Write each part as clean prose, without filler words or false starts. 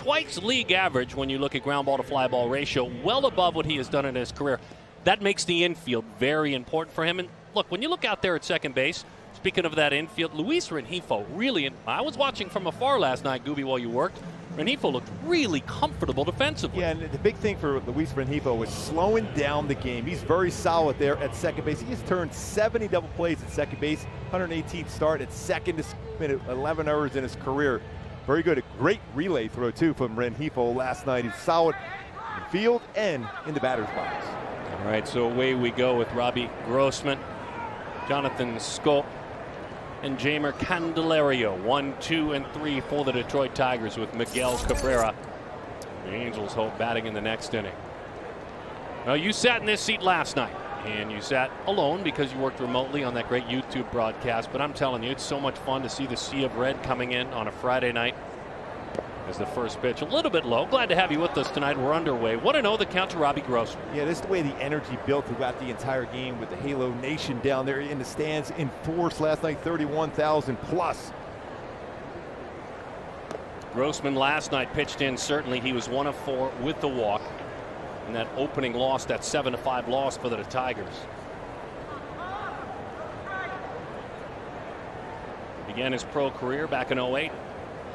twice league average when you look at ground ball to fly ball ratio, well above what he has done in his career. That makes the infield very important for him. And look, when you look out there at second base, speaking of that infield, Luis Rengifo really, I was watching from afar last night, Gooby, while you worked. Rengifo looked really comfortable defensively. Yeah, and the big thing for Luis Rengifo was slowing down the game. He's very solid there at second base. He's turned 70 double plays at second base, 118th start at second. This minute 11 errors in his career. Very good. A great relay throw, too, from Rengifo last night. He's solid in the field and in the batter's box. All right, so away we go with Robbie Grossman, Jonathan Schoop, and Jeimer Candelario. 1, 2, and 3 for the Detroit Tigers with Miguel Cabrera. The Angels hope batting in the next inning. Now, you sat in this seat last night, and you sat alone because you worked remotely on that great YouTube broadcast. But I'm telling you, it's so much fun to see the sea of red coming in on a Friday night as the first pitch. A little bit low. Glad to have you with us tonight. We're underway. 1-0 the count to Robbie Grossman. Yeah, this is the way the energy built throughout the entire game with the Halo Nation down there in the stands in force last night, 31,000 plus. Grossman last night pitched in. Certainly he was 1 of 4 with the walk in that opening loss, that 7-5 loss for the Tigers. Began his pro career back in 08.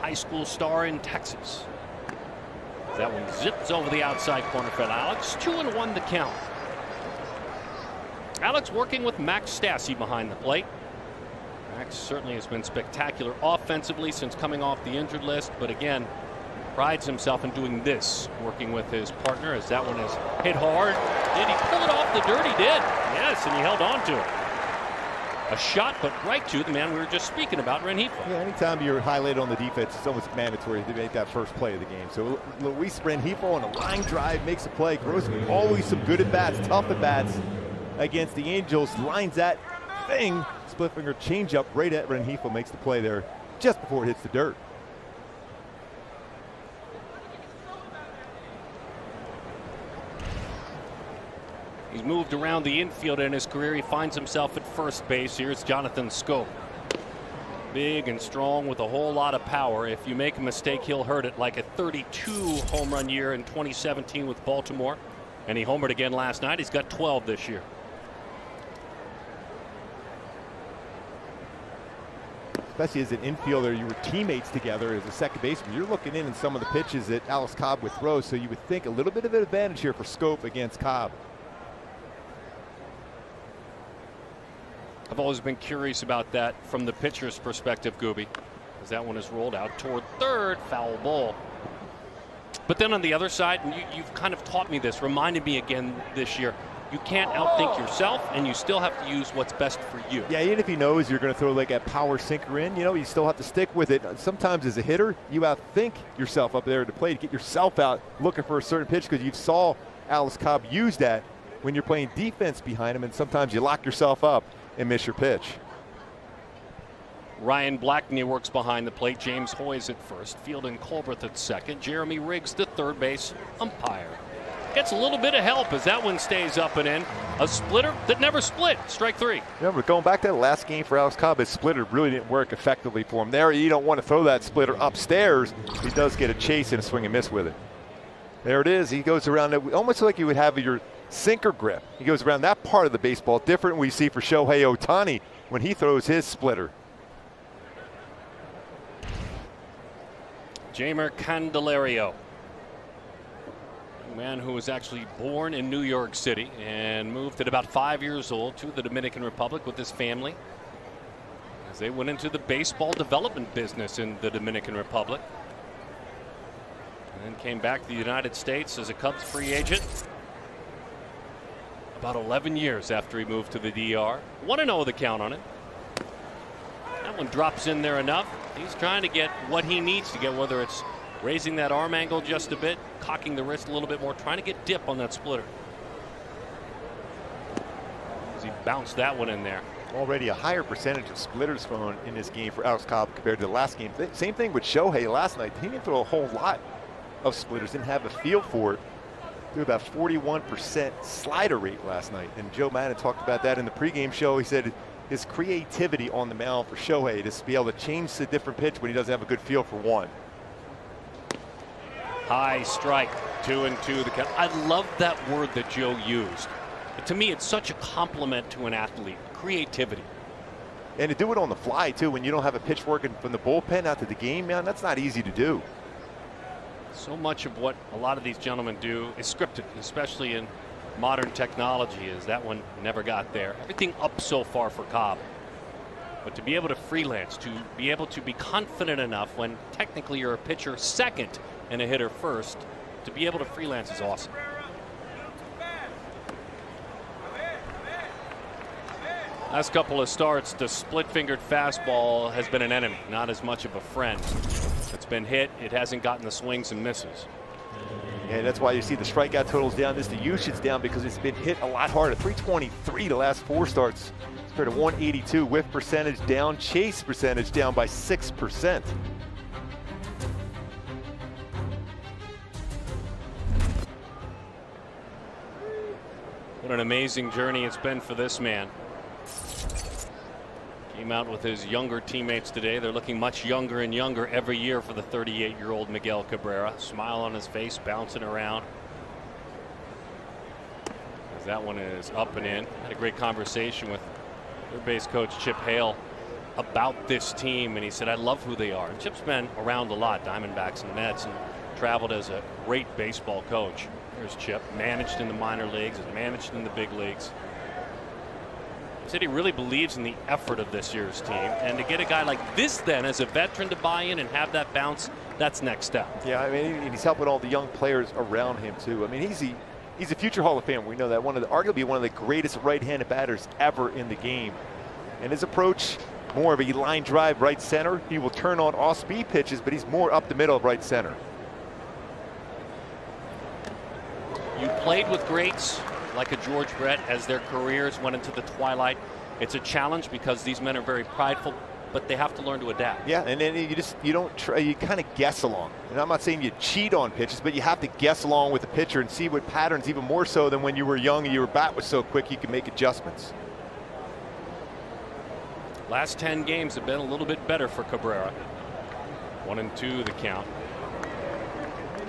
High school star in Texas. That one zips over the outside corner for Alex. 2-1 the count. Alex working with Max Stassi behind the plate. Max certainly has been spectacular offensively since coming off the injured list, but again, prides himself in doing this, working with his partner, as that one is hit hard. Did he pull it off the dirt? He did. Yes, and he held on to it. A shot, but right to the man we were just speaking about, Rengifo. Yeah, anytime you're highlighted on the defense, it's almost mandatory to make that first play of the game. So Luis Rengifo on a line drive makes a play. Grossman, always some good at-bats, tough at-bats against the Angels. Lines that thing, split finger changeup right at Rengifo, makes the play there just before it hits the dirt. He's moved around the infield in his career. He finds himself at first base. Here's Jonathan Schoop. Big and strong with a whole lot of power. If you make a mistake, he'll hurt it, like a 32 home run year in 2017 with Baltimore. And he homered again last night. He's got 12 this year. Especially as an infielder, you were teammates together as a second baseman. You're looking in some of the pitches that Alex Cobb would throw, so you would think a little bit of an advantage here for Schoop against Cobb. I've always been curious about that from the pitcher's perspective, Gooby, as that one is rolled out toward third, foul ball. But then on the other side, and you've kind of taught me this, reminded me again this year, you can't outthink yourself, and you still have to use what's best for you. Yeah, even if he knows you're going to throw like a power sinker in, you still have to stick with it. Sometimes as a hitter, you outthink yourself up there at the plate to get yourself out looking for a certain pitch, because you saw Alex Cobb use that when you're playing defense behind him, and sometimes you lock yourself up and miss your pitch. Ryan Blackney works behind the plate. James Hoyes at first. Fielding Colbert at second. Jeremy Riggs the third base umpire. Gets a little bit of help as that one stays up and in. A splitter that never split. Strike 3. Remember, going back to the last game for Alex Cobb, his splitter really didn't work effectively for him. There, you don't want to throw that splitter upstairs. He does get a chase and a swing and miss with it. There it is. He goes around it almost like you would have your sinker grip. He goes around that part of the baseball. Different we see for Shohei Ohtani when he throws his splitter. Jeimer Candelario, a man who was actually born in New York City and moved at about 5 years old to the Dominican Republic with his family as they went into the baseball development business in the Dominican Republic, and then came back to the United States as a Cubs free agent about 11 years after he moved to the DR. 1-0 the count on it. That one drops in there enough. He's trying to get what he needs to get, whether it's raising that arm angle just a bit, cocking the wrist a little bit more, trying to get dip on that splitter. As he bounced that one in there. Already a higher percentage of splitters thrown in this game for Alex Cobb compared to the last game. Same thing with Shohei last night. He didn't throw a whole lot of splitters, didn't have a feel for it. Threw about 41% slider rate last night. And Joe Madden talked about that in the pregame show. He said his creativity on the mound for Shohei to be able to change the different pitch when he doesn't have a good feel for one. High strike, 2-2 the count. I love that word that Joe used. To me, it's such a compliment to an athlete. Creativity. And to do it on the fly, too, when you don't have a pitch working from the bullpen out to the game, man, that's not easy to do. So much of what a lot of these gentlemen do is scripted, especially in modern technology, as that one never got there. Everything up so far for Cobb. But to be able to freelance, to be able to be confident enough when technically you're a pitcher second and a hitter first, to be able to freelance is awesome. Last couple of starts, the split-fingered fastball has been an enemy, not as much of a friend. It's been hit. It hasn't gotten the swings and misses. And that's why you see the strikeout totals down. The usage down because it's been hit a lot harder. 323 the last 4 starts compared to 182. Whiff percentage down. Chase percentage down by 6%. What an amazing journey it's been for this man. Came out with his younger teammates today. They're looking much younger and younger every year for the 38-year-old Miguel Cabrera. Smile on his face, bouncing around. As that one is up and in. Had a great conversation with third base coach Chip Hale about this team, and he said, I love who they are. And Chip's been around a lot, Diamondbacks and Mets, and traveled as a great baseball coach. Here's Chip, managed in the minor leagues and managed in the big leagues. He said he really believes in the effort of this year's team, and to get a guy like this then as a veteran to buy in and have that bounce, that's next step. Yeah, I mean, he's helping all the young players around him too. I mean, he's a future Hall of Famer. We know that. Arguably one of the greatest right-handed batters ever in the game. And his approach, more of a line drive right center. He will turn on off-speed pitches, but he's more up the middle of right center. You played with greats like a George Brett as their careers went into the twilight. It's a challenge because these men are very prideful, but they have to learn to adapt. Yeah, and then you don't try, you kind of guess along. And I'm not saying you cheat on pitches, but you have to guess along with the pitcher and see what patterns, even more so than when you were young and your bat was so quick you could make adjustments. Last 10 games have been a little bit better for Cabrera. 1-2 the count.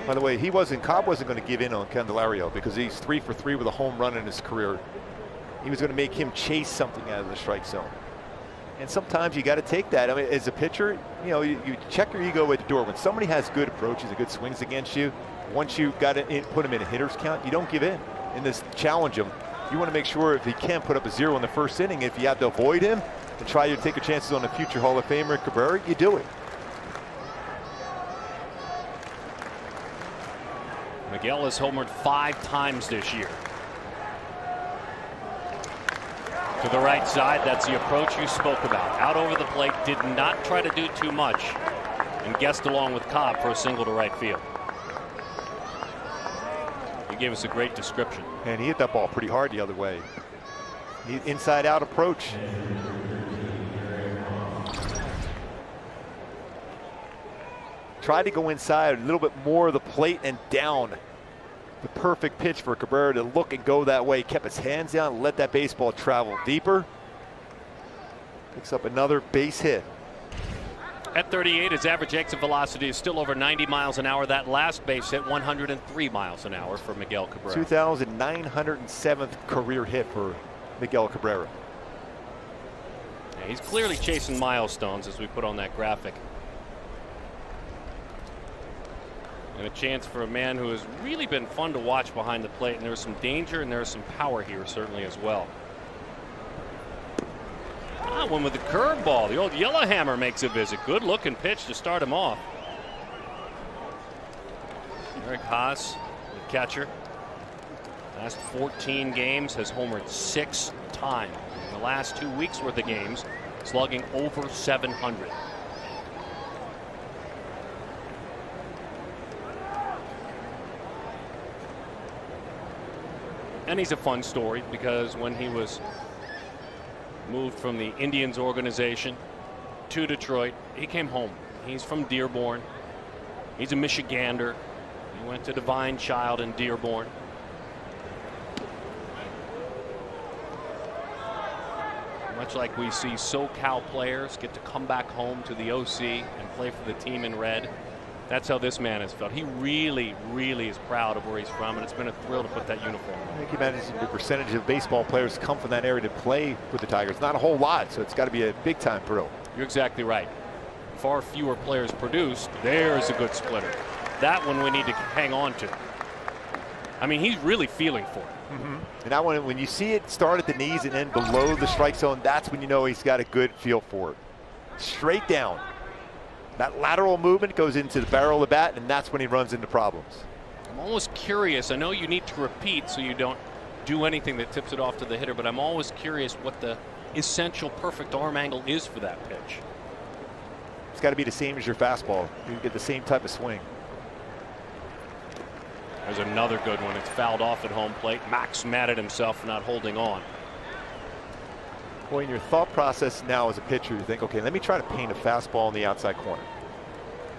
By the way, Cobb wasn't going to give in on Candelario because he's 3 for 3 with a home run in his career. He was going to make him chase something out of the strike zone. And sometimes you got to take that. I mean, as a pitcher, you check your ego at the door. When somebody has good approaches and good swings against you, once you got to put him in a hitter's count, you don't give in. In this challenge him, you want to make sure if he can't put up a 0 in the first inning, if you have to avoid him and try to take your chances on a future Hall of Famer Cabrera, you do it. Miguel has homered 5 times this year. To the right side, that's the approach you spoke about. Out over the plate, did not try to do too much, and guessed along with Cobb for a single to right field. He gave us a great description. And he hit that ball pretty hard the other way. Inside out approach. Tried to go inside a little bit more of the plate and down. The perfect pitch for Cabrera to look and go that way. Kept his hands down, let that baseball travel deeper. Picks up another base hit. At 38, his average exit velocity is still over 90 miles an hour. That last base hit 103 miles an hour for Miguel Cabrera. 2,907th career hit for Miguel Cabrera. Yeah, he's clearly chasing milestones as we put on that graphic. And a chance for a man who has really been fun to watch behind the plate. And there's some danger and there's some power here certainly as well. One with the curveball. The old Yellowhammer makes a visit. Good looking pitch to start him off. Eric Haas, the catcher. Last 14 games has homered 6 times. In the last 2 weeks worth of games, slugging over 700. And he's a fun story because when he was moved from the Indians organization to Detroit, he came home. He's from Dearborn. He's a Michigander. He went to Divine Child in Dearborn. Much like we see SoCal players get to come back home to the OC and play for the team in red. That's how this man has felt. He really, really is proud of where he's from, and it's been a thrill to put that uniform on. I think you mentioned the percentage of baseball players come from that area to play with the Tigers. Not a whole lot, so it's got to be a big-time thrill. You're exactly right. Far fewer players produced. There's a good splitter. That one we need to hang on to. I mean, he's really feeling for it. And that one, when you see it start at the knees and then below the strike zone, that's when you know he's got a good feel for it. Straight down. That lateral movement goes into the barrel of the bat, and that's when he runs into problems. I'm always curious. I know you need to repeat so you don't do anything that tips it off to the hitter, but I'm always curious what the essential perfect arm angle is for that pitch. It's got to be the same as your fastball. You get the same type of swing. There's another good one. It's fouled off at home plate. Max mad at himself for not holding on. Well, in your thought process now as a pitcher, you think, okay, let me try to paint a fastball in the outside corner.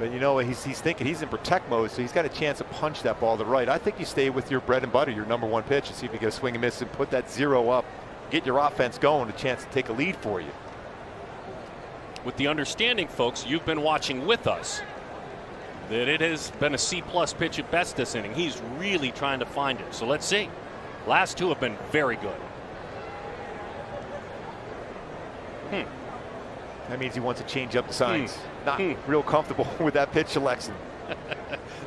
But you know, he's thinking he's in protect mode, so he's got a chance to punch that ball to the right. I think you stay with your bread and butter, your #1 pitch, and see if you get a swing and miss and put that 0 up. Get your offense going, a chance to take a lead for you. With the understanding, folks, you've been watching with us, that it has been a C+ pitch at best this inning. He's really trying to find it. So let's see. Last two have been very good. That means he wants to change up the signs. Not real comfortable with that pitch selection.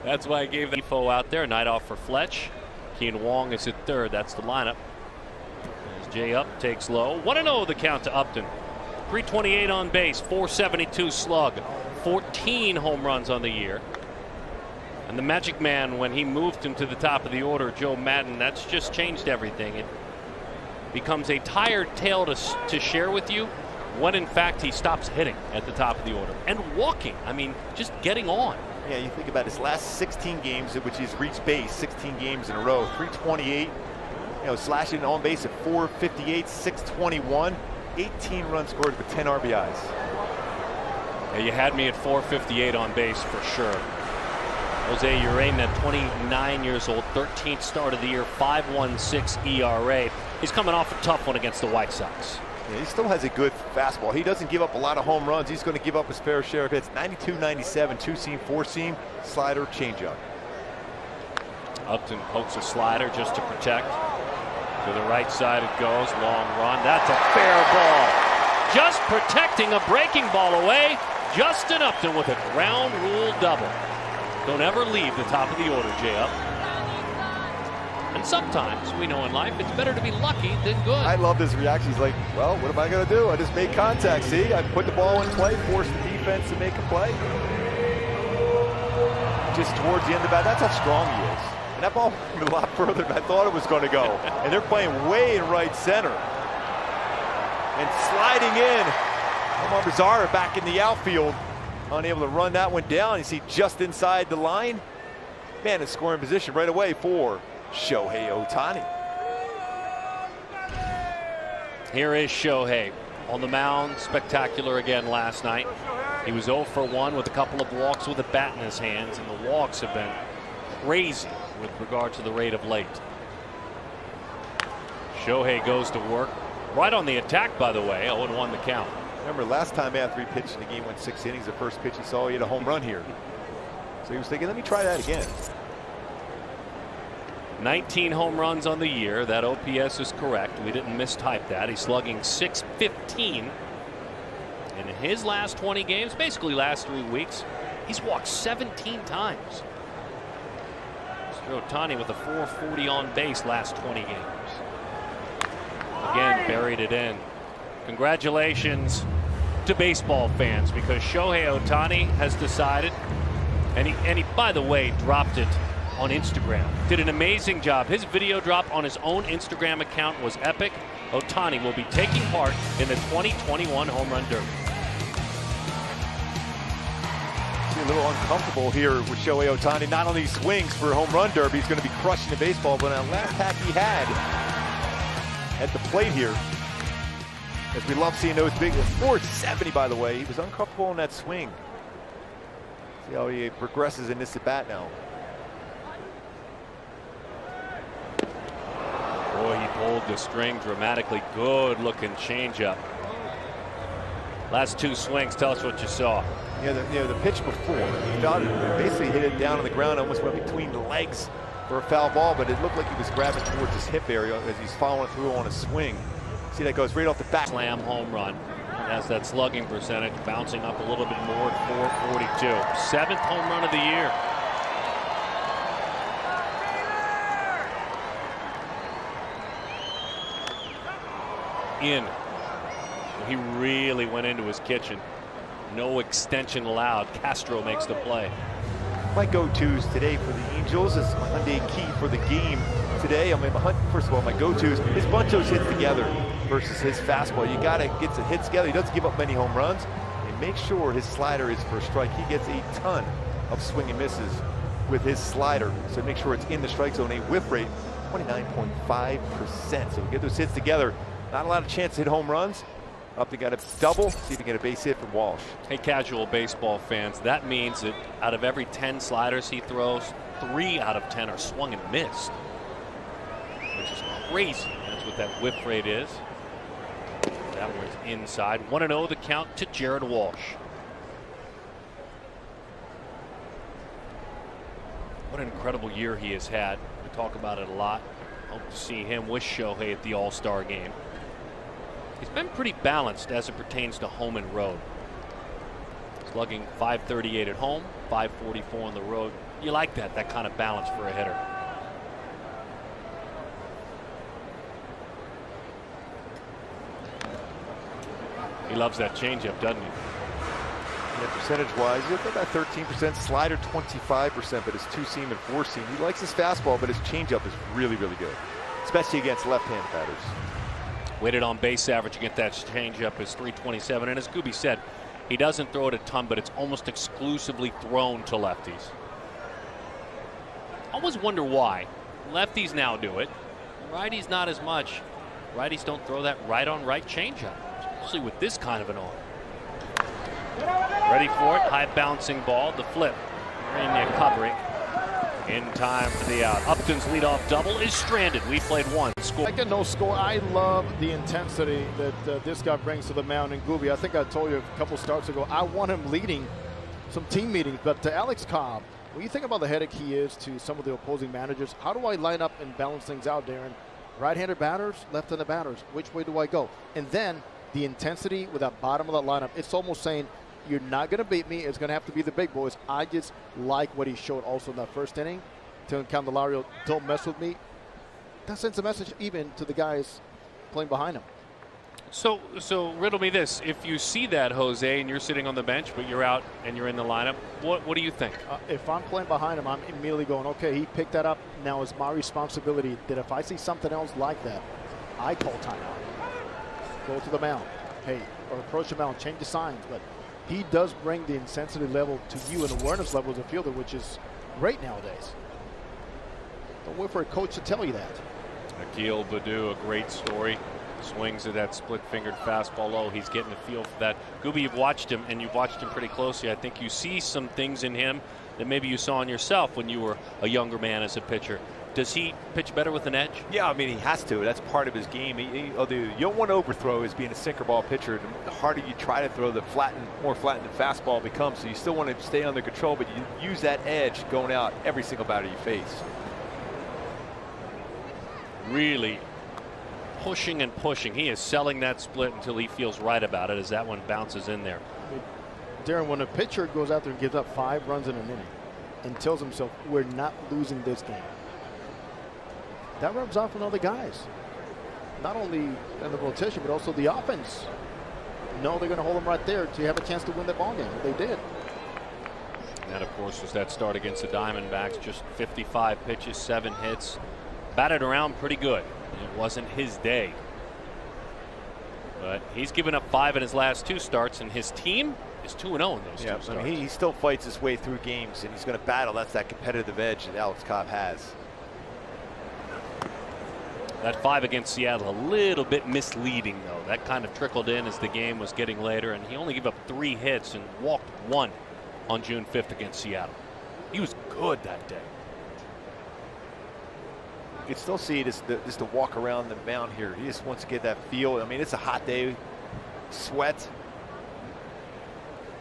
That's why I gave the info out there. Night off for Fletch. Keen Wong is at third. That's the lineup. As Jay Up takes low. 1-0 the count to Upton. 328 on base, 472 slug, 14 home runs on the year. And the Magic Man, when he moved him to the top of the order, Joe Madden, that's just changed everything. It becomes a tired tale to share with you when in fact he stops hitting at the top of the order and walking. I mean, just getting on. Yeah, you think about his last 16 games in which he's reached base, 16 games in a row, 328, you know, slashing on base at 458, 621, 18 runs scored with 10 RBIs. Yeah, you had me at 458 on base for sure. Jose Uranus at 29 years old, 13th start of the year, 5.16 ERA. He's coming off a tough one against the White Sox. Yeah, he still has a good fastball. He doesn't give up a lot of home runs. He's going to give up his fair share of hits. 92, 97, two-seam, four-seam, slider, changeup. Upton pokes a slider just to protect. To the right side it goes. Long run. That's a fair ball. Just protecting a breaking ball away. Justin Upton with a ground rule double. Don't ever leave the top of the order, Jay Up. And sometimes we know in life it's better to be lucky than good. I love this reaction. He's like, well, what am I going to do? I just made contact. See, I put the ball in play, forced the defense to make a play. Just towards the end of the bat, that's how strong he is. And that ball went a lot further than I thought it was going to go. And they're playing way in right center. And sliding in, Omar Bizarre back in the outfield. Unable to run that one down. You see just inside the line. Man in scoring position right away for Shohei Ohtani. Here is Shohei on the mound. Spectacular again last night. He was 0 for 1 with a couple of walks with a bat in his hands, and the walks have been crazy with regard to the rate of late. Shohei goes to work right on the attack, by the way. 0-1 the count. Remember last time after he pitched in the game, went 6 innings, the first pitch he saw, he had a home run here. So he was thinking, let me try that again. 19 home runs on the year. That OPS is correct. We didn't mistype that. He's slugging .615. And in his last 20 games, basically last 3 weeks, he's walked 17 times. Mr. Ohtani with a .440 on base last 20 games. Again, buried it in. Congratulations to baseball fans, because Shohei Ohtani has decided, and he by the way dropped it on Instagram. Did an amazing job. His video drop on his own Instagram account was epic. Ohtani will be taking part in the 2021 Home Run Derby. A little uncomfortable here with Shohei Ohtani. Not only swings for Home Run Derby, he's going to be crushing the baseball, but that last hack he had at the plate here, as we love seeing those big, 470 by the way, he was uncomfortable in that swing. See how he progresses in this at bat now. Boy, he pulled the string dramatically. Good looking changeup. Last 2 swings, tell us what you saw. The pitch before, he fouled it, basically hit it down on the ground, almost went between the legs for a foul ball, but it looked like he was grabbing towards his hip area as he's following through on a swing. See, that goes right off the back. Slam home run. Has that slugging percentage bouncing up a little bit more at 442. 7th home run of the year. In. He really went into his kitchen. No extension allowed. Castro makes the play. My go-tos today for the Angels is my Hyundai key for the game today. First of all, my go-tos is bunch-os hits together versus his fastball. You got to get the hits together. He doesn't give up many home runs. And make sure his slider is for a strike. He gets a ton of swing and misses with his slider. So make sure it's in the strike zone. A whiff rate, 29.5%. So get those hits together. Not a lot of chance to hit home runs. Upton got a double. See if he can get a base hit from Walsh. Hey, casual baseball fans, that means that out of every 10 sliders he throws, 3 out of 10 are swung and missed, which is crazy. That's what that whiff rate is. That one's inside. 1-0 the count to Jared Walsh. What an incredible year he has had. We talk about it a lot. Hope to see him with Shohei at the All-Star game. He's been pretty balanced as it pertains to home and road. Slugging .538 at home, .544 on the road. You like that kind of balance for a hitter. He loves that changeup, doesn't he? Yeah, percentage-wise, he's about 13%, slider 25%, but his two-seam and four-seam. He likes his fastball, but his changeup is really, really good, especially against left-hand batters. Weighted on base average against that changeup is .327, and as Gooby said, he doesn't throw it a ton, but it's almost exclusively thrown to lefties. Always wonder why. Lefties now do it. Righties not as much. Righties don't throw that right-on-right changeup, especially with this kind of an arm. Ready for it. High bouncing ball. The flip. Rania covering. In time for the out. Upton's leadoff double is stranded. We played one. Score. I get no score. I love the intensity that this guy brings to the mound. And Gooby, I think I told you a couple starts ago, I want him leading some team meetings. But to Alex Cobb, when you think about the headache he is to some of the opposing managers, how do I line up and balance things out, Darren? Right-handed batters, left-handed batters. Which way do I go? And then the intensity with that bottom of that lineup, it's almost saying, you're not going to beat me. It's going to have to be the big boys. I just like what he showed also in that first inning. Telling Candelario, don't mess with me. That sends a message even to the guys playing behind him. So riddle me this. If you see that, Jose, and you're sitting on the bench, but you're out and you're in the lineup, what do you think? If I'm playing behind him, I'm immediately going, okay, he picked that up. Now it's my responsibility that if I see something else like that, I call timeout. Go to the mound. Hey, or approach the mound, change the signs. But he does bring the intensity level to you and awareness level as a fielder, which is great nowadays. Don't wait for a coach to tell you that. Akil Baddoo, a great story. Swings at that split-fingered fastball low. He's getting a feel for that. Gooby, you've watched him, and you've watched him pretty closely. I think you see some things in him that maybe you saw in yourself when you were a younger man as a pitcher. Does he pitch better with an edge? Yeah, I mean, he has to. That's part of his game. You don't want to overthrow as being a sinker ball pitcher. The harder you try to throw, the more flattened the fastball becomes. So you still want to stay under control, but you use that edge going out every single batter you face. Really pushing and pushing. He is selling that split until he feels right about it as that one bounces in there. Darren, when a pitcher goes out there and gives up 5 runs in an inning and tells himself, we're not losing this game, that rubs off on other guys. Not only in the rotation, but also the offense. No, they're going to hold them right there to have a chance to win that ball game. They did. And that, of course, was that start against the Diamondbacks. Just 55 pitches, 7 hits. Batted around pretty good. It wasn't his day. But he's given up 5 in his last 2 starts, and his team is 2-0 in those 2 starts. I mean, he still fights his way through games, and he's going to battle. That's that competitive edge that Alex Cobb has. That 5 against Seattle, a little bit misleading, though. That kind of trickled in as the game was getting later, and he only gave up 3 hits and walked 1 on June 5th against Seattle. He was good that day. You can still see just the walk around the mound here. He just wants to get that feel. I mean, it's a hot day, sweat.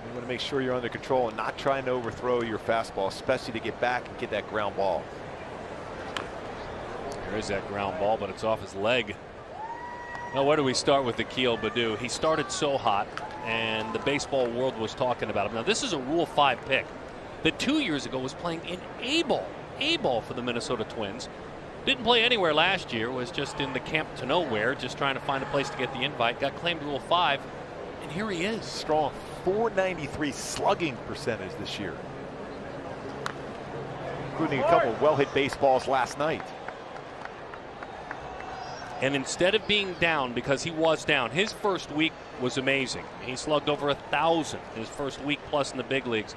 You want to make sure you're under control and not trying to overthrow your fastball, especially to get back and get that ground ball. There is that ground ball, but it's off his leg. Now, where do we start with Akil Baddoo? He started so hot, and the baseball world was talking about him. Now, this is a Rule 5 pick that 2 years ago was playing in A-ball for the Minnesota Twins. Didn't play anywhere last year, was just in the camp to nowhere, just trying to find a place to get the invite. Got claimed Rule 5, and here he is. Strong .493 slugging percentage this year, including a couple of well-hit baseballs last night. And instead of being down, because he was down, his first week was amazing. He slugged over 1,000 his first week plus in the big leagues.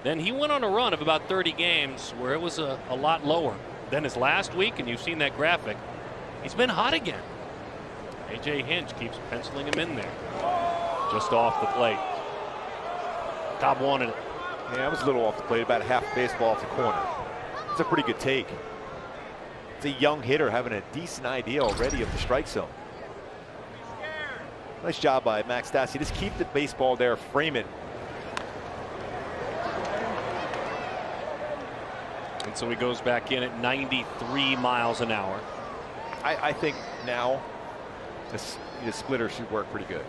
Then he went on a run of about 30 games where it was a lot lower. Then his last week, and you've seen that graphic, he's been hot again. A.J. Hinch keeps penciling him in there. Just off the plate. Cobb wanted it. Yeah, it was a little off the plate, about a half a baseball off the corner. It's a pretty good take. It's a young hitter having a decent idea already of the strike zone. Nice job by Max Stassi. Just keep the baseball there, frame it. And so he goes back in at 93 miles an hour. I think now the splitter should work pretty good.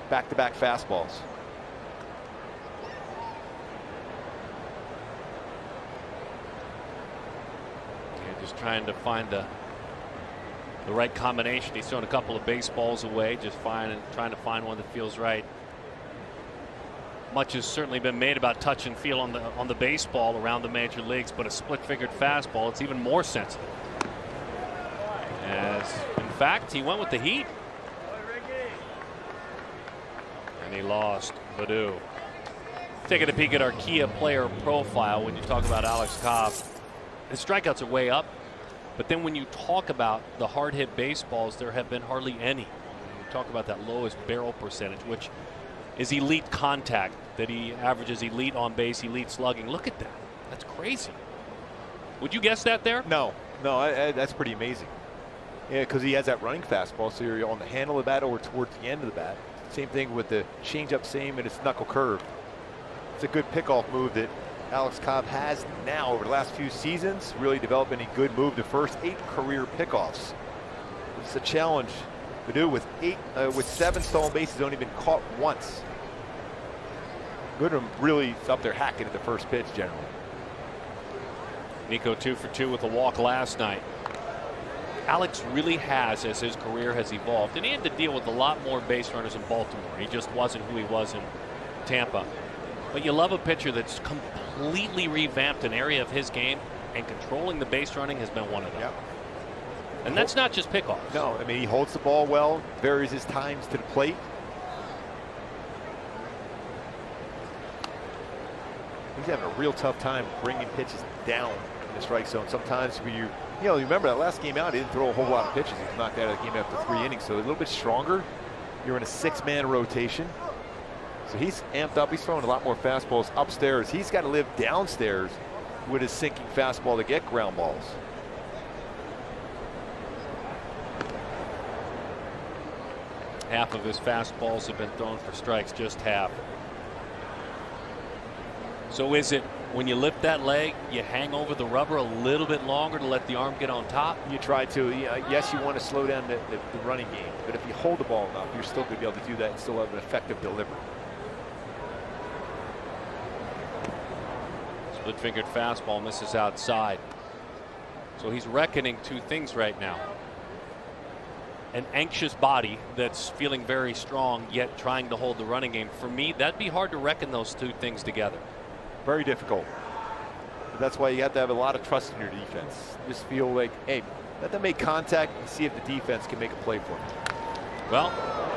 Back-to-back fastballs. Just trying to find the right combination. He's thrown a couple of baseballs away, just trying to find one that feels right. Much has certainly been made about touch and feel on the baseball around the major leagues, but a split-fingered fastball, it's even more sensitive. As in fact, he went with the heat, and he lost. Baddoo. Taking a peek at our Kia player profile. When you talk about Alex Cobb, his strikeouts are way up, but then when you talk about the hard hit baseballs, there have been hardly any. You talk about that lowest barrel percentage, which is elite contact, that he averages elite on base, elite slugging. Look at that. That's crazy. Would you guess that there? No, that's pretty amazing. Yeah, because he has that running fastball, so you're on the handle of the bat or towards the end of the bat. Same thing with the changeup, same, and its knuckle curve. It's a good pickoff move that Alex Cobb has now over the last few seasons, really developing a good move. The first 8 career pickoffs. It's a challenge to do with 7 stolen bases, only been caught once. Goodrum really is up there hacking at the first pitch generally. Nico 2 for 2 with a walk last night. Alex really has, as his career has evolved, and he had to deal with a lot more base runners in Baltimore. He just wasn't who he was in Tampa. But you love a pitcher that's completely revamped an area of his game, and controlling the base running has been one of them. Yep. And that's not just pickoffs. No, I mean, he holds the ball well, varies his times to the plate. He's having a real tough time bringing pitches down in the strike zone. Sometimes when you remember that last game out, he didn't throw a whole lot of pitches. He was knocked out of the game after 3 innings, so a little bit stronger. You're in a 6-man rotation. So he's amped up. He's throwing a lot more fastballs upstairs. He's got to live downstairs with his sinking fastball to get ground balls. Half of his fastballs have been thrown for strikes, just half. So is it when you lift that leg, you hang over the rubber a little bit longer to let the arm get on top? You try to. Yes, you want to slow down the running game, but if you hold the ball enough, you're still going to be able to do that and still have an effective delivery. Split-fingered fastball misses outside. So he's reckoning 2 things right now. An anxious body that's feeling very strong, yet trying to hold the running game. For me, that'd be hard to reckon those 2 things together. Very difficult. But that's why you have to have a lot of trust in your defense. Just feel like, hey, let them make contact and see if the defense can make a play for them. Well,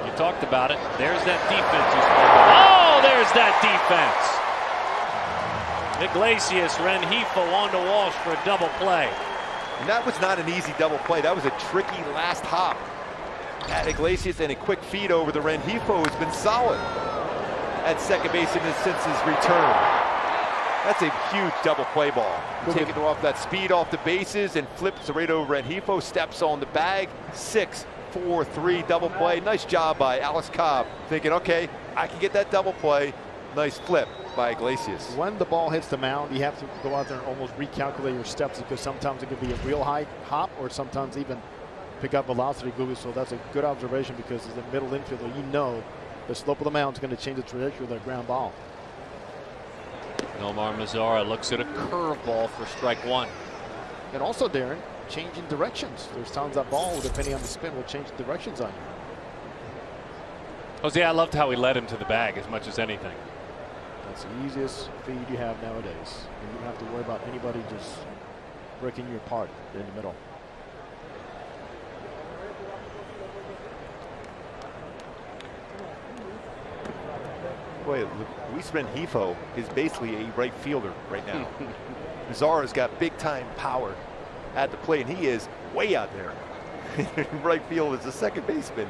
you talked about it. There's that defense you spoke about. Oh, there's that defense. Iglesias, Rengifo on to Walsh for a double play. And that was not an easy double play. That was a tricky last hop at Iglesias, and a quick feed over the Rengifo has been solid at second base since his return. That's a huge double play ball. Taking off that speed off the bases and flips right over Rengifo, steps on the bag. 6-4-3 double play. Nice job by Alex Cobb, thinking, okay, I can get that double play Nice flip by Iglesias. When the ball hits the mound, you have to go out there and almost recalculate your steps, because sometimes it could be a real high hop or sometimes even pick up velocity, Gooby. So that's a good observation, because as a middle infielder, you know the slope of the mound is going to change the trajectory of that ground ball. Nomar Mazara looks at a curveball for strike one. And also, Darren, changing directions. There's times that ball, depending on the spin, will change directions on you. Jose, I loved how he led him to the bag as much as anything. That's the easiest feed you have nowadays. And you don't have to worry about anybody just breaking you apart in the middle. Boy, Luis Rengifo is basically a right fielder right now. Mazara's got big time power at the plate, and he is way out there. Right field is the second baseman.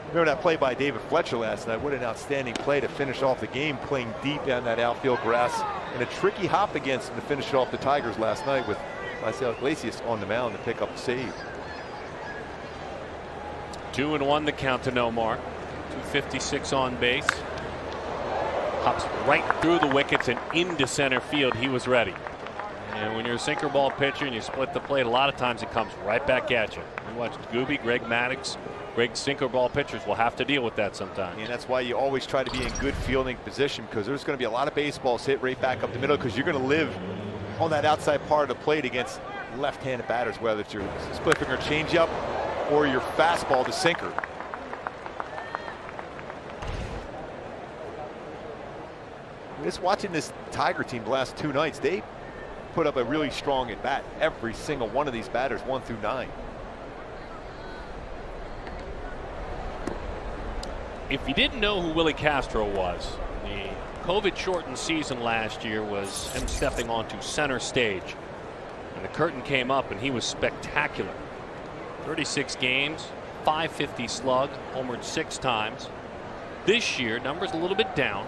Remember that play by David Fletcher last night? What an outstanding play to finish off the game, playing deep down that outfield grass, and a tricky hop against him to finish it off the Tigers last night with Marcel Iglesias on the mound to pick up the save. 2-1 the count to Nomar. 256 on base. Hops right through the wickets and into center field. He was ready. And when you're a sinker ball pitcher and you split the plate, a lot of times it comes right back at you. You watched Gooby, Greg Maddux, Greg sinker ball pitchers will have to deal with that sometimes. And that's why you always try to be in good fielding position, because there's going to be a lot of baseballs hit right back up the middle, because you're going to live on that outside part of the plate against left-handed batters, whether it's your split finger changeup or your fastball to sinker. Just watching this Tiger team the last two nights, they put up a really strong at bat. Every single one of these batters, 1 through 9. If you didn't know who Willy Castro was, the COVID-shortened season last year was him stepping onto center stage. And the curtain came up and he was spectacular. 36 games, .550 slug, homered 6 times. This year, numbers a little bit down.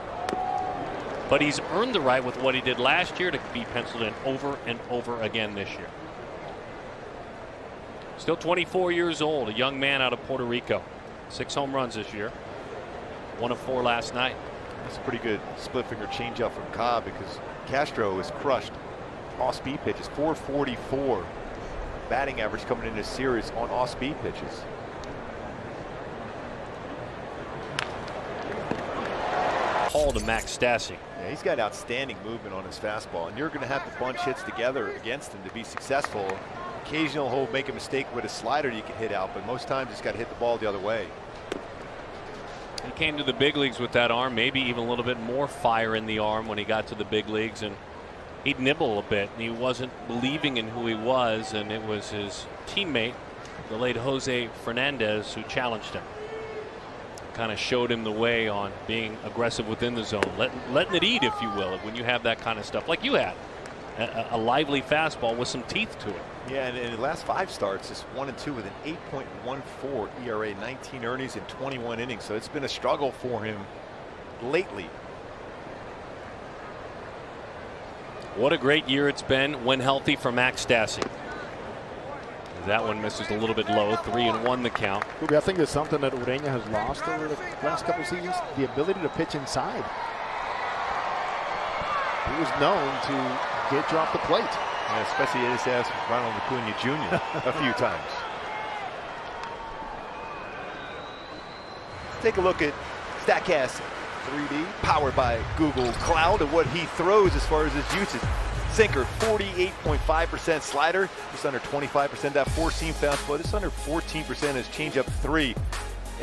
But he's earned the right with what he did last year to be penciled in over and over again this year. Still 24 years old, a young man out of Puerto Rico. 6 home runs this year. 1 of 4 last night. That's a pretty good split finger changeup from Cobb, because Castro is crushed off-speed pitches. 444 batting average coming into this series on off-speed pitches. Call to Max Stassi. Yeah, he's got outstanding movement on his fastball, and you're going to have to bunch hits together against him to be successful. Occasionally he'll make a mistake with a slider you can hit out, but most times he's got to hit the ball the other way. He came to the big leagues with that arm, maybe even a little bit more fire in the arm when he got to the big leagues, and he'd nibble a bit, and he wasn't believing in who he was, and it was his teammate, the late Jose Fernandez, who challenged him. Kind of showed him the way on being aggressive within the zone, letting it eat, if you will, when you have that kind of stuff like you had. A lively fastball with some teeth to it. Yeah, and in the last 5 starts, it's 1-2 with an 8.14 ERA, 19 earnings in 21 innings. So it's been a struggle for him lately. What a great year it's been when healthy for Max Stassi. That one misses a little bit low. 3-1 the count. I think there's something that Ureña has lost over the last couple of seasons, the ability to pitch inside. He was known to get you off the plate. Yeah, especially his ass Ronald Acuna Jr. a few times. Take a look at StatCast 3D, powered by Google Cloud, and what he throws as far as his usage. Sinker, 48.5%, slider, just under 25%. That four-seam fastball, just under 14%. His changeup, 3.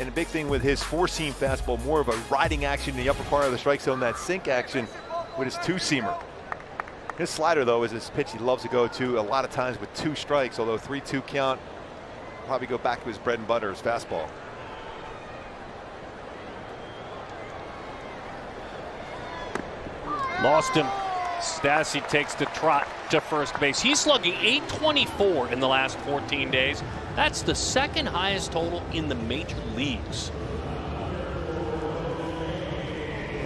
And the big thing with his four-seam fastball, more of a riding action in the upper part of the strike zone, that sink action with his two-seamer. His slider, though, is his pitch he loves to go to a lot of times with 2 strikes, although 3-2 count, probably go back to his bread and butter, his fastball. Lost him. Stassi takes the trot to first base. He's slugging .824 in the last 14 days. That's the second highest total in the major leagues.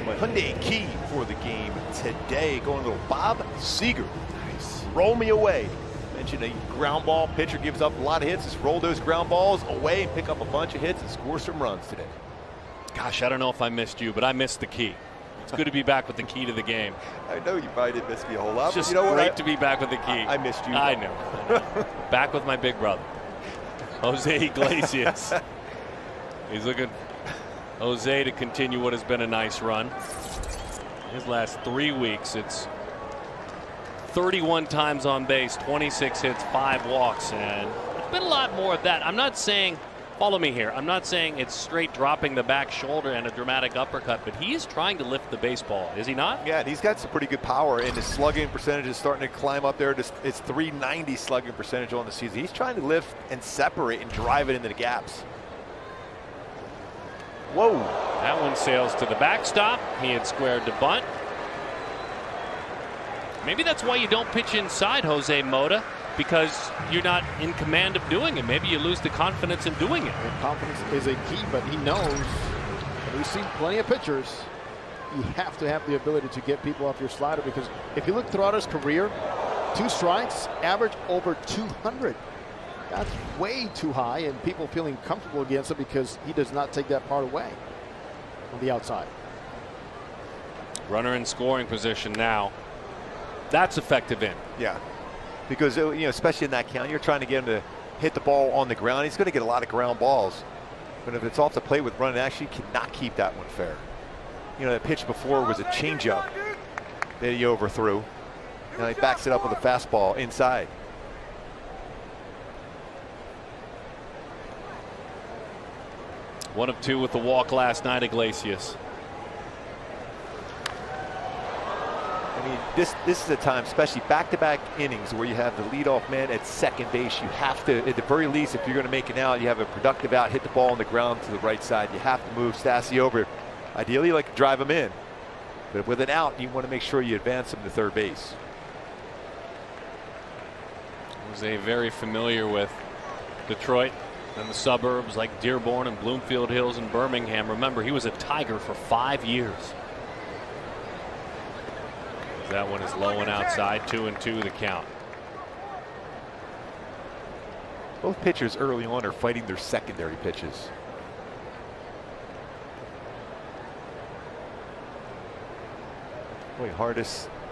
My Hyundai key for the game today, going to little Bob Seeger. Nice. Roll me away. Mentioned a ground ball pitcher gives up a lot of hits. Just roll those ground balls away and pick up a bunch of hits and score some runs today. Gosh, I don't know if I missed you, but I missed the key. It's good to be back with the key to the game. I know you probably didn't miss me a whole lot. It's just you know great to be back with the key. I missed you. I know. Back with my big brother, Jose Iglesias. He's looking Jose to continue what has been a nice run. His last 3 weeks, it's 31 times on base, 26 hits, 5 walks, and it's been a lot more of that. I'm not saying, follow me here, I'm not saying it's straight dropping the back shoulder and a dramatic uppercut, but he's trying to lift the baseball, is he not? Yeah, and he's got some pretty good power, and his slugging percentage is starting to climb up there. It's .390 slugging percentage on the season. He's trying to lift and separate and drive it into the gaps. Whoa. That one sails to the backstop. He had squared to bunt. Maybe that's why you don't pitch inside, Jose Mota, because you're not in command of doing it. Maybe you lose the confidence in doing it. And confidence is a key, but he knows, and we've seen plenty of pitchers, you have to have the ability to get people off your slider, because if you look throughout his career, 2 strikes, average over 200. That's way too high, and people feeling comfortable against it because he does not take that part away on the outside. Runner in scoring position now. That's effective in. Yeah, because especially in that count, you're trying to get him to hit the ball on the ground. He's going to get a lot of ground balls, but if it's off the plate with running action, you cannot keep that one fair. That pitch before was a changeup that he overthrew. Now he backs it up with a fastball inside. One of 2 with the walk last night, Iglesias. I mean, this is a time, especially back-to-back innings, where you have the leadoff man at second base. You have to, at the very least, if you're going to make an out, you have a productive out, hit the ball on the ground to the right side. You have to move Stassi over. Ideally, you like to drive him in, but with an out, you want to make sure you advance him to third base. Jose very familiar with Detroit and the suburbs like Dearborn and Bloomfield Hills and Birmingham. Remember, he was a Tiger for 5 years. That one is low and outside, 2-2 the count. Both pitchers early on are fighting their secondary pitches. Boy,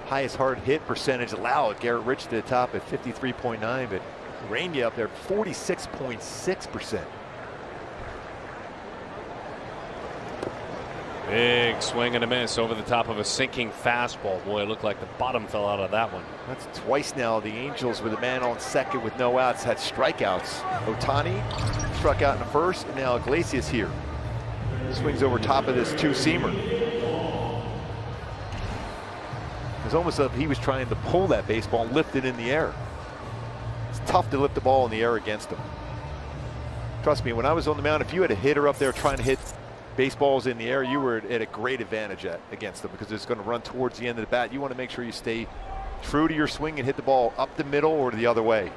highest hard hit percentage allowed. Garrett Rich to the top at 53.9, but Rainey up there 46.6%. Big swing and a miss over the top of a sinking fastball. Boy, it looked like the bottom fell out of that one. That's twice now the Angels with a man on second with no outs had strikeouts. Ohtani struck out in the first, and now Iglesias here. Swings over top of this 2-seamer. It's almost like he was trying to pull that baseball and lift it in the air. It's tough to lift the ball in the air against him. Trust me, when I was on the mound, if you had a hitter up there trying to hit baseballs in the air, you were at a great advantage against them, because it's going to run towards the end of the bat. You want to make sure you stay true to your swing and hit the ball up the middle or the other way.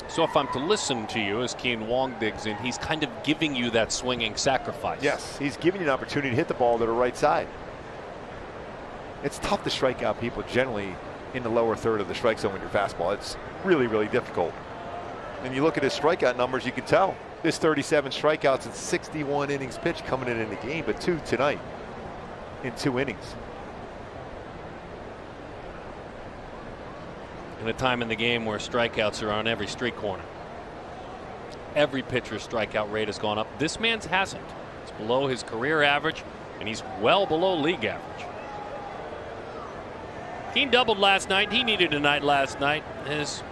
So if I'm to listen to you as Keen Wong digs in, he's kind of giving you that swinging sacrifice. Yes, he's giving you an opportunity to hit the ball to the right side. It's tough to strike out people generally in the lower third of the strike zone with your fastball. It's really, really difficult. And you look at his strikeout numbers, you can tell. This 37 strikeouts and 61 innings pitched coming in the game, but 2 tonight in 2 innings. In a time in the game where strikeouts are on every street corner. Every pitcher's strikeout rate has gone up. This man's hasn't. It's below his career average, and he's well below league average. He doubled last night. He needed a night last night. His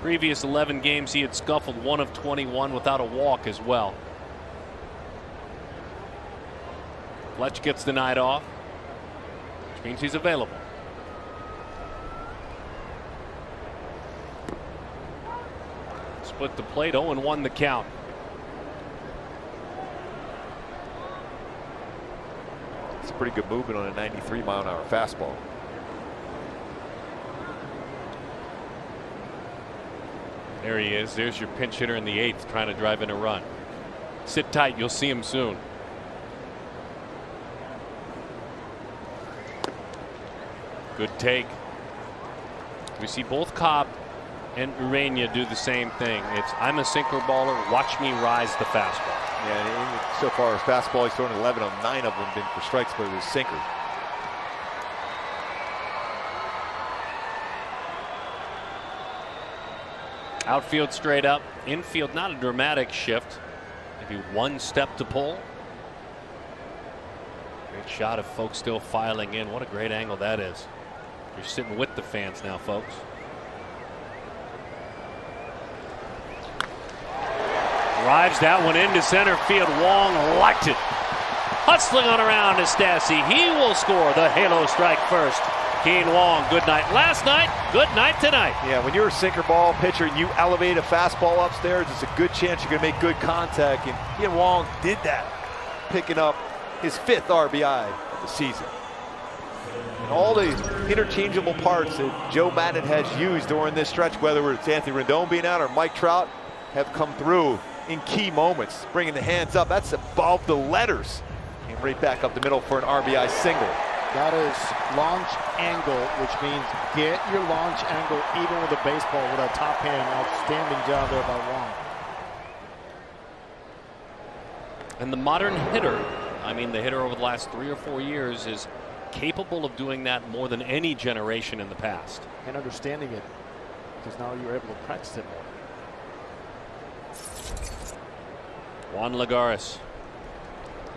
previous 11 games, he had scuffled 1 of 21 without a walk as well. Fletch gets the night off, which means he's available. Split the plate, 0-1 the count. It's a pretty good movement on a 93-mile-an-hour fastball. There he is. There's your pinch hitter in the 8th trying to drive in a run. Sit tight. You'll see him soon. Good take. We see both Cobb and Uranus do the same thing. It's I'm a sinker baller. Watch me rise the fastball. Yeah, and so far his fastball, he's thrown 11 on 9 of them been for strikes, but it was sinker. Outfield straight up. Infield not a dramatic shift. Maybe one step to pull. Great shot of folks still filing in. What a great angle that is. You're sitting with the fans now, folks. Drives that one into center field. Wong liked it. Hustling on around to Stassi. He will score the halo strike first. Keen Wong, good night last night, good night tonight. Yeah, when you're a sinker ball pitcher and you elevate a fastball upstairs, it's a good chance you're going to make good contact. And Keen Wong did that, picking up his 5th RBI of the season. And all the interchangeable parts that Joe Maddon has used during this stretch, whether it's Anthony Rendon being out or Mike Trout, have come through in key moments, bringing the hands up. That's above the letters. And right back up the middle for an RBI single. That is launch angle, which means get your launch angle even with a baseball with a top hand. Outstanding job there by Wong. And the modern hitter, I mean the hitter over the last 3 or 4 years, is capable of doing that more than any generation in the past. And understanding it, because now you're able to practice it more. Juan Lagares.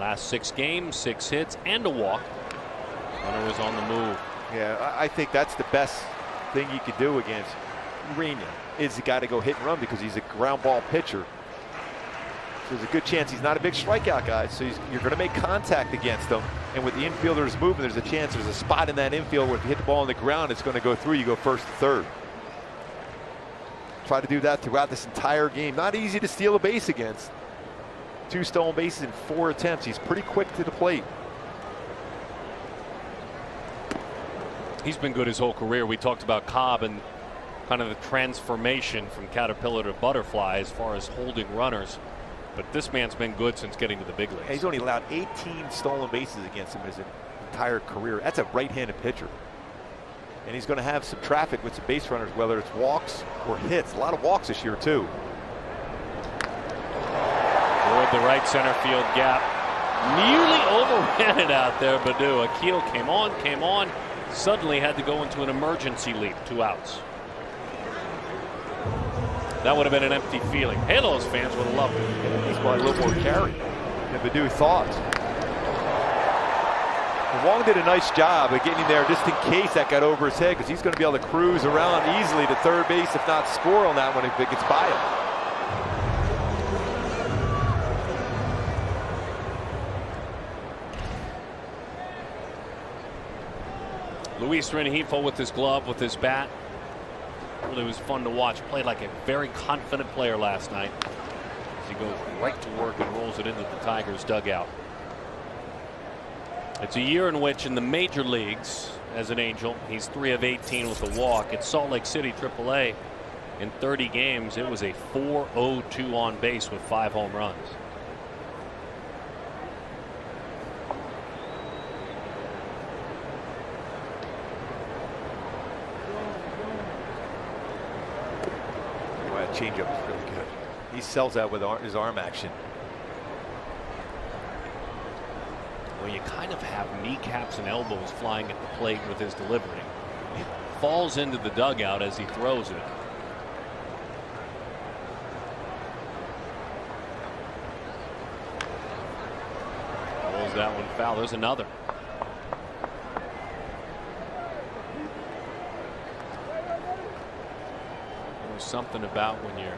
Last 6 games, 6 hits, and a walk. Runner was on the move. Yeah, I think that's the best thing you could do against Uranus, is the guy to go hit and run, because he's a ground ball pitcher. So there's a good chance he's not a big strikeout guy, so you're going to make contact against him. And with the infielders moving, there's a chance there's a spot in that infield where if you hit the ball on the ground, it's going to go through. You go first to third. Try to do that throughout this entire game. Not easy to steal a base against. 2 stolen bases in 4 attempts. He's pretty quick to the plate. He's been good his whole career. We talked about Cobb and kind of the transformation from caterpillar to butterfly as far as holding runners. But this man's been good since getting to the big leagues. He's only allowed 18 stolen bases against him his entire career. That's a right-handed pitcher. And he's going to have some traffic with some base runners, whether it's walks or hits. A lot of walks this year, too. Toward the right center field gap. Nearly overran it out there, Baду. Akil came on. Suddenly had to go into an emergency leap. 2 outs. That would have been an empty feeling. Halos fans would have loved it. He's probably a little more carry than Badu thought. And Wong did a nice job of getting there just in case that got over his head, because he's going to be able to cruise around easily to third base, if not score on that one if it gets by him. Luis Rengifo with his glove, with his bat. Really was fun to watch. Played like a very confident player last night as he goes right to work and rolls it into the Tigers dugout. It's a year in which in the major leagues as an Angel, he's 3 of 18 with a walk. At Salt Lake City AAA, in 30 games, it was a .402 on base with 5 home runs. Changeup is really good. He sells that with his arm action. Well, you kind of have kneecaps and elbows flying at the plate with his delivery. It falls into the dugout as he throws it. Rolls that one foul. There's another. Something about when you're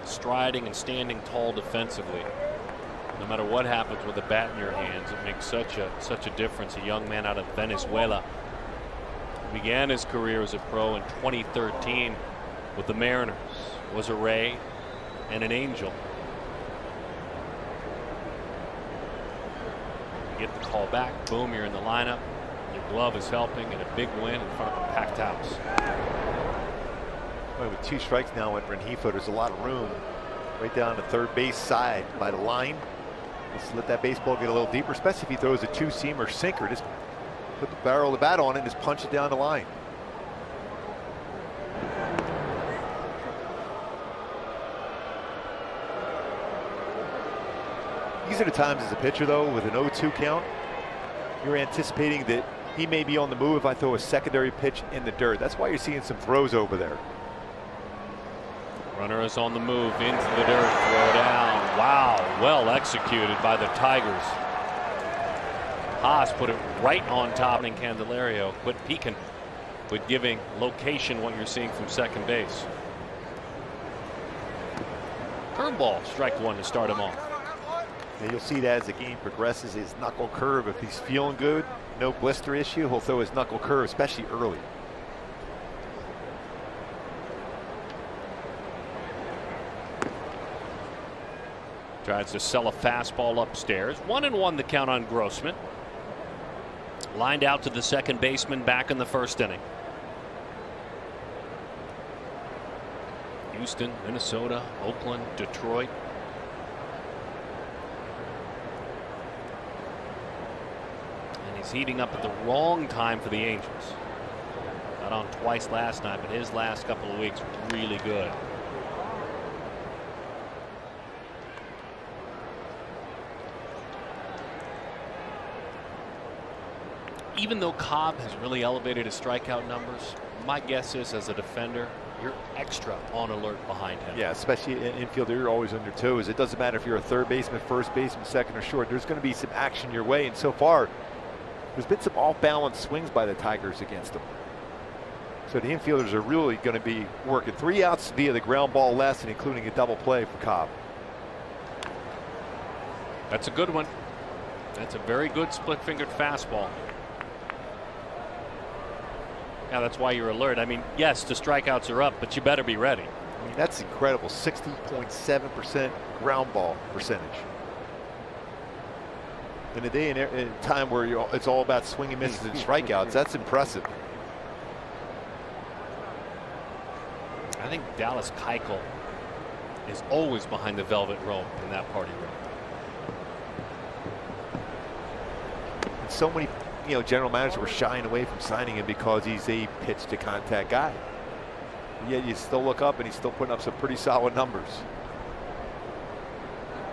striding and standing tall defensively, no matter what happens with a bat in your hands, it makes such a difference. A young man out of Venezuela who began his career as a pro in 2013 with the Mariners, was a Ray and an Angel. You get the call back, boom, you're in the lineup, your glove is helping, and a big win in front of a packed house. Well, with 2 strikes now at Rengifo, there's a lot of room right down the third base side by the line. Let's let that baseball get a little deeper, especially if he throws a 2-seam or sinker. Just put the barrel of the bat on it and just punch it down the line. These are the times as a pitcher, though, with an 0-2 count, you're anticipating that he may be on the move if I throw a secondary pitch in the dirt. That's why you're seeing some throws over there. Runner is on the move into the dirt. Throw down. Wow. Well executed by the Tigers. Haas put it right on top, and Candelario quit peeking with giving location what you're seeing from second base. Curveball, strike one to start him off. And you'll see that as the game progresses. His knuckle curve, if he's feeling good, no blister issue, he'll throw his knuckle curve, especially early. Tries to sell a fastball upstairs. 1-1 the count on Grossman. Lined out to the second baseman back in the first inning. Houston, Minnesota, Oakland, Detroit. And he's heating up at the wrong time for the Angels. Got on twice last night, but his last couple of weeks were really good. Even though Cobb has really elevated his strikeout numbers, my guess is as a defender, you're extra on alert behind him. Yeah, especially in infield, you're always on your toes. It doesn't matter if you're a third baseman, first baseman, second or short. There's going to be some action your way, and so far, there's been some off-balance swings by the Tigers against them. So the infielders are really going to be working 3 outs via the ground ball less, and including a double play for Cobb. That's a good one. That's a very good split-fingered fastball. Yeah, that's why you're alert. I mean, yes, the strikeouts are up, but you better be ready. I mean, that's incredible. 60.7% ground ball percentage. In a day and time where it's all about swinging misses and strikeouts, that's impressive. I think Dallas Keuchel is always behind the velvet rope in that party room. And so many general managers were shying away from signing him because he's a pitch to contact guy. Yet you still look up and he's still putting up some pretty solid numbers.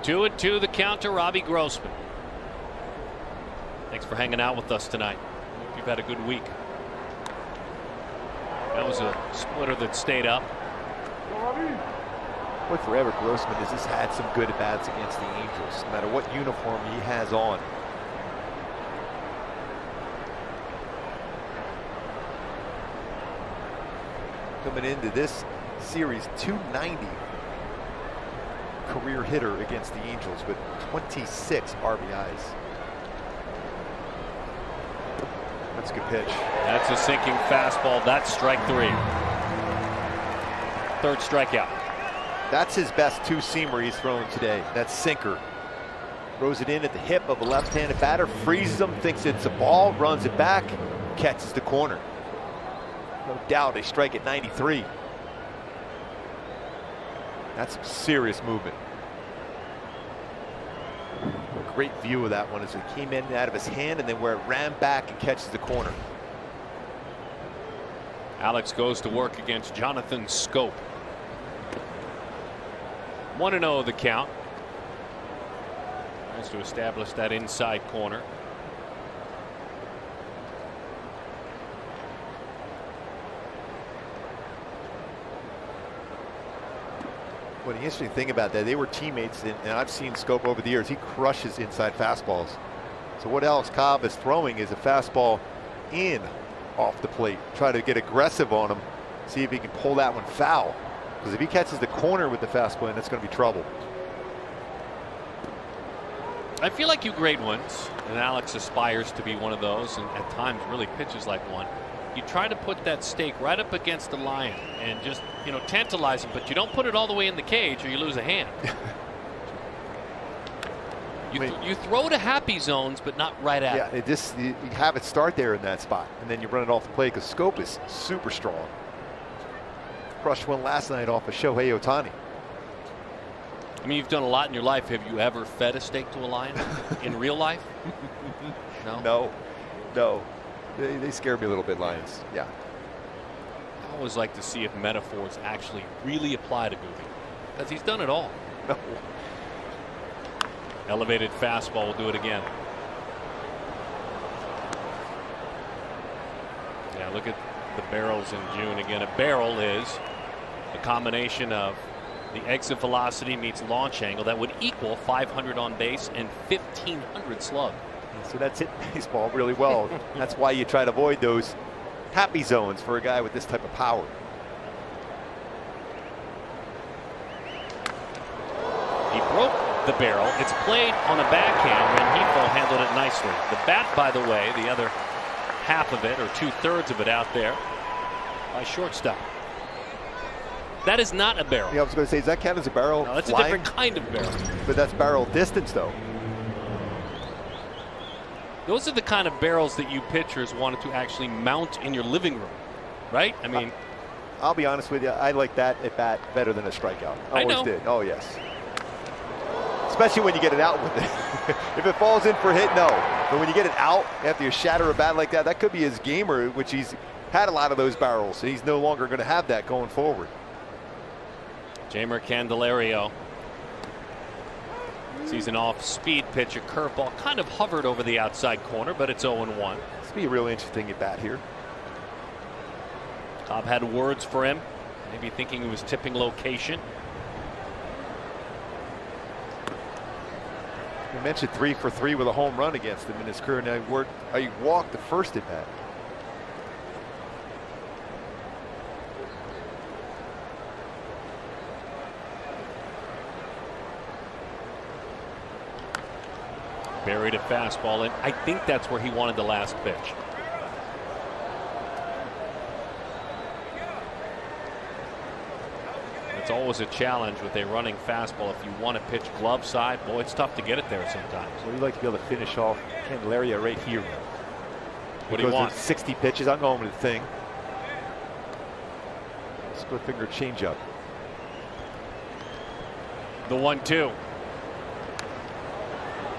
2-2 the count to Robbie Grossman. Thanks for hanging out with us tonight. Hope you've had a good week. That was a splitter that stayed up. Boy, forever Grossman has just had some good at-bats against the Angels, no matter what uniform he has on. Coming into this series, 290 career hitter against the Angels with 26 RBIs. That's a good pitch. That's a sinking fastball. That's strike 3. Third strikeout. That's his best two-seamer he's thrown today. That sinker. Throws it in at the hip of a left-handed batter, freezes him, thinks it's a ball, runs it back, catches the corner. No doubt a strike at 93. That's some serious movement. A great view of that one as it came in out of his hand and then where it ran back and catches the corner. Alex goes to work against Jonathan Scope. 1-0 the count. Tries to establish that inside corner. Well, the interesting thing about that, they were teammates, and I've seen Scope over the years. He crushes inside fastballs. So what Alex Cobb is throwing is a fastball in off the plate. Try to get aggressive on him, see if he can pull that one foul. Because if he catches the corner with the fastball in, that's going to be trouble. I feel like you grade ones, and Alex aspires to be one of those, and at times really pitches like one. You try to put that stake right up against the lion and just, tantalize him, but you don't put it all the way in the cage or you lose a hand. You throw to happy zones, but not right at it. Yeah, you have it start there in that spot, and then you run it off the plate because Scope is super strong. Crushed one last night off of Shohei Ohtani. I mean, you've done a lot in your life. Have you ever fed a steak to a lion in real life? No? No. They scare me a little bit, Lions. Yeah. I always like to see if metaphors actually really apply to Goofy, because he's done it all. No. Elevated fastball will do it again. Yeah, look at the barrels in June. Again, a barrel is a combination of the exit velocity meets launch angle. That would equal 500 on base and 1,500 slug. So that's hitting baseball really well. That's why you try to avoid those happy zones for a guy with this type of power. He broke the barrel. It's played on a backhand. Rengifo handled it nicely. The bat, by the way, the other half of it or 2/3 of it out there by shortstop. That is not a barrel. Yeah, I was going to say, does that count as a barrel? No, that's flying? a different kind of barrel. But that's barrel distance, though. Those are the kind of barrels that you pitchers wanted to actually mount in your living room, right? I mean, I'll be honest with you, I like that at bat better than a strikeout. I Always know. did. Oh, yes. Especially when you get it out with it. If it falls in for a hit, no. But when you get it out after you shatter a bat like that, that could be his gamer, which he's had a lot of those barrels. So he's no longer going to have that going forward. Jeimer Candelario sees an off-speed pitch, a curveball, kind of hovered over the outside corner, but it's 0-1. This will be a really interesting at bat here. Cobb had words for him, maybe thinking he was tipping location. You mentioned 3 for 3 with a home run against him in his career. Now he walked the first at bat. Buried a fastball, and I think that's where he wanted the last pitch. It's always a challenge with a running fastball. If you want to pitch glove side, boy, it's tough to get it there sometimes. So you'd like to be able to finish off Candelario right here. What do you want? 60 pitches. I'm going with the thing. Split finger changeup. The 1-2.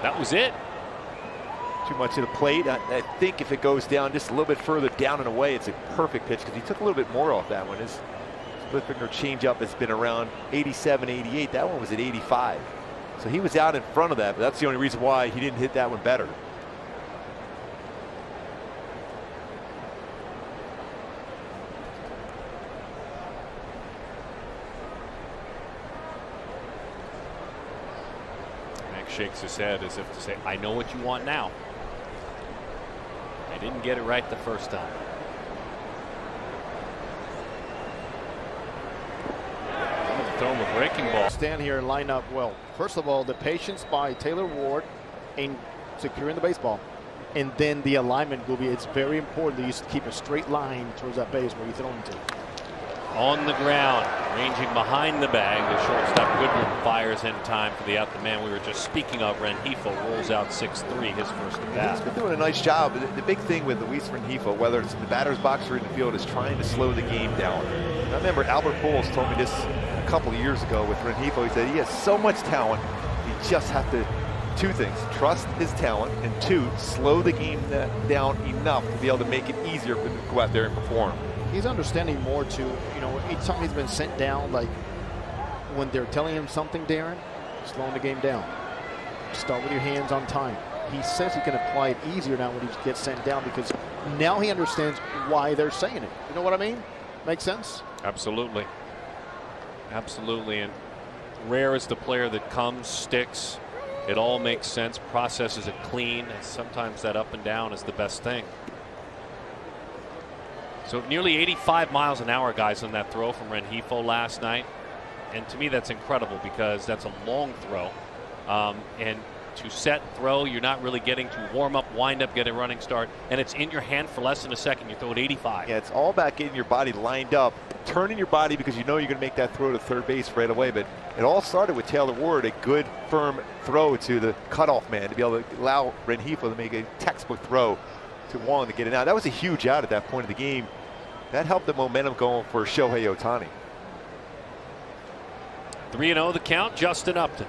That was it. Too much of the plate. I think if it goes down just a little bit further down and away, it's a perfect pitch because he took a little bit more off that one. His split finger changeup has been around 87, 88. That one was at 85. So he was out in front of that, but that's the only reason why he didn't hit that one better. Shakes his head as if to say, I know what you want now. I didn't get it right the first time. Throw him a breaking ball. Stand here and line up well. First of all, the patience by Taylor Ward in securing the baseball. And then the alignment, Gooby. It's very important that you keep a straight line towards that base where you're throwing to. On the ground, ranging behind the bag, the shortstop Goodwin fires in time for the out. The man we were just speaking of, Rengifo, rolls out 6-3, his first at bat. He's been doing a nice job. The big thing with Luis Rengifo, whether it's in the batter's box or in the field, is trying to slow the game down. I remember Albert Pujols told me this a couple of years ago with Rengifo. He said he has so much talent, you just have to, 2 things, trust his talent, and 2, slow the game down enough to be able to make it easier for him to go out there and perform. He's understanding more too. You know, each time he's been sent down, like when they're telling him something, Darren, slowing the game down. Start with your hands on time. He says he can apply it easier now when he gets sent down because now he understands why they're saying it. You know what I mean? Makes sense? Absolutely. Absolutely. And rare is the player that comes, sticks. It all makes sense, processes it clean, and sometimes that up and down is the best thing. So nearly 85 miles an hour, guys, on that throw from Rengifo last night. And to me, that's incredible because that's a long throw. And to set throw, you're not really getting to warm up, wind up, get a running start. And it's in your hand for less than a second. You throw it 85. Yeah, it's all about getting your body lined up, turning your body because you know you're going to make that throw to third base right away. But it all started with Taylor Ward, a good, firm throw to the cutoff man to be able to allow Rengifo to make a textbook throw to Wong to get it out. That was a huge out at that point of the game. That helped the momentum going for Shohei Ohtani. 3-0 the count. Justin Upton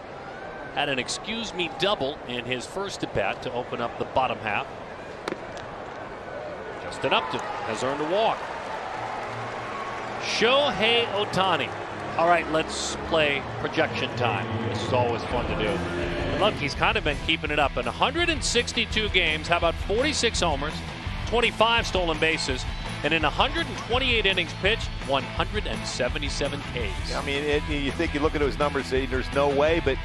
had an excuse me double in his first at bat to open up the bottom half. Justin Upton has earned a walk. Shohei Ohtani All right, let's play projection time. This is always fun to do. And look, he's kind of been keeping it up. In 162 games, how about 46 homers, 25 stolen bases, and in 128 innings pitched, 177 Ks. I mean, you think you look at those numbers, there's no way, but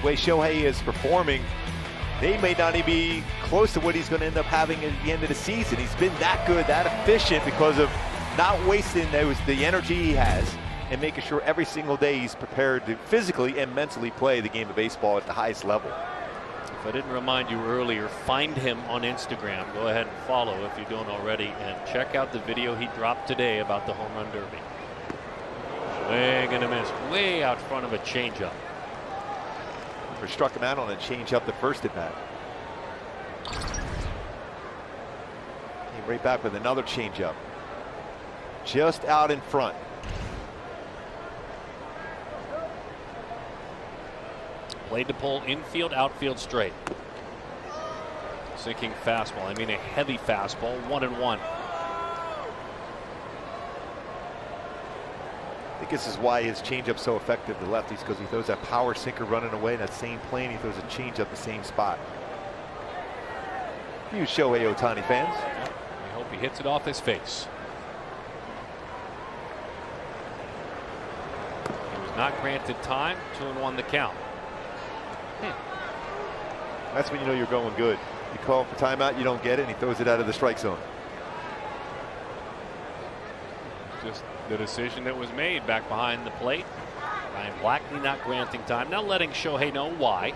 the way Shohei is performing, they may not even be close to what he's going to end up having at the end of the season. He's been that good, that efficient because of not wasting the energy he has and making sure every single day he's prepared to physically and mentally play the game of baseball at the highest level. If I didn't remind you earlier, find him on Instagram. Go ahead and follow if you don't already, and check out the video he dropped today about the home run derby. Swing and a miss, way out front of a changeup. Struck him out on a changeup the first at bat. Came right back with another changeup, just out in front. Played to pull infield, outfield straight. Sinking fastball. I mean a heavy fastball. 1-1. I think this is why his changeup's so effective to lefties, because he throws that power sinker running away in that same plane. He throws a changeup the same spot. Huge Shohei Ohtani fans. Yep. We hope he hits it off his face. He was not granted time. 2-1 the count. That's when you know you're going good. You call for timeout, you don't get it, and he throws it out of the strike zone. Just the decision that was made back behind the plate. Ryan Blackney not granting time, now letting Shohei know why.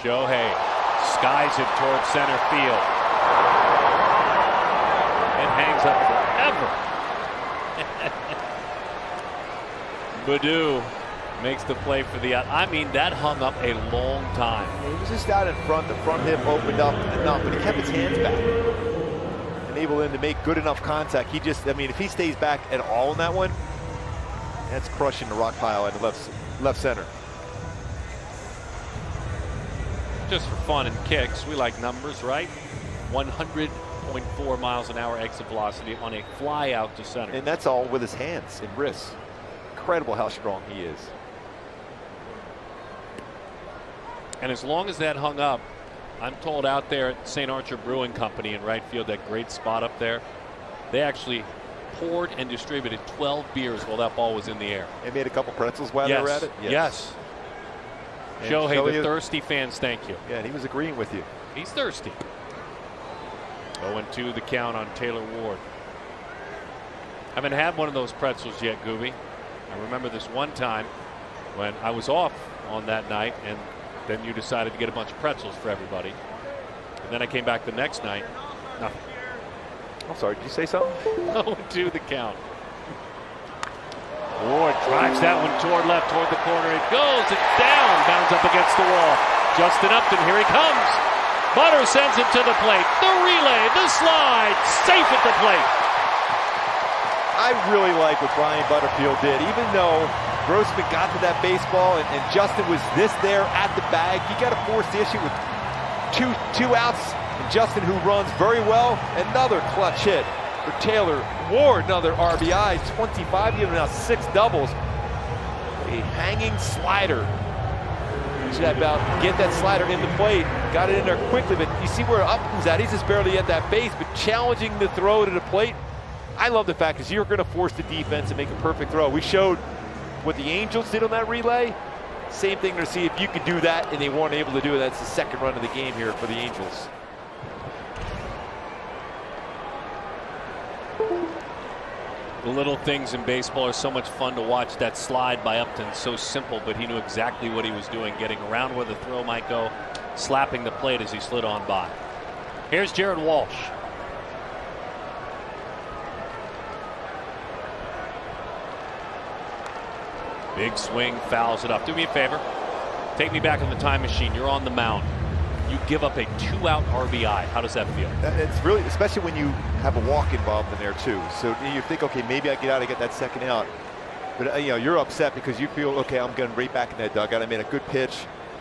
Shohei skies it towards center field. It hangs up forever. Baddoo makes the play for the out. I mean, that hung up a long time. He was just out in front. The front hip opened up enough, but he kept his hands back. Enabled him to make good enough contact. He just, I mean, if he stays back at all in that one, that's crushing the rock pile at the left center. Just for fun and kicks, we like numbers, right? 100.4 miles an hour exit velocity on a fly out to center. And that's all with his hands and wrists. Incredible how strong he is. And as long as that hung up, I'm told out there at St. Archer Brewing Company in right field, that great spot up there, they actually poured and distributed 12 beers while that ball was in the air. And made a couple pretzels while they were at it? Yes. Shohei, the thirsty fans, thank you. Yeah, and he was agreeing with you. He's thirsty. 0-2 the count on Taylor Ward. Haven't had one of those pretzels yet, Gooby. I remember this one time when I was off on that night, and then you decided to get a bunch of pretzels for everybody. And then I came back the next night. Nothing. I'm sorry, did you say something? 0-2 the count. Ward drives that one toward left, toward the corner. It goes. It's down. Bounds up against the wall. Justin Upton, here he comes. Butter sends it to the plate. The relay, the slide, safe at the plate. I really like what Brian Butterfield did. Even though Grossman got to that baseball and Justin was there at the bag, he got to force the issue with two outs. And Justin, who runs very well, another clutch hit for Taylor Ward, another RBI, 25, giving now 6 doubles. A hanging slider. Should about get that slider in the plate. Got it in there quickly, but you see where Upton's at. He's just barely at that base, but challenging the throw to the plate. I love the fact that you're going to force the defense to make a perfect throw. We showed what the Angels did on that relay. Same thing to see if you could do that, and they weren't able to do it. That's the second run of the game here for the Angels. The little things in baseball are so much fun to watch. That slide by Upton, so simple, but he knew exactly what he was doing, getting around where the throw might go, slapping the plate as he slid on by. Here's Jared Walsh. Big swing, fouls it up. Do me a favor. Take me back in the time machine. You're on the mound. You give up a 2-out RBI. How does that feel? It's really, especially when you have a walk involved in there too. So you think, okay, maybe I get out, I get that second out. But you know, you're upset because you feel, okay, I'm getting right back in that dugout. I made a good pitch.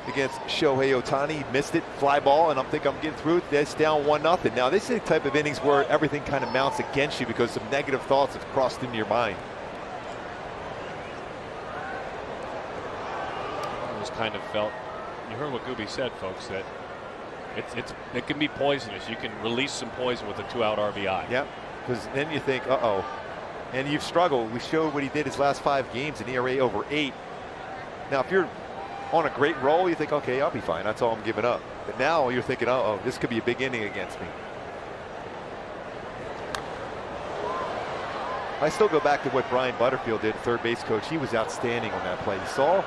against Shohei Ohtani. He missed it, fly ball, and I'm thinking I'm getting through it. That's down 1-0. Now, this is the type of innings where everything kind of mounts against you because some negative thoughts have crossed into your mind. I always kind of felt, you heard what Gooby said, folks, that it can be poisonous. You can release some poison with a 2-out RBI. Yeah, because then you think, uh-oh. And you've struggled. We showed what he did his last 5 games, an ERA over 8. Now, if you're on a great roll, you think, okay, I'll be fine. That's all I'm giving up. But now you're thinking, uh-oh, this could be a big inning against me. I still go back to what Brian Butterfield did, third base coach. He was outstanding on that play. You saw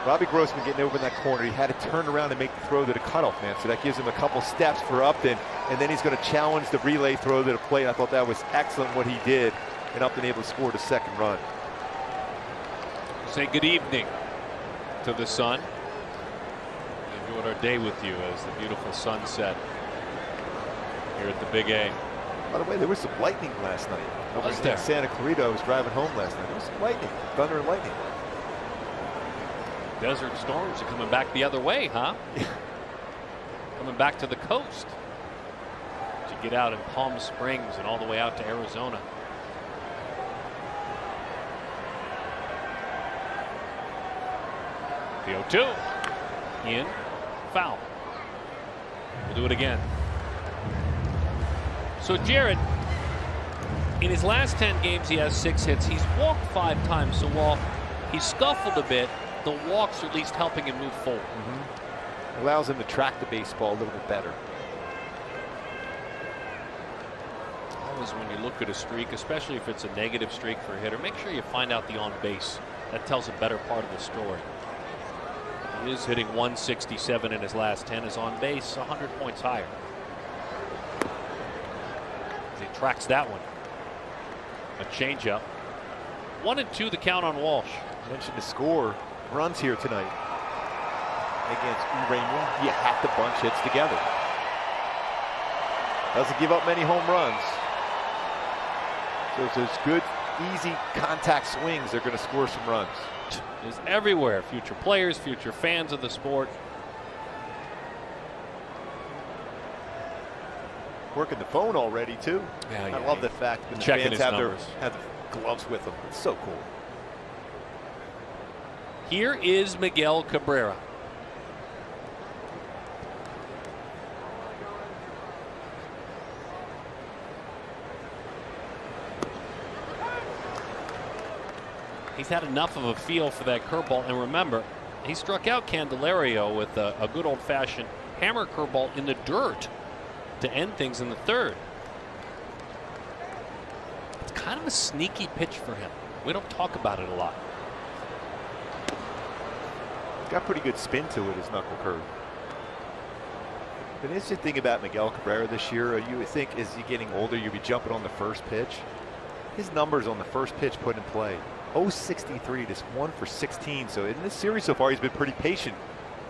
Robbie Grossman getting over in that corner. He had to turn around and make the throw to the cutoff man. So that gives him a couple steps for Upton. And then he's going to challenge the relay throw to the plate. I thought that was excellent what he did. And Upton able to score the second run. Say good evening to the sun. Enjoyed our day with you as the beautiful sunset here at the Big A. By the way, there was some lightning last night. Over Was there? in Santa Clarita. I was driving home last night. There was some lightning, thunder and lightning. Desert storms are coming back the other way, huh? Coming back to the coast. To get out in Palm Springs and all the way out to Arizona. The 0-2. In. Foul. We'll do it again. So Jared, in his last 10 games, he has 6 hits. He's walked 5 times. So while he scuffled a bit, the walks are at least helping him move forward. Allows him to track the baseball a little bit better. Always when you look at a streak, especially if it's a negative streak for a hitter, make sure you find out the on base. That tells a better part of the story. He is hitting 167 in his last 10. His on base 100 points higher. As he tracks that one. A changeup. 1-2 the count on Walsh. Mentioned the score runs here tonight against Uranus. You have to bunch hits together. Doesn't give up many home runs. So if there's good, easy contact swings, they're going to score some runs. Is everywhere. Future players, future fans of the sport. Working the phone already too. Yeah, I love the fact that the checking fans his have the gloves with them. It's so cool. Here is Miguel Cabrera. He's had enough of a feel for that curveball, and remember, he struck out Candelario with a good old-fashioned hammer curveball in the dirt to end things in the 3rd. It's kind of a sneaky pitch for him. We don't talk about it a lot. It's got pretty good spin to it, his knuckle curve. The interesting thing about Miguel Cabrera this year, you would think as you're getting older, you'd be jumping on the first pitch. His numbers on the first pitch put in play. 0-63, just 1 for 16. So in this series so far, he's been pretty patient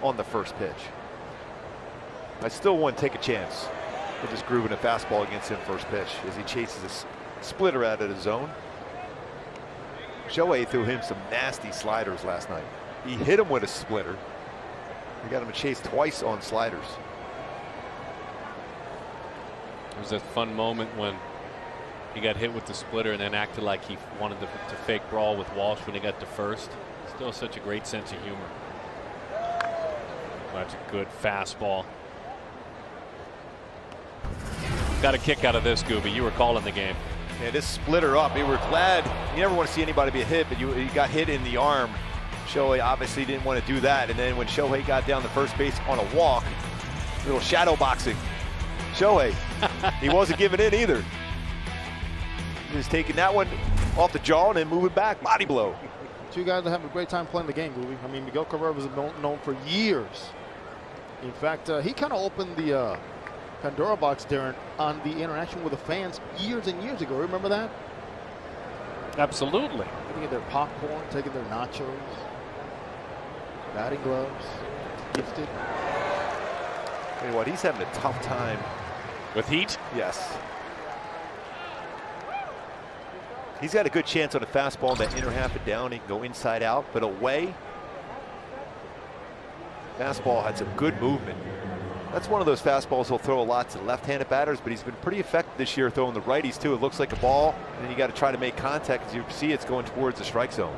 on the first pitch. I still want to take a chance with just grooving a fastball against him first pitch as he chases a splitter out of the zone. Shohei threw him some nasty sliders last night. He hit him with a splitter. We got him to chase twice on sliders. It was a fun moment when he got hit with the splitter and then acted like he wanted to fake brawl with Walsh when he got to first. Still such a great sense of humor. That's a good fastball. Got a kick out of this, Gooby. You were calling the game. Yeah, this splitter up. We were glad. You never want to see anybody be hit, but you got hit in the arm. Shohei obviously didn't want to do that. And then when Shohei got down the first base on a walk, little shadow boxing. Shohei, he wasn't giving in either. He was taking that one off the jaw and then moving back. Body blow. Two guys that have a great time playing the game, Gooby. I mean, Miguel Cabrera was known for years. In fact, he kind of opened the Pandora box, Darren, on the interaction with the fans years and years ago. Remember that? Absolutely. Taking their popcorn, taking their nachos, batting gloves, gifted. Tell you what, he's having a tough time. With heat? Yes. He's got a good chance on a fastball in that inner half and down. He can go inside out, but away. Fastball had some good movement. That's one of those fastballs he'll throw a lot to left-handed batters, but he's been pretty effective this year throwing the righties too. It looks like a ball, and then you got to try to make contact. As you see, it's going towards the strike zone.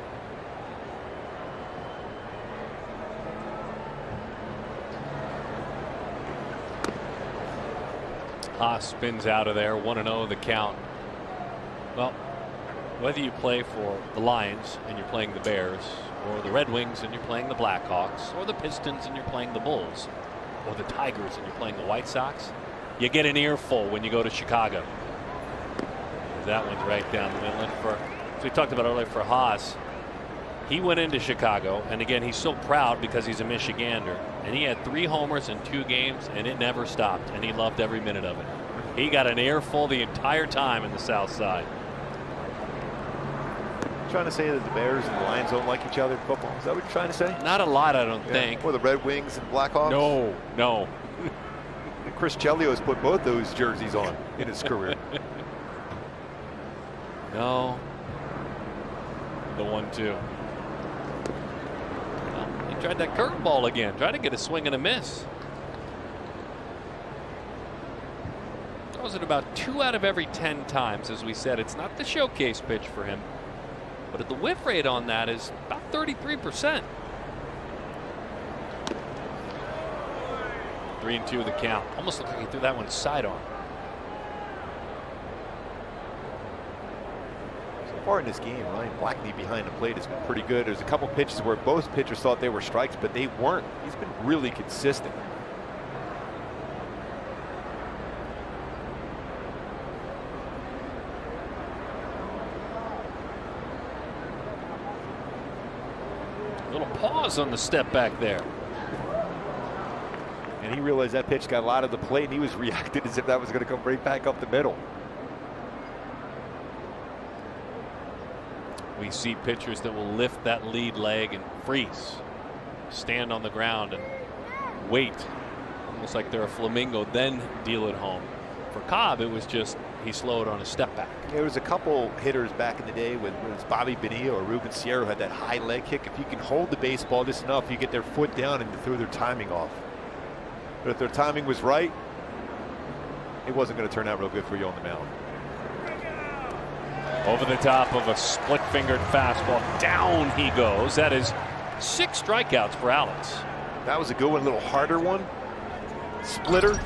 Haas spins out of there, 1-0 the count. Well, whether you play for the Lions and you're playing the Bears, or the Red Wings and you're playing the Blackhawks, or the Pistons and you're playing the Bulls, or the Tigers and you're playing the White Sox, you get an earful when you go to Chicago. That one's right down the middle. And as we talked about earlier, for Haas, he went into Chicago, and again, he's so proud because he's a Michigander, and he had 3 homers in 2 games, and it never stopped, and he loved every minute of it. He got an earful the entire time in the South Side. Trying to say that the Bears and the Lions don't like each other in football? Is that what you're trying to say? Not a lot, I don't think. Or the Red Wings and Blackhawks? No. Chris Chelios put both those jerseys on in his career. No. The 1-2. Well, he tried that curveball again. Tried to get a swing and a miss. Throws it about 2 out of every 10 times. As we said, it's not the showcase pitch for him, but the whiff rate on that is about 33%. 3-2 the count. Almost looked like he threw that one sidearm. So far in this game, Ryan Blackney behind the plate has been pretty good. There's a couple pitches where both pitchers thought they were strikes, but they weren't. He's been really consistent. Little pause on the step back there. And he realized that pitch got a lot of the plate, and he was reacting as if that was going to come right back up the middle. We see pitchers that will lift that lead leg and freeze, stand on the ground and wait, almost like they're a flamingo, then deal it home. For Cobb, it was just he slowed on a step back. There was a couple hitters back in the day with Bobby Bonilla or Ruben Sierra who had that high leg kick. If you can hold the baseball just enough, you get their foot down and you throw their timing off. But if their timing was right, it wasn't going to turn out real good for you on the mound. Over the top of a split-fingered fastball. Down he goes. That is 6 strikeouts for Alex. That was a good one, a little harder one. Splitter.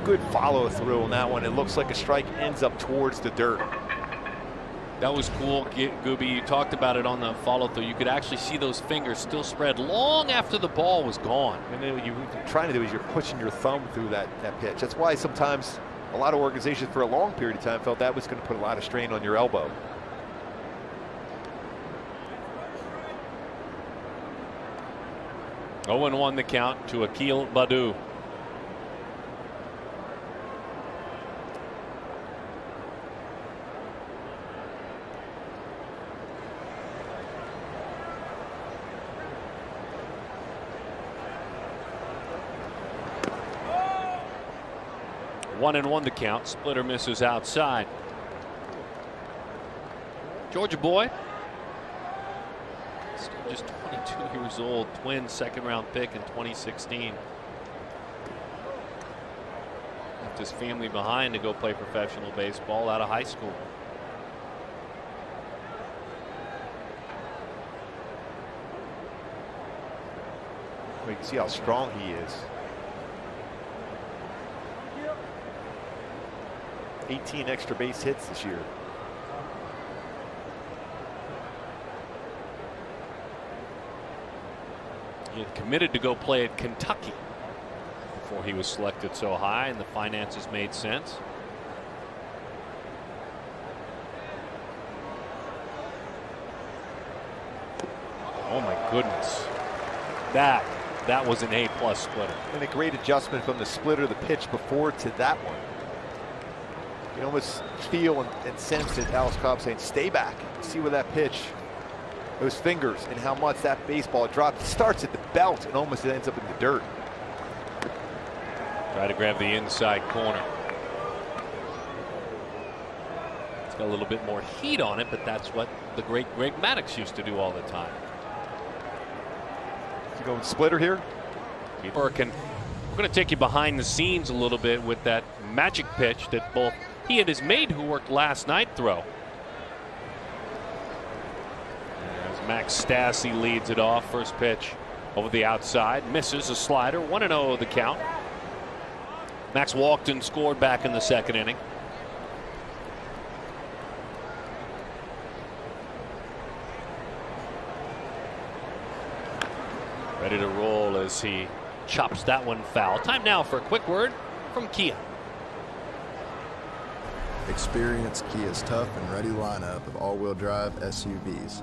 Good follow through on that one. It looks like a strike ends up towards the dirt. That was cool, Gooby. You talked about it on the follow through. You could actually see those fingers still spread long after the ball was gone. And then what you're trying to do is you're pushing your thumb through that pitch. That's why sometimes a lot of organizations for a long period of time felt that was going to put a lot of strain on your elbow. Oh, 0-1 the count to Akil Baddoo. One and 1 the count. Splitter misses outside. Georgia boy, still just 22 years old. Twins second-round pick in 2016. Left his family behind to go play professional baseball out of high school. Well, you can see how strong he is. 18 extra base hits this year. He had committed to go play at Kentucky before he was selected so high, and the finances made sense. Oh my goodness. That was an A+ splitter. And a great adjustment from the splitter, the pitch before, to that one. You almost feel and sense that Alex Cobb saying, stay back, see where that pitch, those fingers, and how much that baseball drops. It starts at the belt and almost ends up in the dirt. Try to grab the inside corner. It's got a little bit more heat on it, but that's what the great Greg Maddux used to do all the time. Going splitter here. Working. We're going to take you behind the scenes a little bit with that magic pitch that both he and his mate who worked last night throw. As Max Stassi leads it off. First pitch over the outside. Misses a slider. 1-0 the count. Max walked and scored back in the second inning. Ready to roll as he chops that one foul. Time now for a quick word from Kia. Experience Kia's tough and ready lineup of all-wheel drive SUVs.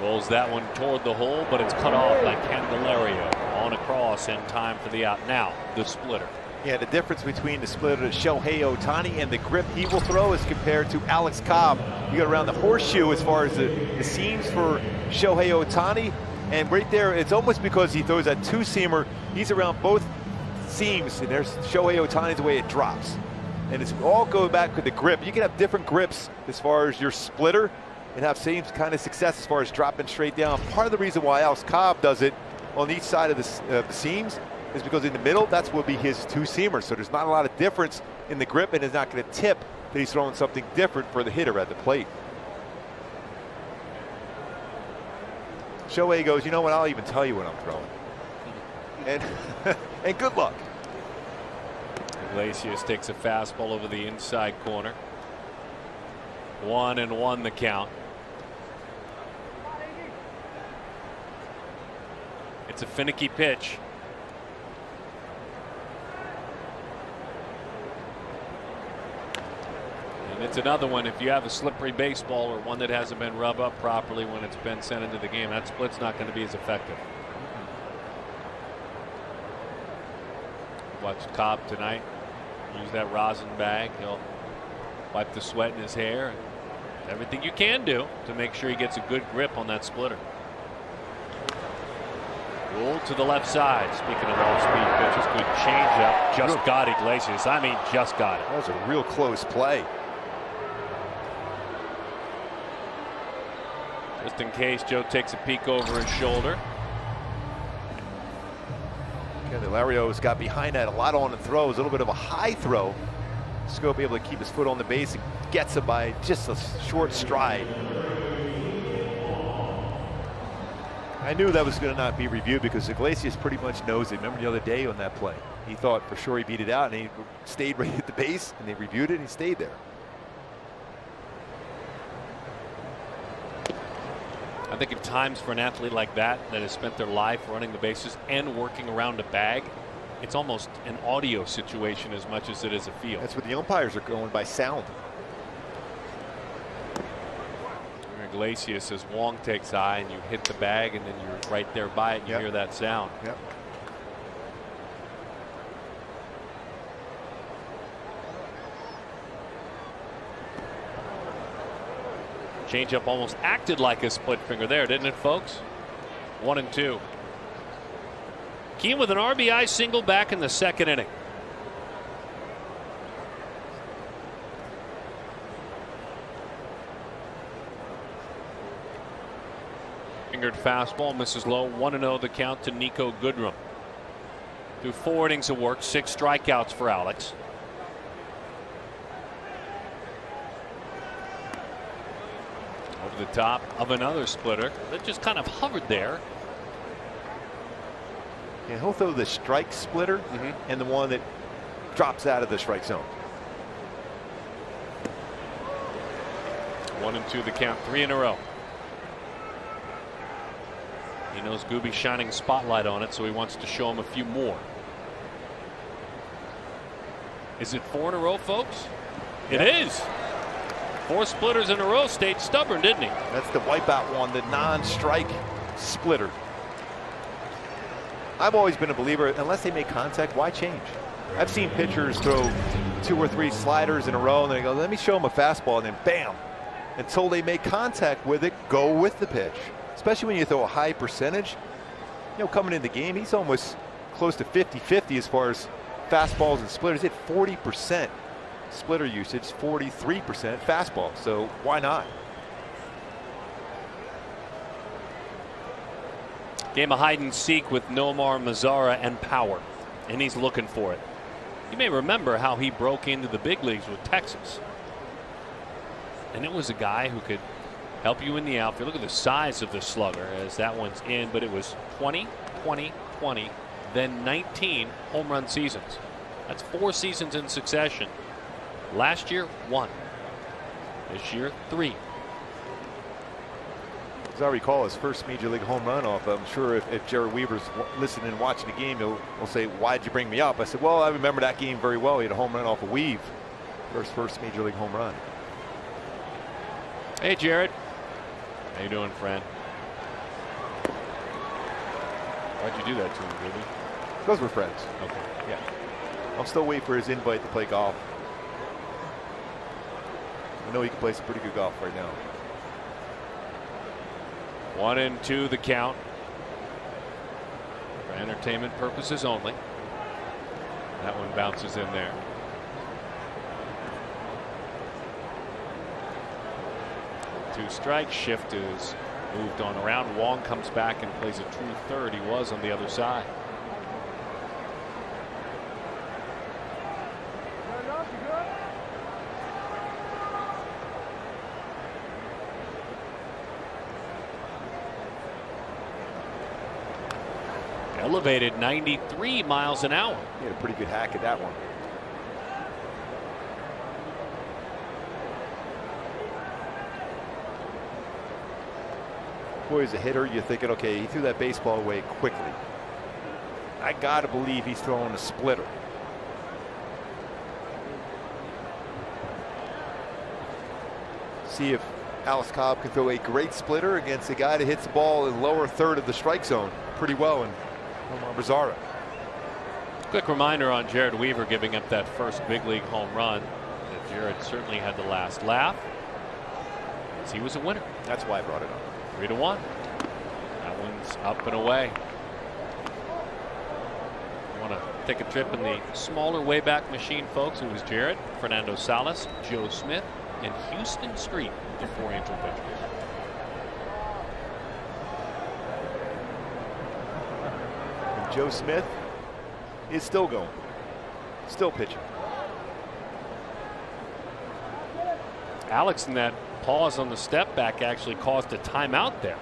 Rolls that one toward the hole, but it's cut off by Candelario. On across in time for the out. Now the splitter. Yeah, the difference between the splitter to Shohei Ohtani and the grip he will throw is compared to Alex Cobb. You got around the horseshoe as far as the seams for Shohei Ohtani, and right there it's almost because he throws that two-seamer. He's around both seams, and there's Shohei Ohtani's the way it drops. And it's all going back with the grip. You can have different grips as far as your splitter and have same kind of success as far as dropping straight down. Part of the reason why Alex Cobb does it on each side of the seams is because in the middle, that's will be his two-seamer. So there's not a lot of difference in the grip, and it's not going to tip that he's throwing something different for the hitter at the plate. Shohei goes, you know what, I'll even tell you what I'm throwing. And, and good luck. Iglesias takes a fastball over the inside corner. 1-1 the count. It's a finicky pitch. And it's another one. If you have a slippery baseball or one that hasn't been rubbed up properly when it's been sent into the game, that split's not going to be as effective. Watched Cobb tonight use that rosin bag. He'll wipe the sweat in his hair. Everything you can do to make sure he gets a good grip on that splitter. Roll to the left side. Speaking of off-speed pitches, good changeup. Just got Iglesias. I mean, just got it. That was a real close play. Just in case Joe takes a peek over his shoulder. Candelario's got behind that a lot on the throws. A little bit of a high throw. Scope able to keep his foot on the base and gets him by just a short stride. I knew that was going to not be reviewed because Iglesias pretty much knows it. Remember the other day on that play? He thought for sure he beat it out, and he stayed right at the base, and they reviewed it, and he stayed there. I think at times for an athlete like that has spent their life running the bases and working around a bag, it's almost an audio situation as much as it is a feel. That's what the umpires are going by, sound. Iglesias, as Wong takes eye and you hit the bag and then you're right there by it and you hear that sound. Yep. Changeup almost acted like a split finger there, didn't it, folks? 1-2. Keane with an RBI single back in the second inning. Fingered fastball misses low. 1-0 the count to Nico Goodrum. Through 4 innings of work, 6 strikeouts for Alex. Over the top of another splitter that just kind of hovered there. Yeah, he'll throw the strike splitter and the one that drops out of the strike zone. 1-2 the count, 3 in a row. He knows Gooby's shining spotlight on it, so he wants to show him a few more. Is it 4 in a row, folks? It is. 4 splitters in a row. Stayed stubborn, didn't he? That's the wipeout one, the non-strike splitter. I've always been a believer, unless they make contact, why change? I've seen pitchers throw 2 or 3 sliders in a row, and they go, let me show them a fastball, and then bam. Until they make contact with it, go with the pitch. Especially when you throw a high percentage. You know, coming in the game, he's almost close to 50-50 as far as fastballs and splitters. He had 40% splitter usage, 43% fastball. So why not? Game of hide and seek with Nomar Mazara and power, and he's looking for it. You may remember how he broke into the big leagues with Texas. And it was a guy who could help you in the outfield. Look at the size of the slugger as that one's in, but it was 20, 20, 20, then 19 home run seasons. That's 4 seasons in succession. Last year, 1. This year, 3. As I recall, his first major league home run off. I'm sure if Jared Weaver's listening and watching the game, he'll say, "Why'd you bring me up?" I said, "Well, I remember that game very well. He had a home run off of Weave, first major league home run." Hey, Jared. How you doing, friend? Why'd you do that to him, Ruby? Because we're friends. Okay. Yeah. I'm still waiting for his invite to play golf. I know he can play some pretty good golf right now. 1-2 the count. For entertainment purposes only. That one bounces in there. Two strikes. Shift is moved on around. Wong comes back and plays a true third. He was on the other side. Elevated 93 miles an hour. He had a pretty good hack at that one. Boy, as a hitter, you're thinking, okay, he threw that baseball away quickly. I got to believe he's throwing a splitter. See if Alex Cobb can throw a great splitter against a guy that hits the ball in the lower third of the strike zone pretty well. And Nomar Mazara. Quick reminder on Jared Weaver giving up that first big league home run. That Jared certainly had the last laugh, as he was a winner. That's why I brought it up. 3-1. That one's up and away. Want to take a trip in the smaller Wayback Machine, folks? It was Jared, Fernando Salas, Joe Smith, and Houston Street, the 4 Angel pitchers. Joe Smith is still going, still pitching. Alex, in that pause on the step back, actually caused a timeout there.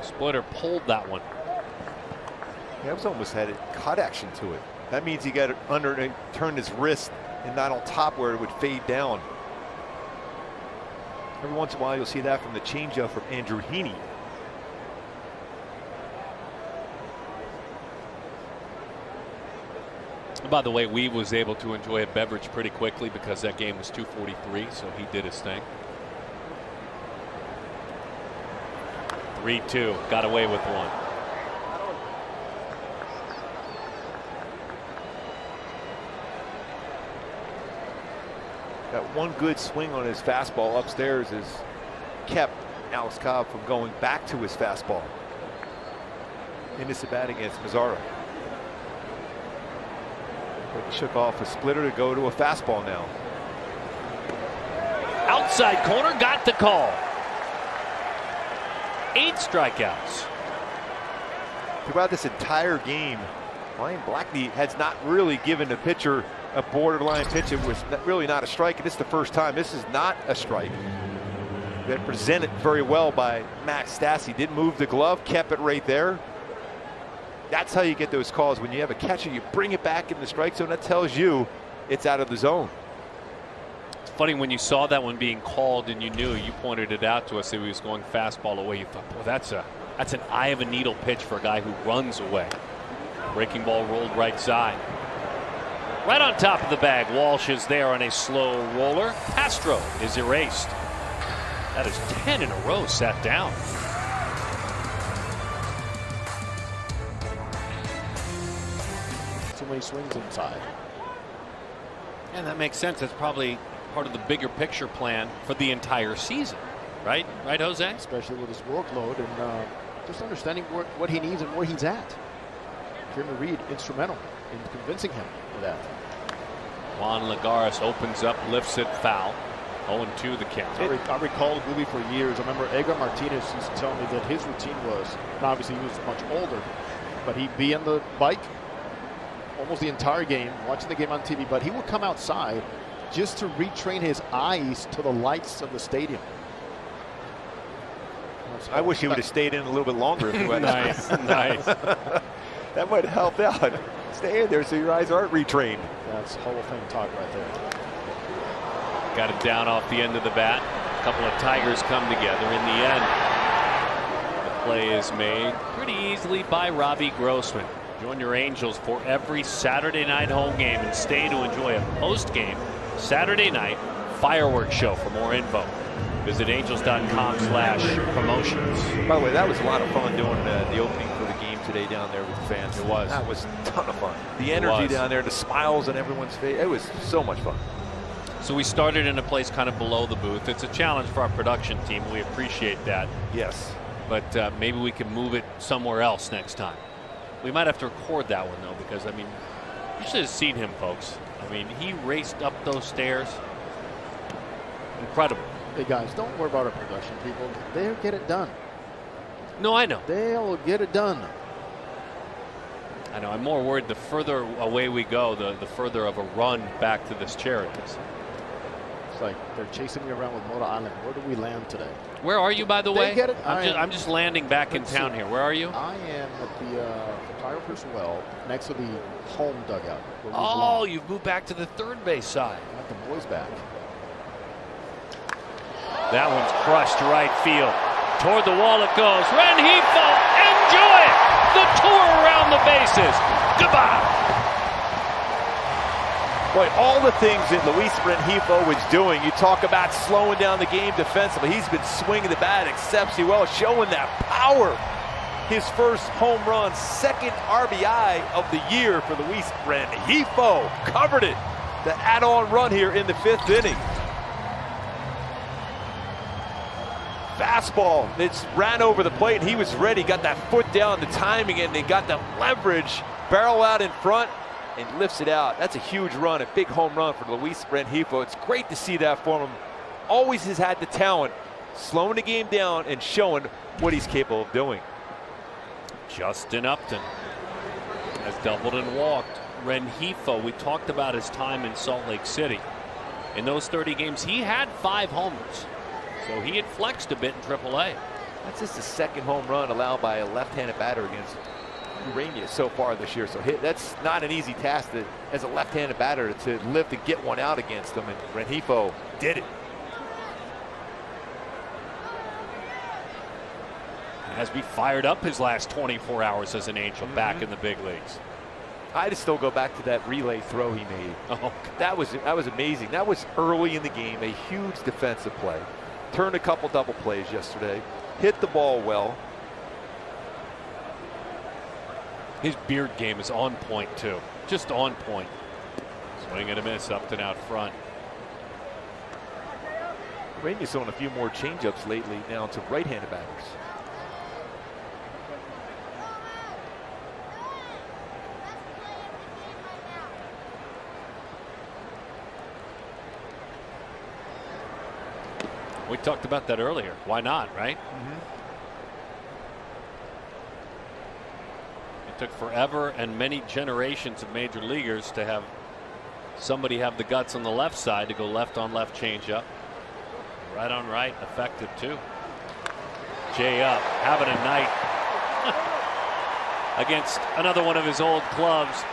Splitter pulled that one. He almost had a cut action to it. That means he got it under and turned his wrist and not on top where it would fade down. Every once in a while you'll see that from the changeup from Andrew Heaney. By the way, Weave was able to enjoy a beverage pretty quickly because that game was 2:43, so he did his thing. 3-2, got away with one. Got one good swing on his fastball upstairs has kept Alex Cobb from going back to his fastball in this at bat against Mazara. But he shook off a splitter to go to a fastball now. Outside corner, got the call. 8 strikeouts. Throughout this entire game, Ryan Blackney has not really given the pitcher a borderline pitch. It was really not a strike, and this is the first time. This is not a strike. That presented very well by Max Stassi. Didn't move the glove, kept it right there. That's how you get those calls. When you have a catcher, you bring it back in the strike zone. That tells you it's out of the zone. It's funny when you saw that one being called and you knew, you pointed it out to us that he was going fastball away. You thought, boy, that's an eye of a needle pitch for a guy who runs away. Breaking ball rolled right side. Right on top of the bag. Walsh is there on a slow roller. Castro is erased. That is 10 in a row sat down. Too many swings inside. And that makes sense. That's probably part of the bigger picture plan for the entire season. Right, Jose? Especially with his workload and just understanding what he needs and where he's at. Jeremy Reed instrumental in convincing him of that. Juan Lagares opens up, lifts it, foul. 0-2 the count. I recall Willy for years. I remember Edgar Martinez used to tell me that his routine was, and obviously he was much older, but he'd be on the bike almost the entire game, watching the game on TV, but he would come outside just to retrain his eyes to the lights of the stadium. I wish he would have stayed in a little bit longer. If he went. Nice, nice. That might help out. Stay in there so your eyes aren't retrained. That's Hall of Fame talk right there. Got it down off the end of the bat. A couple of Tigers come together. In the end, the play is made pretty easily by Robbie Grossman. Join your Angels for every Saturday night home game and stay to enjoy a post-game Saturday night fireworks show. For more info, visit angels.com/promotions. By the way, that was a lot of fun doing the opening for the game today down there with the fans. It was. That was a ton of fun. The energy down there, the smiles on everyone's face. It was so much fun. So we started in a place kind of below the booth. It's a challenge for our production team. We appreciate that. Yes. But maybe we can move it somewhere else next time. We might have to record that one, though, because, I mean, you should have seen him, folks. I mean, he raced up those stairs. Incredible. Hey, guys, don't worry about our production people. They'll get it done. No, I know. They'll get it done. I know. I'm more worried the further away we go, the further of a run back to this chair it is. It's like they're chasing me around with Motor Island. Where do we land today? Where are you, by the way? Get it? I'm just landing back in town here. Where are you? I am at the photographer's well next to the home dugout. Oh, you've moved back to the third base side. Got the boys back. That one's crushed to right field. Toward the wall it goes. Rengifo, enjoy it! The tour around the bases. Goodbye. Boy, all the things that Luis Rengifo was doing, you talk about slowing down the game defensively. He's been swinging the bat exceptionally well, showing that power. His first home run, second RBI of the year for Luis Rengifo. Covered it. The add-on run here in the 5th inning. Fastball, it's ran over the plate, and he was ready. Got that foot down, the timing, and they got the leverage. Barrel out in front and lifts it out. That's a huge run, a big home run for Luis Rengifo. It's great to see that for him. Always has had the talent, slowing the game down and showing what he's capable of doing. Justin Upton has doubled and walked. Rengifo, we talked about his time in Salt Lake City. In those 30 games, he had 5 homers. So he had flexed a bit in AAA. That's just the second home run allowed by a left-handed batter against Uranus so far this year. So that's not an easy task as a left-handed batter to lift and get one out against them. And Rengifo did it. Has be fired up his last 24 hours as an Angel back in the big leagues. I just still go back to that relay throw he made. Oh, that was amazing. That was early in the game, a huge defensive play. Turned a couple double plays yesterday. Hit the ball well. His beard game is on point, too. Just on point. Swing and a miss, Upton out front. Uranus on a few more changeups lately now to right-handed batters. We talked about that earlier. Why not, right? It took forever and many generations of major leaguers to have somebody have the guts on the left side to go left on left changeup. Right on right, effective too. Jay up, having a night against another one of his old clubs.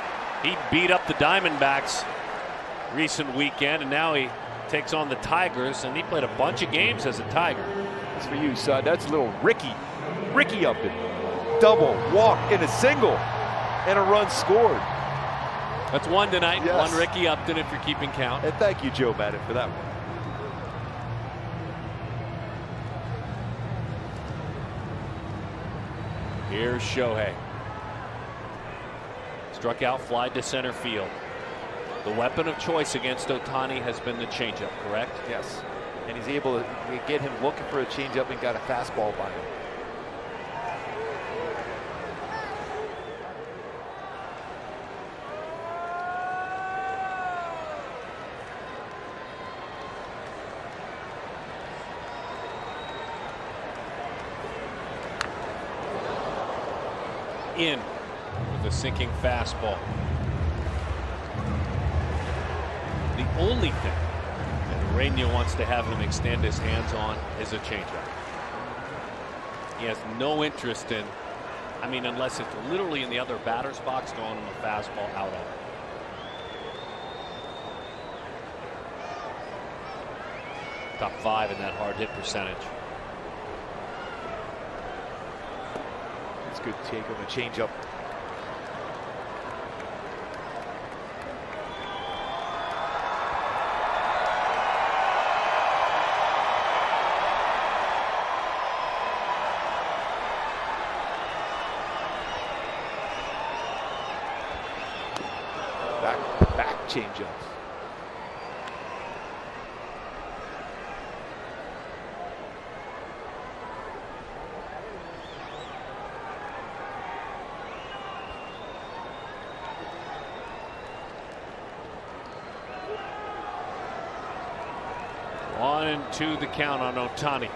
He beat up the Diamondbacks recent weekend, and now he takes on the Tigers, and he played a bunch of games as a Tiger. That's for you, son. That's a little Ricky Upton. Double, walk, and a single, and a run scored. That's one tonight. Yes. One Ricky Upton, if you're keeping count. And thank you, Joe Madden, for that one. Here's Shohei. Struck out, fly to center field. The weapon of choice against Ohtani has been the changeup, correct? Yes. and he's able to get him looking for a changeup and got a fastball by him. In with a sinking fastball. The only thing that Uranus wants to have him extend his hands on is a changeup. He has no interest in, I mean, unless it's literally in the other batter's box, throwing him a fastball out of it. Top 5 in that hard hit percentage. Good take on the changeup. Back changeups. One and two the count on Ohtani.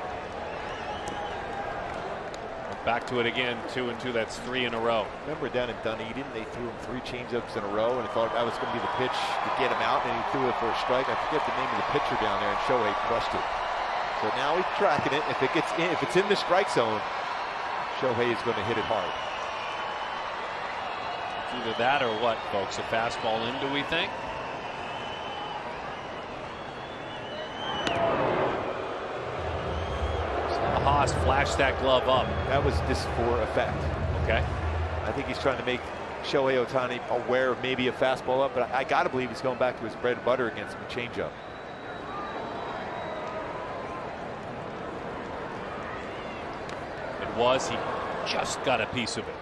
Back to it again, 2-2. That's 3 in a row. Remember down in Dunedin, they threw him 3 changeups in a row, and I thought that was going to be the pitch to get him out, and he threw it for a strike. I forget the name of the pitcher down there, and Shohei crushed it. So now he's tracking it. If it gets in, if it's in the strike zone, Shohei is going to hit it hard. It's either that or what, folks? A fastball in, do we think? Haas flashed that glove up. That was just for effect. Okay. I think he's trying to make Shohei Ohtani aware of maybe a fastball up, but I got to believe he's going back to his bread and butter against him, changeup. It was. He just got a piece of it.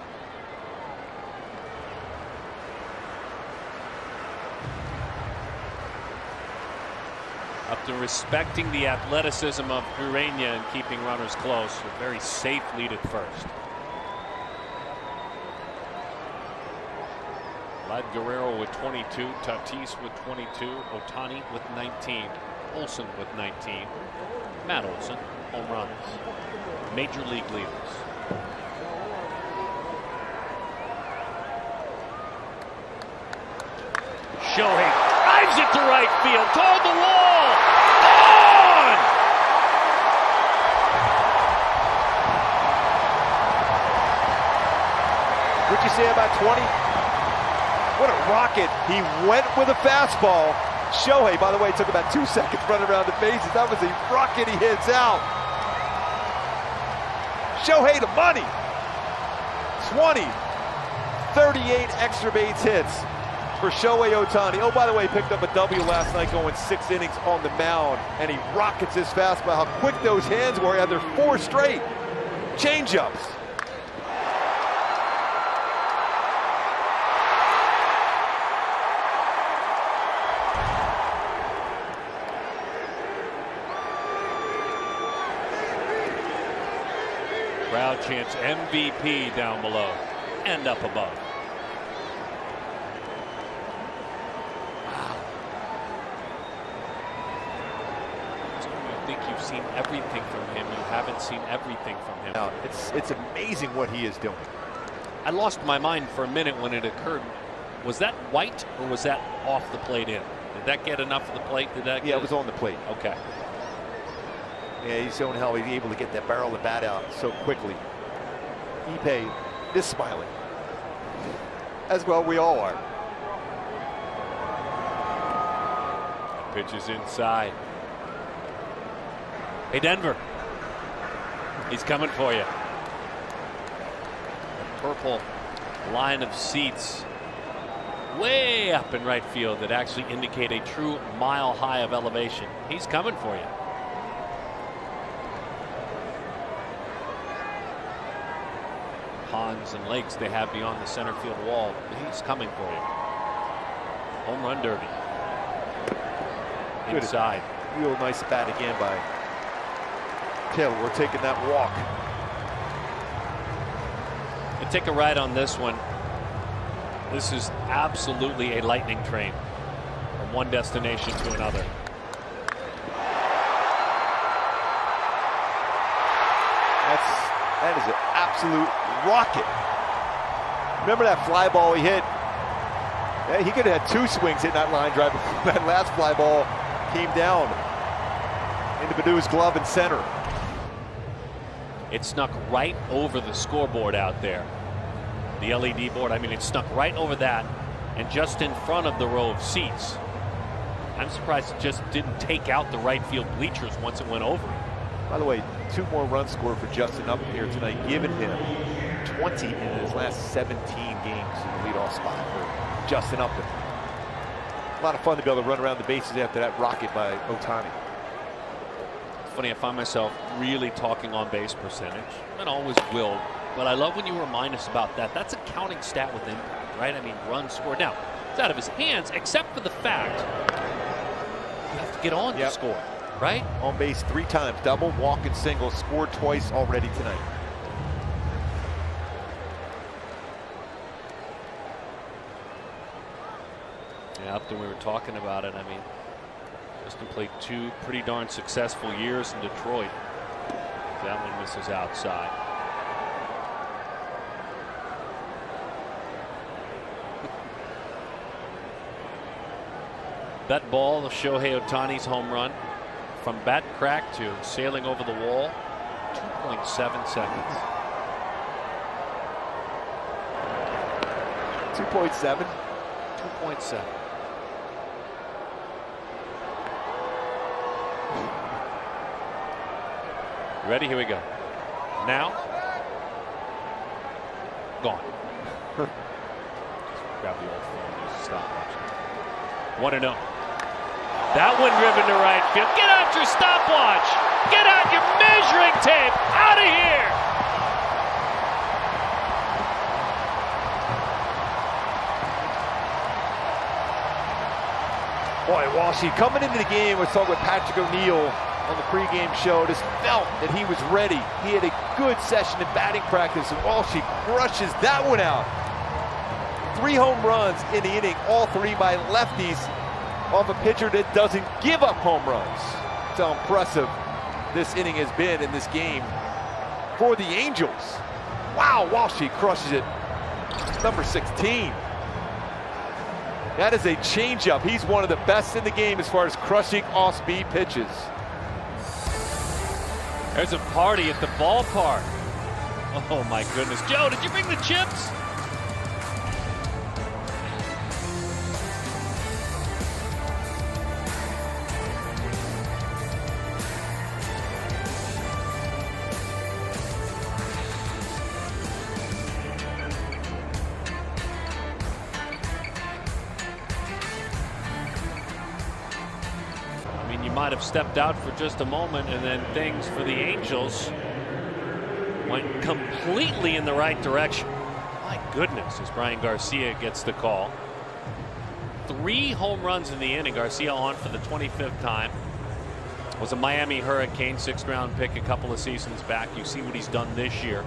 Upton respecting the athleticism of Uranus and keeping runners close. A very safe lead at first. Vlad Guerrero with 22, Tatis with 22, Ohtani with 19, Olsen with 19, Matt Olsen, home runs. Major league leaders. Shohei drives it to right field, toward the wall. On! What'd you say about 20? What a rocket. He went with a fastball. Shohei, by the way, took about 2 seconds running around the bases. That was a rocket he hits out. Shohei to money. 20, 38 extra base hits for Shohei Ohtani. Oh, by the way, he picked up a W last night going 6 innings on the mound, and he rockets his fastball. How quick those hands were. After 4 straight changeups. Crowd chants MVP down below and up above. You've seen everything from him. You haven't seen everything from him. Now, it's amazing what he is doing. I lost my mind for a minute when it occurred. Was that white or was that off the plate in? Did that get enough of the plate? Did that? Yeah, it was on the plate. Okay. Yeah, he's showing how he's able to get that barrel of the bat out so quickly. Ipe is smiling. As well, we all are. Pitch is inside. Hey, Denver. He's coming for you. The purple line of seats way up in right field that actually indicate a true mile high of elevation. He's coming for you. Ponds and lakes they have beyond the center field wall. He's coming for you. Home run derby. Inside. Real nice bat again by Taylor. We're taking that walk. And take a ride on this one. This is absolutely a lightning train from one destination to another. That is an absolute rocket. Remember that fly ball he hit? Yeah, he could have had 2 swings hitting that line drive before that last fly ball came down into Badu's glove and center. It snuck right over the scoreboard out there. The LED board, I mean, it snuck right over that and just in front of the row of seats. I'm surprised it just didn't take out the right field bleachers once it went over. By the way, 2 more runs scored for Justin Upton here tonight, giving him 20 in his last 17 games in the leadoff spot for Justin Upton. A lot of fun to be able to run around the bases after that rocket by Ohtani. Funny, I find myself really talking on base percentage, and always will, but I love when you remind us about that. That's a counting stat with impact, right? I mean, runs scored. Now, it's out of his hands, except for the fact you have to get on to score, right? On base 3 times, double, walk, and single, scored twice already tonight. Yeah, Upton, we were talking about it. I mean, Justin played 2 pretty darn successful years in Detroit. That one misses outside. That ball of Shohei Ohtani's home run, from bat crack to sailing over the wall, 2.7 seconds. 2.7? 2.7. Ready? Here we go. Now. Gone. Grab the old phone. Use the stopwatch. 1-0. That one driven to right field. Get out your stopwatch. Get out your measuring tape. Out of here. Boy, Walshy coming into the game, was talking with Patrick O'Neill on the pregame show, just felt that he was ready. He had a good session in batting practice, and Walshy crushes that one out. 3 home runs in the inning, all 3 by lefties, off a pitcher that doesn't give up home runs. That's how impressive this inning has been in this game for the Angels. Wow, Walshy crushes it. Number 16. That is a changeup. He's one of the best in the game as far as crushing off-speed pitches. There's a party at the ballpark. Oh my goodness. Joe, did you bring the chips? Might have stepped out for just a moment, and then things for the Angels went completely in the right direction. My goodness, as Brian Garcia gets the call. 3 home runs in the inning. Garcia on for the 25th time. Was a Miami Hurricane 6th round pick a couple of seasons back. You see what he's done this year.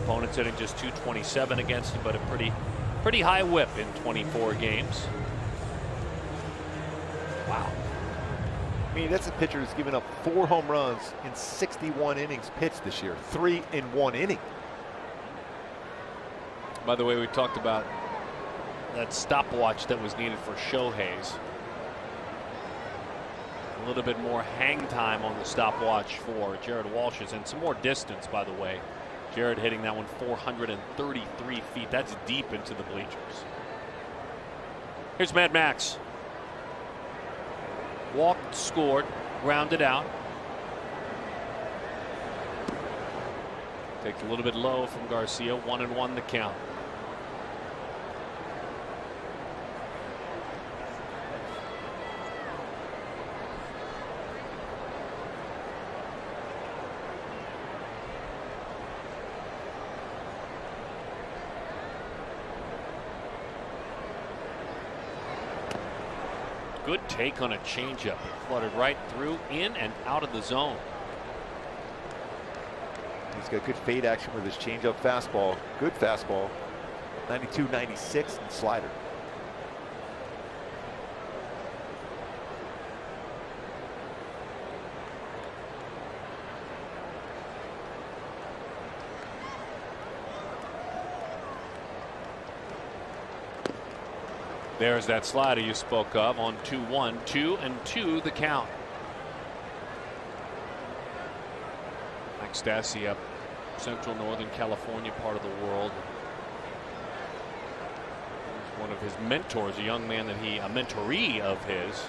Opponents hitting just .227 against him, but a pretty high whip in 24 games. Wow. I mean, that's a pitcher who's given up 4 home runs in 61 innings pitched this year. 3 in 1 inning. By the way, we talked about that stopwatch that was needed for Shohei's. A little bit more hang time on the stopwatch for Jared Walsh's, and some more distance, by the way. Jared hitting that one 433 feet. That's deep into the bleachers. Here's Mad Max. Walked, scored, grounded out. Takes a little bit low from Garcia. 1-1 the count. Good take on a changeup. It fluttered right through, in and out of the zone. He's got good fade action with his changeup fastball. Good fastball. 92, 96 and slider. There's that slider you spoke of on 2-1, 2-2 the count. Mike Stassi up Central Northern California part of the world. He's one of his mentors, a young man that a mentoree of his,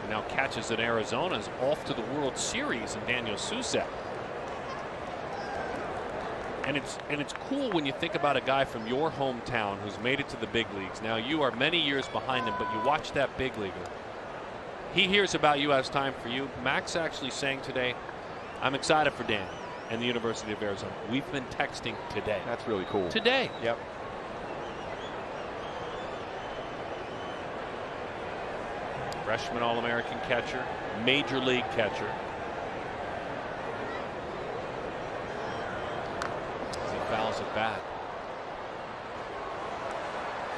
who now catches in Arizona, is off to the World Series in Daniel Susac. And it's cool when you think about a guy from your hometown who's made it to the big leagues. Now you are many years behind him, but you watch that big leaguer. He hears about you, has time for you. Max actually saying today, I'm excited for Dan and the University of Arizona. We've been texting today. That's really cool. Today. Yep. Freshman All-American catcher, major league catcher. Fouls it back.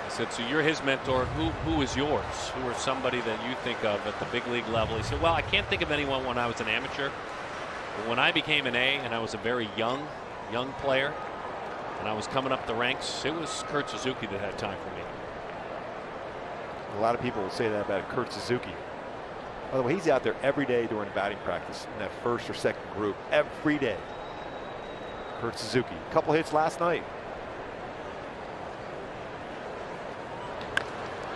I said, so you're his mentor. Who is yours? Who are somebody that you think of at the big league level? He said, well, I can't think of anyone when I was an amateur. But when I became an A and I was a very young player and I was coming up the ranks, it was Kurt Suzuki that had time for me. A lot of people will say that about Kurt Suzuki. By the way, he's out there every day during batting practice in that first or second group every day. Kurt Suzuki. A couple hits last night.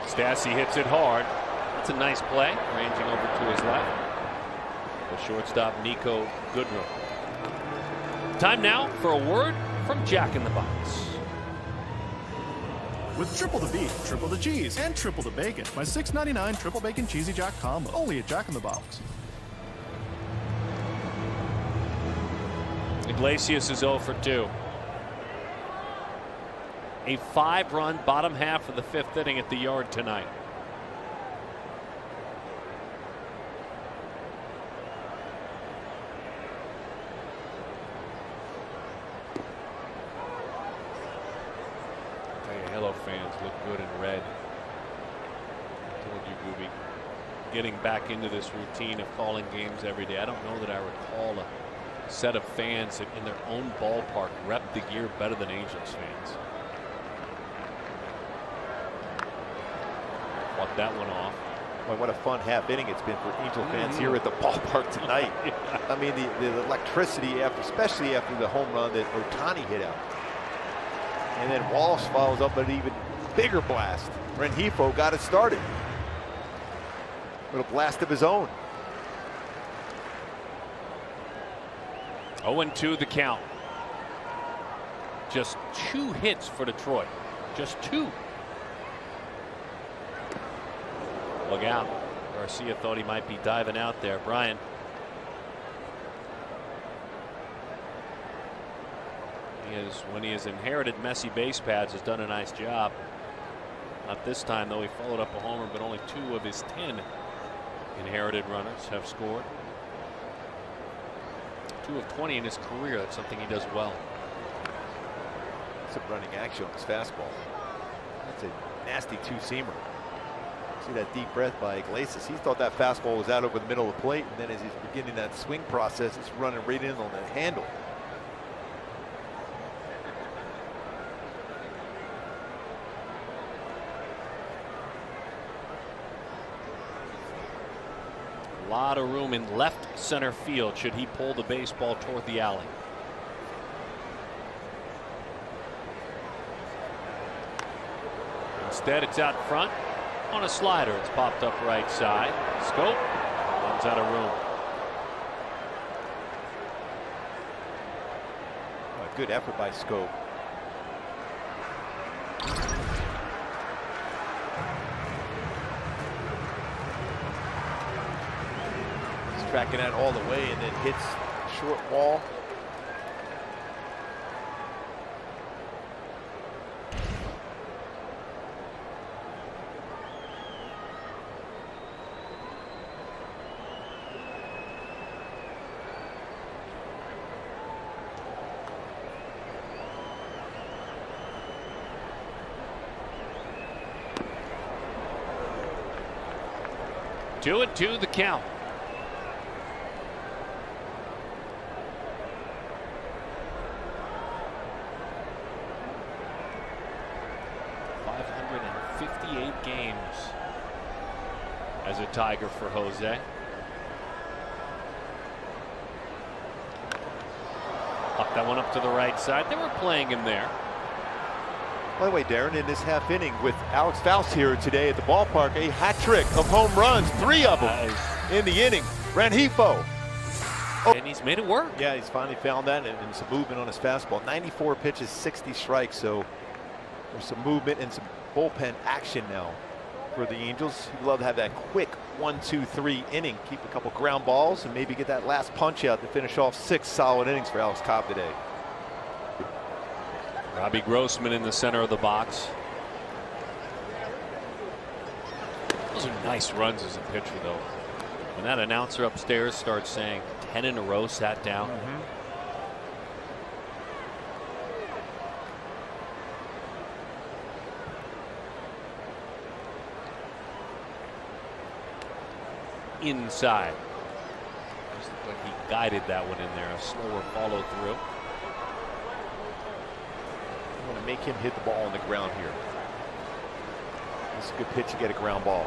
Stassi hits it hard. That's a nice play, ranging over to his left. The shortstop Nico Goodrum. Time now for a word from Jack in the Box. With triple the beef, triple the cheese, and triple the bacon, my $6.99 triple bacon cheesy jack combo, only at Jack in the Box. Iglesias is 0 for 2. A 5-run bottom half of the 5th inning at the Yard tonight. I tell you, Hello fans look good in red. I told you, Gooby. Getting back into this routine of calling games every day. I don't know that I recall a set of fans that in their own ballpark rep the gear better than Angels fans. Fought that one off. Boy, what a fun half inning it's been for Angel fans here at the ballpark tonight. I mean, the electricity especially after the home run that Ohtani hit out. And then Walsh follows up with an even bigger blast. Rengifo got it started. With a blast of his own. 0-2 the count. Just 2 hits for Detroit. Just 2. Look out. Garcia thought he might be diving out there. Brian. When he has inherited messy base pads, has done a nice job. Not this time, though. He followed up a homer, but only 2 of his 10 inherited runners have scored. 2 of 20 in his career. That's something he does well. Some running action on his fastball. That's a nasty 2-seamer. See that deep breath by Iglesias. He thought that fastball was out over the middle of the plate, and then as he's beginning that swing process, it's running right in on the handle. A lot of room in left center field should he pull the baseball toward the alley. Instead, it's out front on a slider. It's popped up right side. Scope runs out of room. A good effort by Scope. Tracking that all the way and then hits short wall. 2-2 the count. .558 games as a Tiger for Jose. Up that one up to the right side. They were playing him there. By the way, Darren, in this half inning with Alex Faust here today at the ballpark, a hat trick of home runs, 3 of them in the inning. Rengifo. And he's made it work. Yeah, he's finally found that and some movement on his fastball. 94 pitches, 60 strikes. So there's some movement and some bullpen action now for the Angels. You'd love to have that quick 1-2-3 inning. Keep a couple ground balls and maybe get that last punch out to finish off 6 solid innings for Alex Cobb today. Robbie Grossman in the center of the box. Those are nice runs as a pitcher, though. When that announcer upstairs starts saying 10 in a row sat down. Inside. Just looked like he guided that one in there. A slower follow through. I want to make him hit the ball on the ground here. It's a good pitch to get a ground ball.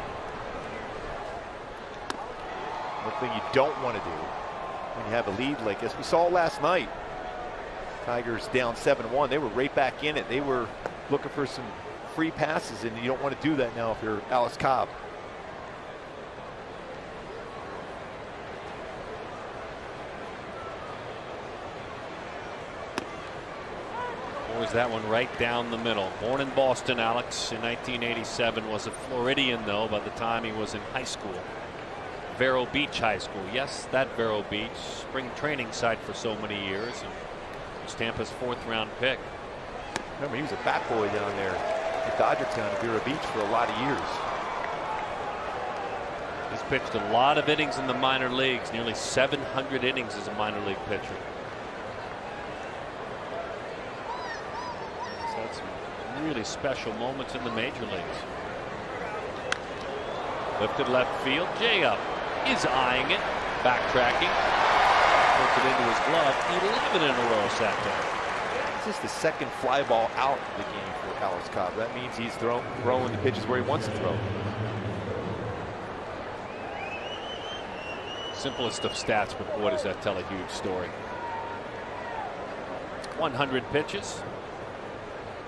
One thing you don't want to do when you have a lead like this. We saw last night. Tigers down 7-1. They were right back in it. They were looking for some free passes, and you don't want to do that now if you're Alex Cobb. Was that one right down the middle. Born in Boston, Alex in 1987, was a Floridian though by the time he was in high school. Vero Beach High School. Yes, that Vero Beach, spring training site for so many years, and was Tampa's 4th round pick. Remember, he was a bat boy down there at Dodgertown at Vero Beach for a lot of years. He's pitched a lot of innings in the minor leagues, nearly 700 innings as a minor league pitcher. Really special moments in the major leagues. Lifted left field. Jay up is eyeing it, backtracking, puts it into his glove. 11 in a row sat down. This is the second fly ball out of the game for Alex Cobb. That means he's throwing the pitches where he wants to throw. Simplest of stats, but boy, does that tell a huge story. 100 pitches.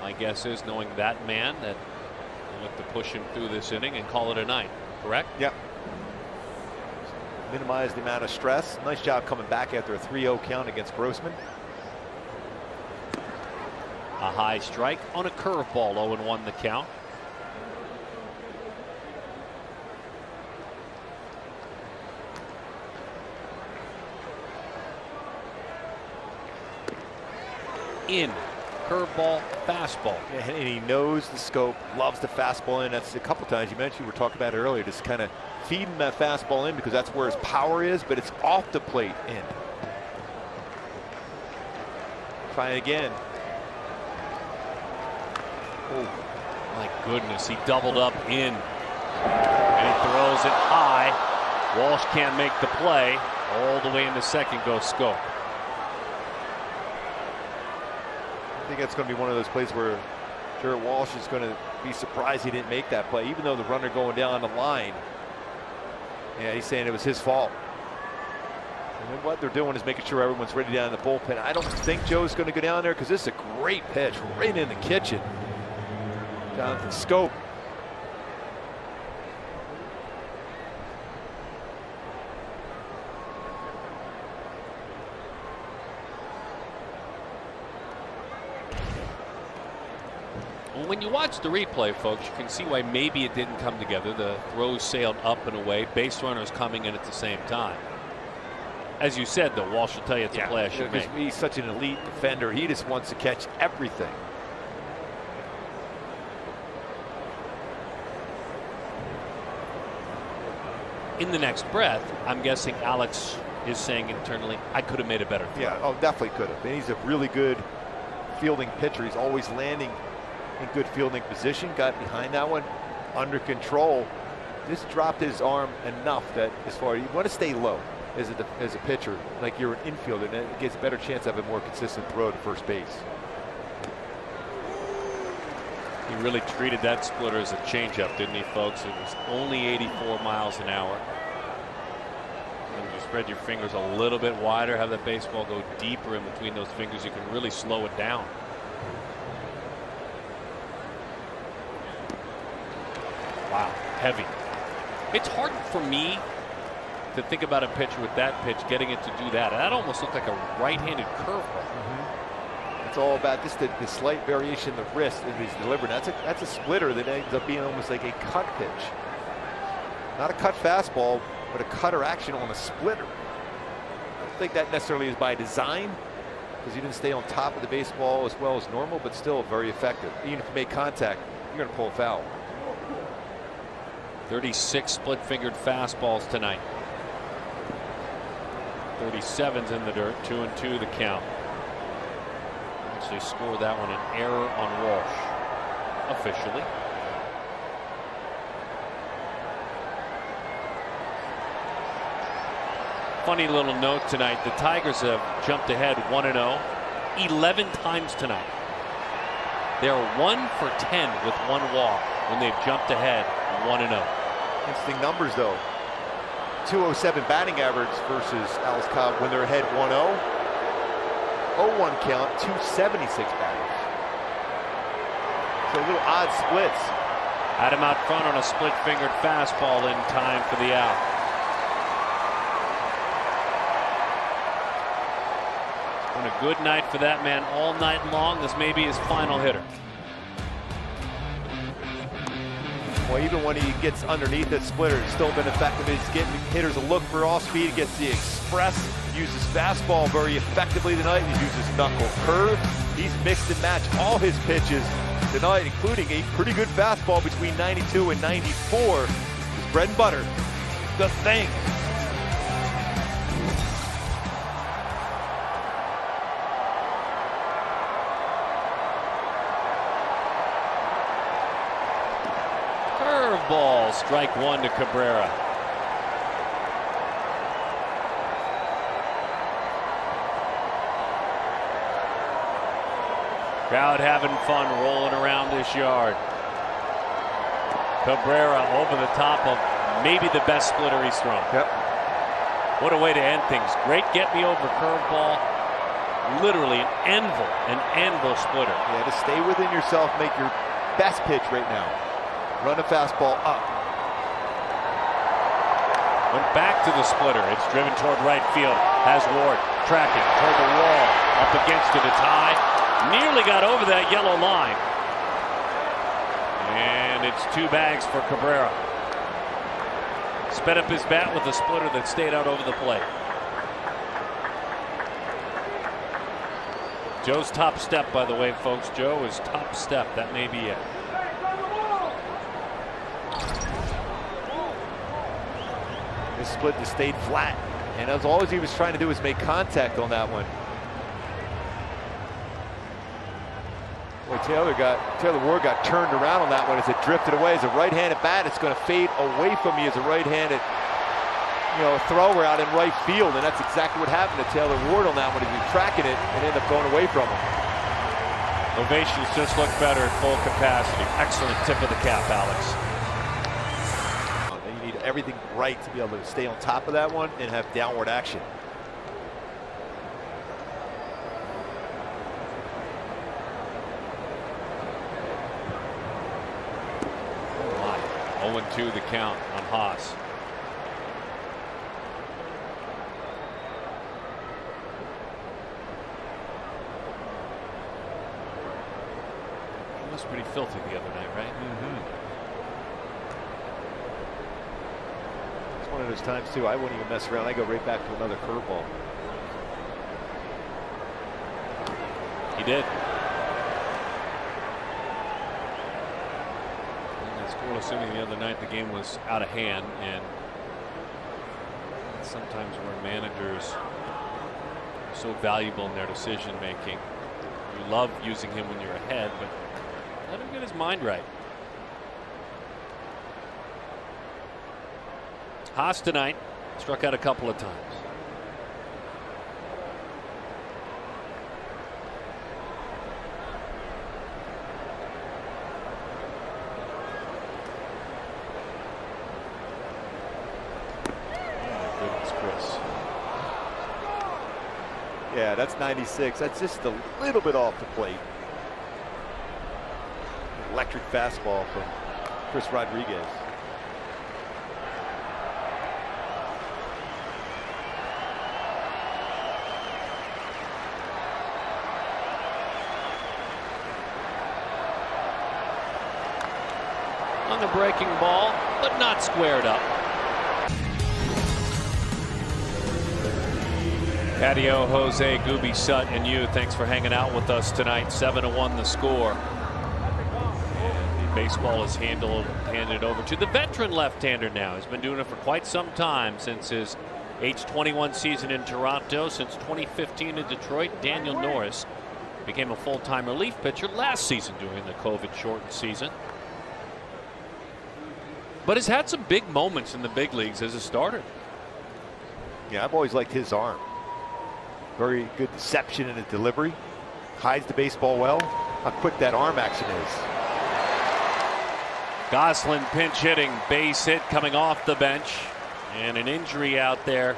My guess is, knowing that man, that we'll look to push him through this inning and call it a night. Correct? Yep. Minimize the amount of stress. Nice job coming back after a 3-0 count against Grossman. A high strike on a curveball. 0-1 the count. In. Curveball, fastball. And he knows the scope, loves the fastball in. That's a couple times you mentioned, we were talking about it earlier, just kind of feeding that fastball in because that's where his power is, but it's off the plate in. Try it again. Oh, my goodness. He doubled up in. And he throws it high. Walsh can't make the play. All the way into second goes Scope. I think that's going to be one of those plays where Jared Walsh is going to be surprised he didn't make that play, even though the runner going down the line. Yeah, he's saying it was his fault. And then what they're doing is making sure everyone's ready down in the bullpen. I don't think Joe's going to go down there because this is a great pitch right in the kitchen. Jonathan Scope. When you watch the replay, folks, you can see why maybe it didn't come together. The throws sailed up and away, base runners coming in at the same time. As you said, though, Walsh will tell you it's a play I should make. He's such an elite defender. He just wants to catch everything. In the next breath, I'm guessing Alex is saying internally, I could have made a better throw. Yeah, oh, definitely could have. And he's a really good fielding pitcher. He's always landing in good fielding position. Got behind that one under control. just dropped his arm enough that as far you want to stay low as a pitcher, like you're an infielder, and it gives a better chance of a more consistent throw to first base. He really treated that splitter as a changeup, didn't he, folks? It was only 84 miles an hour. And you spread your fingers a little bit wider, have that baseball go deeper in between those fingers, you can really slow it down. Wow, heavy. It's hard for me to think about a pitcher with that pitch getting it to do that. That almost looked like a right-handed curveball. It's all about just the slight variation in the wrist in his delivery. That's a splitter that ends up being almost like a cut pitch. Not a cut fastball, but a cutter action on a splitter. I don't think that necessarily is by design, because he didn't stay on top of the baseball as well as normal, but still very effective. Even if you make contact, you're going to pull a foul. 36 split-fingered fastballs tonight. 37's in the dirt. 2-2 the count. Actually scored that one, an error on Walsh. Officially. Funny little note tonight. The Tigers have jumped ahead 1-0 11 times tonight. They're 1 for 10 with one walk when they've jumped ahead 1-0. Interesting numbers, though. 207 batting average versus Alex Cobb when they're ahead 1-0. 0-1 count, 276 batters. So a little odd splits. Had him out front on a split-fingered fastball in time for the out. Been a good night for that man all night long. This may be his final hitter. Well, even when he gets underneath that splitter, it's still been effective. He's getting hitters a look for off speed. He gets the express, uses fastball very effectively tonight. He uses knuckle curve. He's mixed and matched all his pitches tonight, including a pretty good fastball between 92 and 94. His bread and butter, the thing. Ball, strike one to Cabrera. Crowd having fun rolling around this yard. Cabrera over the top of maybe the best splitter he's thrown. Yep. What a way to end things. Great get me over curveball. Literally an anvil splitter. Yeah, to stay within yourself, make your best pitch right now. Run a fastball up. Went back to the splitter. It's driven toward right field. Has Ward tracking toward the wall. Up against it. It's high. Nearly got over that yellow line. And it's 2 bags for Cabrera. Sped up his bat with a splitter that stayed out over the plate. Joe's top step, by the way, folks. Joe is top step. That may be it. His split just stayed flat, and as all he was trying to do was make contact on that one. Boy, Taylor Ward got turned around on that one as it drifted away. As a right-handed bat, it's going to fade away from me as a right-handed, thrower out in right field, and that's exactly what happened to Taylor Ward on that one. He was tracking it and ended up going away from him. Ovations just look better at full capacity. Excellent tip of the cap, Alex. You need everything right to be able to stay on top of that one and have downward action. Oh my. 0-2 the count on Haas. He was pretty filthy the other night, right? One of those times too, I wouldn't even mess around. I go right back to another curveball. He did. And it's cool assuming the other night the game was out of hand, and sometimes where managers are so valuable in their decision making. You love using him when you're ahead, but let him get his mind right. Haas tonight struck out a couple of times. Yeah, that's 96. That's just a little bit off the plate. Electric fastball from Chris Rodriguez. On the breaking ball, but not squared up. Patio, Jose, Gooby, Sut, and you, thanks for hanging out with us tonight. 7-1 the score. And the baseball is handed over to the veteran left-hander now. He's been doing it for quite some time, since his age 21 season in Toronto. Since 2015 in Detroit, Daniel Norris became a full-time relief pitcher last season during the COVID-shortened season. But has had some big moments in the big leagues as a starter. Yeah, I've always liked his arm. Very good deception in his delivery. Hides the baseball well. How quick that arm action is. Gosselin pinch hitting, base hit coming off the bench. And an injury out there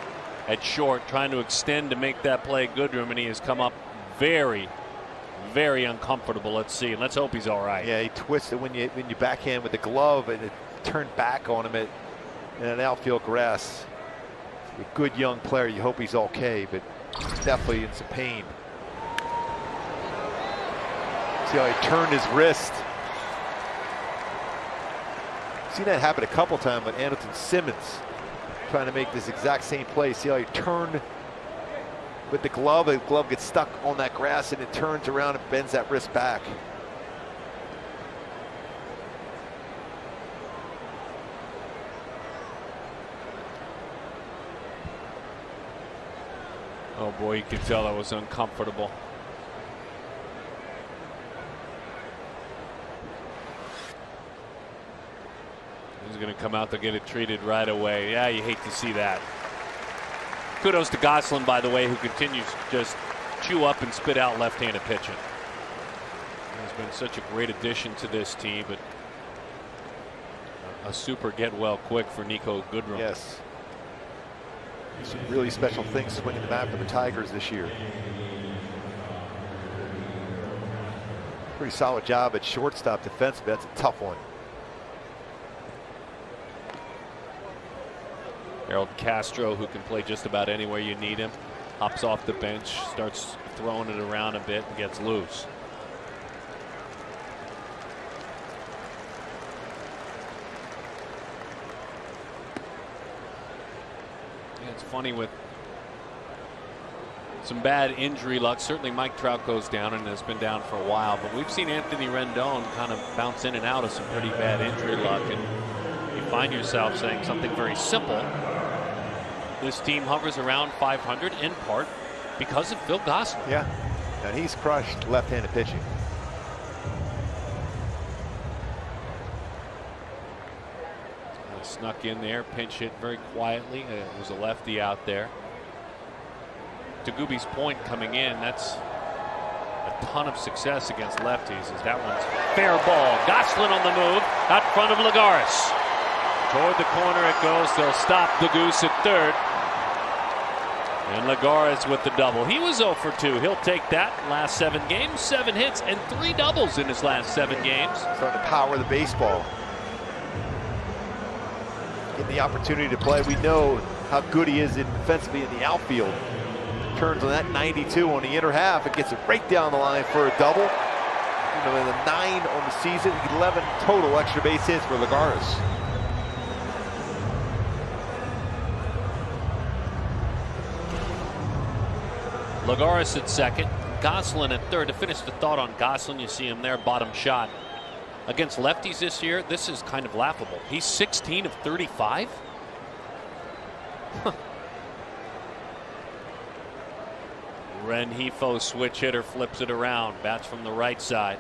at short, trying to extend to make that play Goodrum, and he has come up very, very uncomfortable. Let's see, and let's hope he's all right. Yeah, he twisted when you backhand with the glove, and it turned back on him in an outfield grass. A good young player. You hope he's okay, but definitely in some pain. See how he turned his wrist. Seen that happen a couple times with Anderson Simmons trying to make this exact same play. See how he turned with the glove gets stuck on that grass and it turns around and bends that wrist back. Oh boy, you could tell that was uncomfortable. He's going to come out to get it treated right away. Yeah, you hate to see that. Kudos to Gosselin, by the way, who continues to just chew up and spit out left-handed pitching. He's been such a great addition to this team, but a super get-well-quick for Nico Goodrum. Yes. Some really special things swinging the bat for the Tigers this year. Pretty solid job at shortstop defensively. That's a tough one. Willy Castro, who can play just about anywhere you need him, hops off the bench, starts throwing it around a bit, and gets loose. It's funny with some bad injury luck. Certainly Mike Trout goes down and has been down for a while, but we've seen Anthony Rendon kind of bounce in and out of some pretty bad injury luck, and you find yourself saying something very simple. This team hovers around 500 in part because of Phil Gosselin. Yeah, and he's crushed left-handed pitching. Snuck in there, pinch hit very quietly. It was a lefty out there. To Gooby's point, coming in, that's a ton of success against lefties, as that one's fair ball. Gosselin on the move, out front of Lagares. Toward the corner it goes. They'll stop the Goose at third. And Lagares with the double. He was 0 for 2. He'll take that. Last 7 games, 7 hits, and 3 doubles in his last 7 games. Starting to power the baseball. Get the opportunity to play. We know how good he is defensively in the outfield. Turns on that 92 on the inner half and gets it right down the line for a double. You know, in the 9 on the season, 11 total extra base hits for Lagares. Lagares at second, Gosselin at third. To finish the thought on Gosselin, you see him there, bottom shot. Against lefties this year, this is kind of laughable. He's 16 of 35. Rengifo switch hitter flips it around, bats from the right side.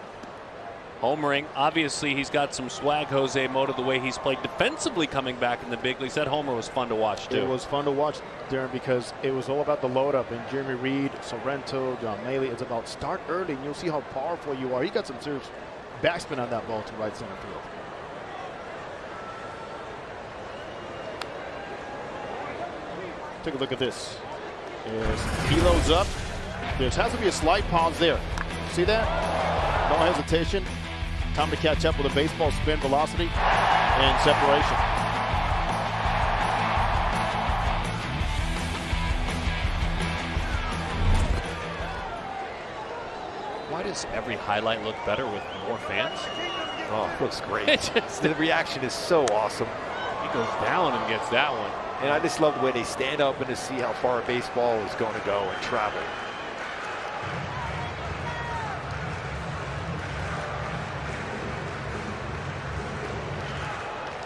Homering. Obviously, he's got some swag, Jose Mota, the way he's played defensively coming back in the big leagues. That homer was fun to watch, too. It was fun to watch, Darren, because it was all about the load-up. And Jeremy Reed, Sorrento, John Maley, it's about start early, and you'll see how powerful you are. He got some serious backspin on that ball to right center field. Take a look at this. As he loads up, there has to be a slight pause there. See that? No hesitation. Time to catch up with a baseball spin velocity and separation. Why does every highlight look better with more fans? Oh, it looks great. The reaction is so awesome. He goes down and gets that one. And I just love the way they stand up and to see how far a baseball is going to go and travel.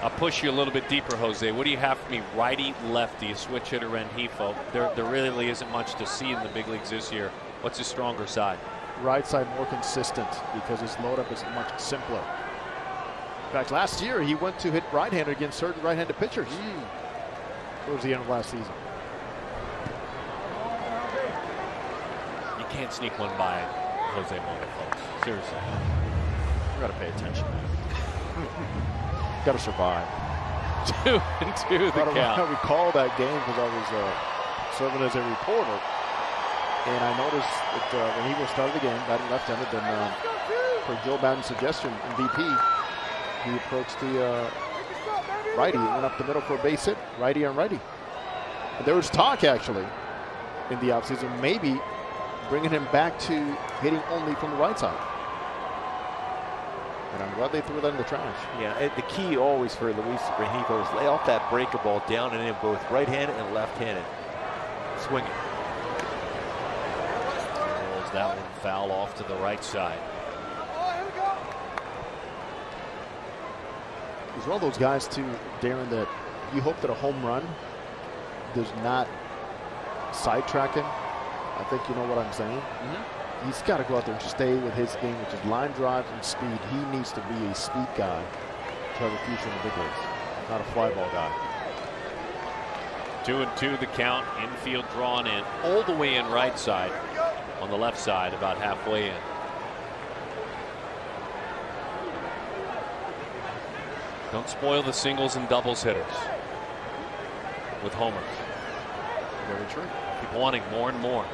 I'll push you a little bit deeper, Jose. What do you have for me? Righty, lefty, switch hitter, Rengifo. There really isn't much to see in the big leagues this year. What's his stronger side? Right side more consistent because his load up is much simpler. In fact, last year he went to hit right-handed against certain right-handed pitchers. Towards the end of last season. You can't sneak one by Jose Mota, folks. Seriously. You got to pay attention, man. Got to survive. 2-2 the count. I recall that game because I was serving as a reporter, and I noticed that when he started the game, batting left-handed, then for Joe Madden's suggestion in VP, he approached the righty and went up the middle for a base hit, righty on righty. And there was talk actually in the offseason, maybe bringing him back to hitting only from the right side. And I'm glad they threw that in the trash. Yeah, the key always for Luis Rengifo is lay off that breaker ball down and in, both right-handed and left-handed. Swinging. Rolls that one foul off to the right side. He's one of those guys too, Darren, that you hope that a home run does not sidetrack him. I think you know what I'm saying. He's got to go out there and stay with his game, which is line drive and speed. He needs to be a speed guy to have a future in the big leagues, not a fly ball guy. 2-2 the count. Infield drawn in, all the way in right side. On the left side, about halfway in. Don't spoil the singles and doubles hitters with homers. Very true. Keep wanting more and more.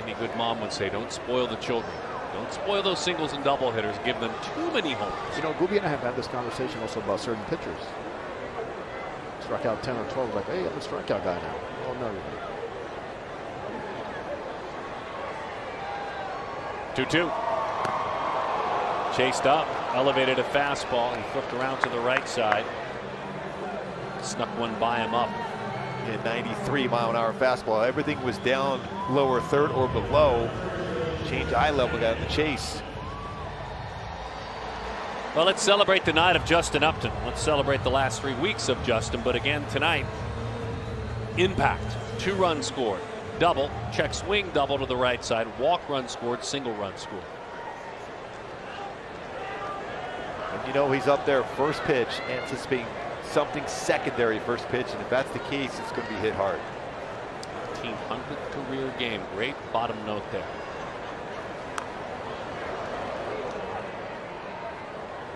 Any good mom would say, don't spoil the children. Don't spoil those singles and double hitters. Give them too many homers. You know, Gooby and I have had this conversation also about certain pitchers. Struck out 10 or 12, like, hey, I'm a strikeout guy now. Oh, no, you're 2-2. Chased up, elevated a fastball. He flipped around to the right side. Snuck one by him up. Yeah, 93-mile-an-hour fastball. Everything was down lower third or below. Change eye level, got in the chase. Well, let's celebrate the night of Justin Upton. Let's celebrate the last 3 weeks of Justin. But again, tonight, impact. 2 runs scored. Double, check swing double to the right side. Walk run scored, single run scored. And you know he's up there first pitch, anticipating something secondary first pitch. And if that's the case, it's going to be hit hard. 1500th career game. Great bottom note there.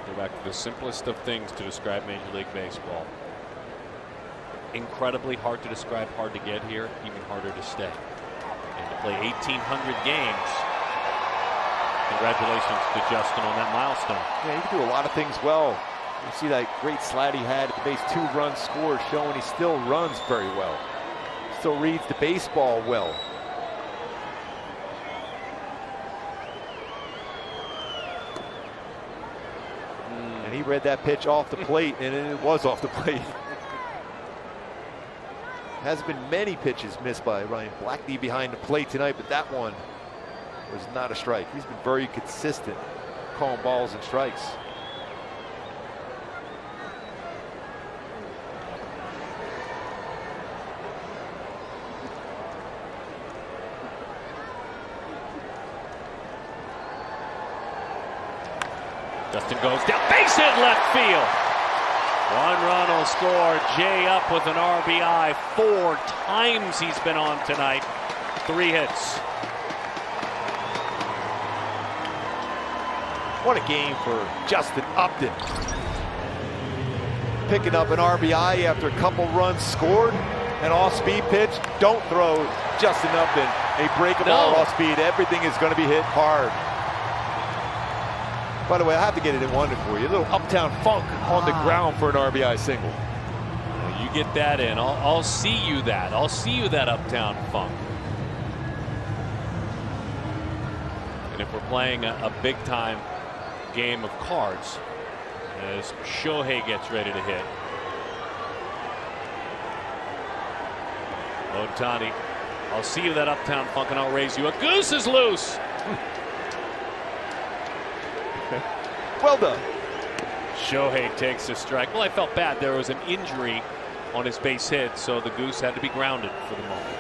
Go back to the simplest of things to describe Major League Baseball. Incredibly hard to describe, hard to get here, even harder to stay. And to play 1,800 games. Congratulations to Justin on that milestone. Yeah, he can do a lot of things well. You see that great slide he had at the base, 2 runs scored, showing he still runs very well. Still reads the baseball well. And he read that pitch off the plate, and it was off the plate. Hasn't been many pitches missed by Ryan Blackney behind the plate tonight, but that one was not a strike. He's been very consistent calling balls and strikes. Justin goes down, base hit left field. 1 run will score. Jay up with an RBI. 4 times he's been on tonight. 3 hits. What a game for Justin Upton. Picking up an RBI after a couple runs scored. An off-speed pitch. Don't throw Justin Upton a breakable ball off speed. Everything is going to be hit hard. By the way, I have to get it in London for you. A little Uptown funk on the ground for an RBI single. You get that in. I'll see you that. I'll see you that Uptown funk. And if we're playing a big-time game of cards, as Shohei gets ready to hit. Ohtani, I'll see you that Uptown funk and I'll raise you. A goose is loose. Well done. Shohei takes a strike. Well, I felt bad. There was an injury on his base hit, so the goose had to be grounded for the moment.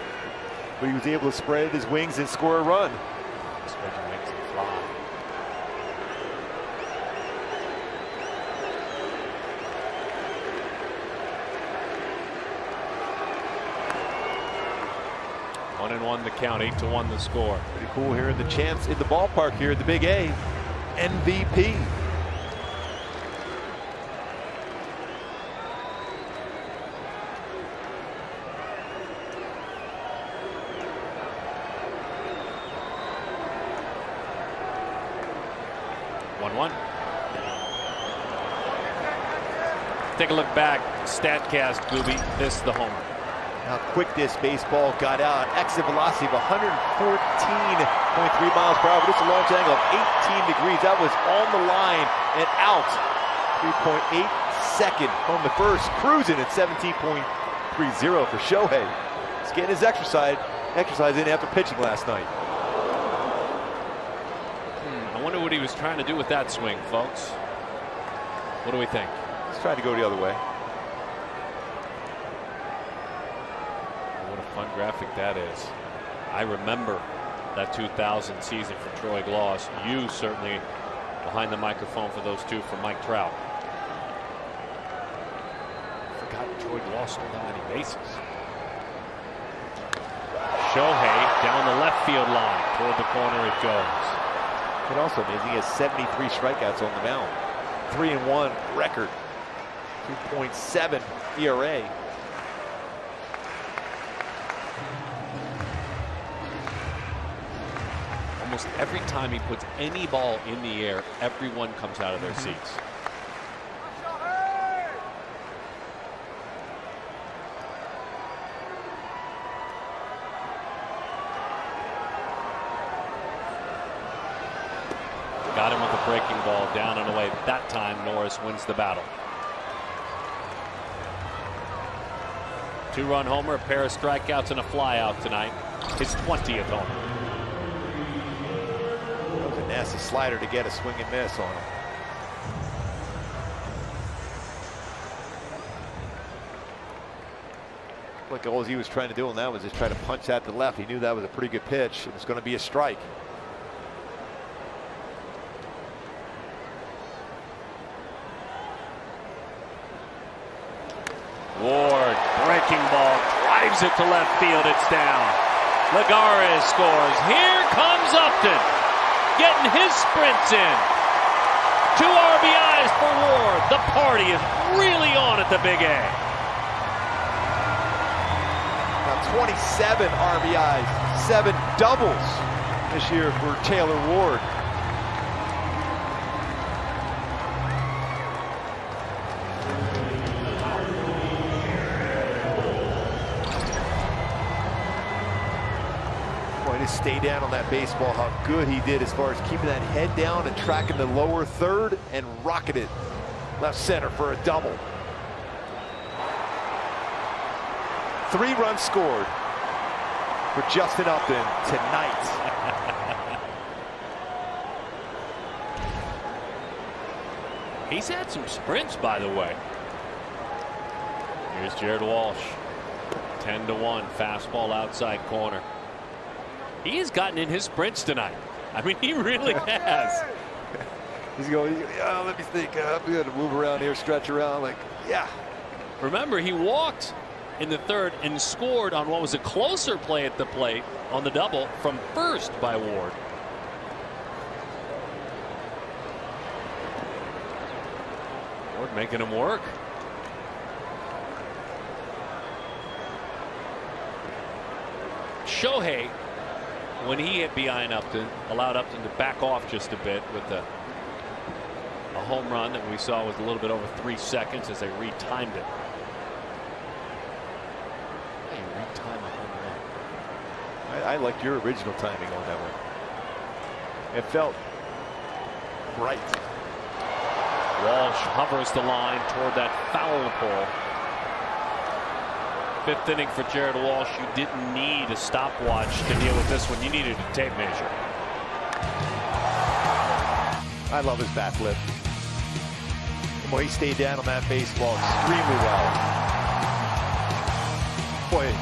But he was able to spread his wings and score a run. Spread your wings and fly. One and one the count, 8-1 the score. Pretty cool here in the chance in the ballpark here at the Big A. MVP. Take a look back. Statcast, Gooby missed the homer. How quick this baseball got out. Exit velocity of 114.3 miles per hour. Just a launch angle of 18 degrees. That was on the line and out. 3.8 second on the first. Cruising at 17.30 for Shohei. He's getting his exercise in after pitching last night. I wonder what he was trying to do with that swing, folks. What do we think? He's trying to go the other way. What a fun graphic that is. I remember that 2000 season for Troy Gloss. You certainly behind the microphone for those two for Mike Trout. Forgot Troy Gloss stole that many bases. Shohei down the left field line. Toward the corner it goes. And also amazing, he has 73 strikeouts on the mound. 3-1 record. 2.7 ERA. Almost every time he puts any ball in the air, everyone comes out of their seats. Got him with a breaking ball down and away. That time Norris wins the battle. 2-run homer, a pair of strikeouts and a flyout tonight. His 20th homer. That was a nasty slider to get a swing and miss on him. Like all he was trying to do on that was just try to punch that to left. He knew that was a pretty good pitch. It was going to be a strike. Ward, breaking ball, drives it to left field. It's down. Lagares scores. Here comes Upton, getting his sprints in. 2 RBIs for Ward. The party is really on at the Big A. Now 27 RBIs, 7 doubles this year for Taylor Ward. To stay down on that baseball, how good he did as far as keeping that head down and tracking the lower third and rocking it left center for a double. 3 runs scored for Justin Upton tonight. He's had some sprints, by the way. Here's Jared Walsh. 10-1, fastball outside corner. He has gotten in his sprints tonight. I mean, he really has. He's going, yeah, let me think. I'm going to move around here, stretch around. Like, yeah. Remember, he walked in the third and scored on what was a closer play at the plate on the double from first by Ward. Ward making him work. Shohei, when he hit behind Upton, allowed Upton to back off just a bit with a home run that we saw was a little bit over 3 seconds as they retimed it. I liked your original timing on that one. It felt right. Walsh hovers the line toward that foul pole. 5th inning for Jared Walsh. You didn't need a stopwatch to deal with this one. You needed a tape measure. I love his bat flip. Boy, he stayed down on that baseball extremely well. Boy,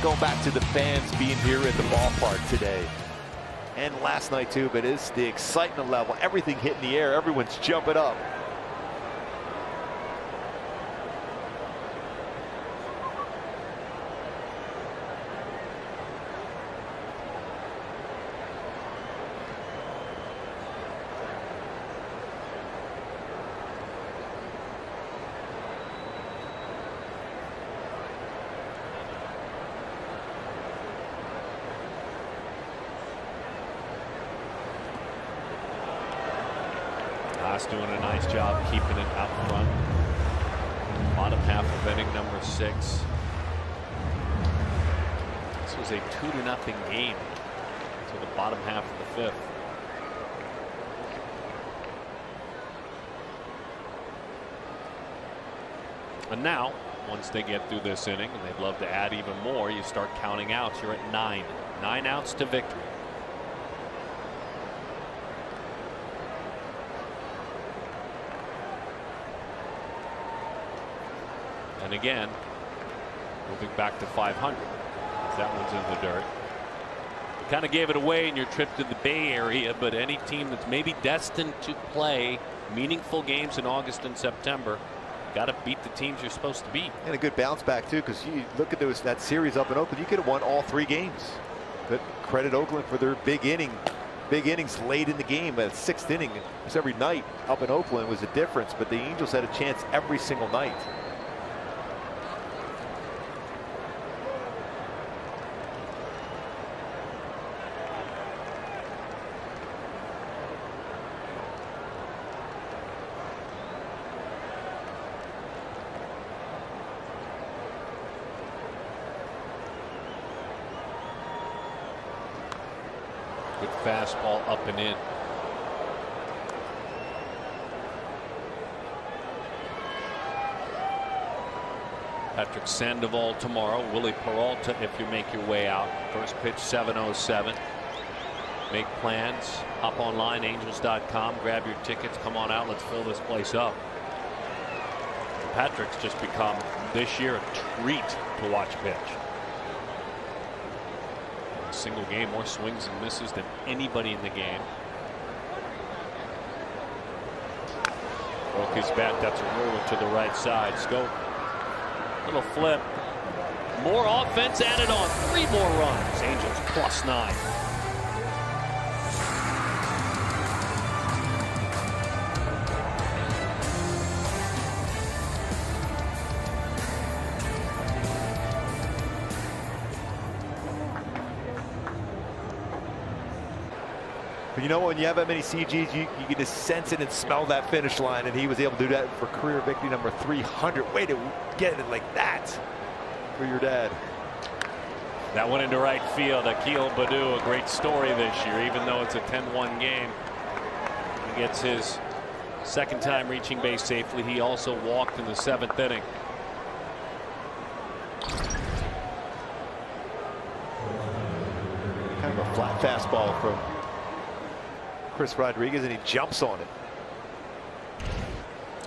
going back to the fans being here at the ballpark today and last night too, but it's the excitement level, everything hitting the air, everyone's jumping up. Haas doing a nice job keeping it out front. Bottom half of inning number 6. This was a 2-0 game to the bottom half of the 5th. And now, once they get through this inning, and they'd love to add even more, you start counting outs. You're at 9. 9 outs to victory. And again, moving back to 500. That one's in the dirt. You kind of gave it away in your trip to the Bay Area, but any team that's maybe destined to play meaningful games in August and September, got to beat the teams you're supposed to beat. And a good bounce back too, because you look at that series up in Oakland, you could have won all 3 games. But credit Oakland for their big innings late in the game. That 6th inning, just every night up in Oakland was a difference, but the Angels had a chance every single night. Good fastball up and in. Patrick Sandoval tomorrow. Willie Peralta if you make your way out. First pitch 7:07. Make plans. Hop online, angels.com. Grab your tickets. Come on out. Let's fill this place up. Patrick's just become this year a treat to watch pitch. Single game, more swings and misses than anybody in the game. Broke his bat. That's a roller to the right side. Scope. Little flip. More offense added on. 3 more runs. Angels +9. But you know, when you have that many CGs, you can just sense it and smell that finish line, and he was able to do that for career victory number 300. Way to get it like that for your dad. That went into right field. Akil Baddoo, a great story this year, even though it's a 10-1 game. He gets his 2nd time reaching base safely. He also walked in the 7th inning. Kind of a flat fastball from Chris Rodriguez, and he jumps on it.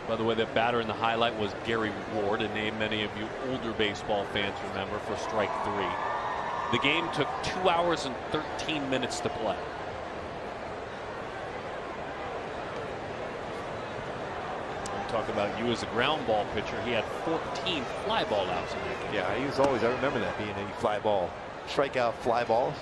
By the way, the batter in the highlight was Gary Ward, a name many of you older baseball fans remember for strike 3. The game took 2 hours and 13 minutes to play. talk about you as a ground ball pitcher. He had 14 fly ball outs in that game. Yeah, he was always, I remember that being a fly ball, strikeout fly balls.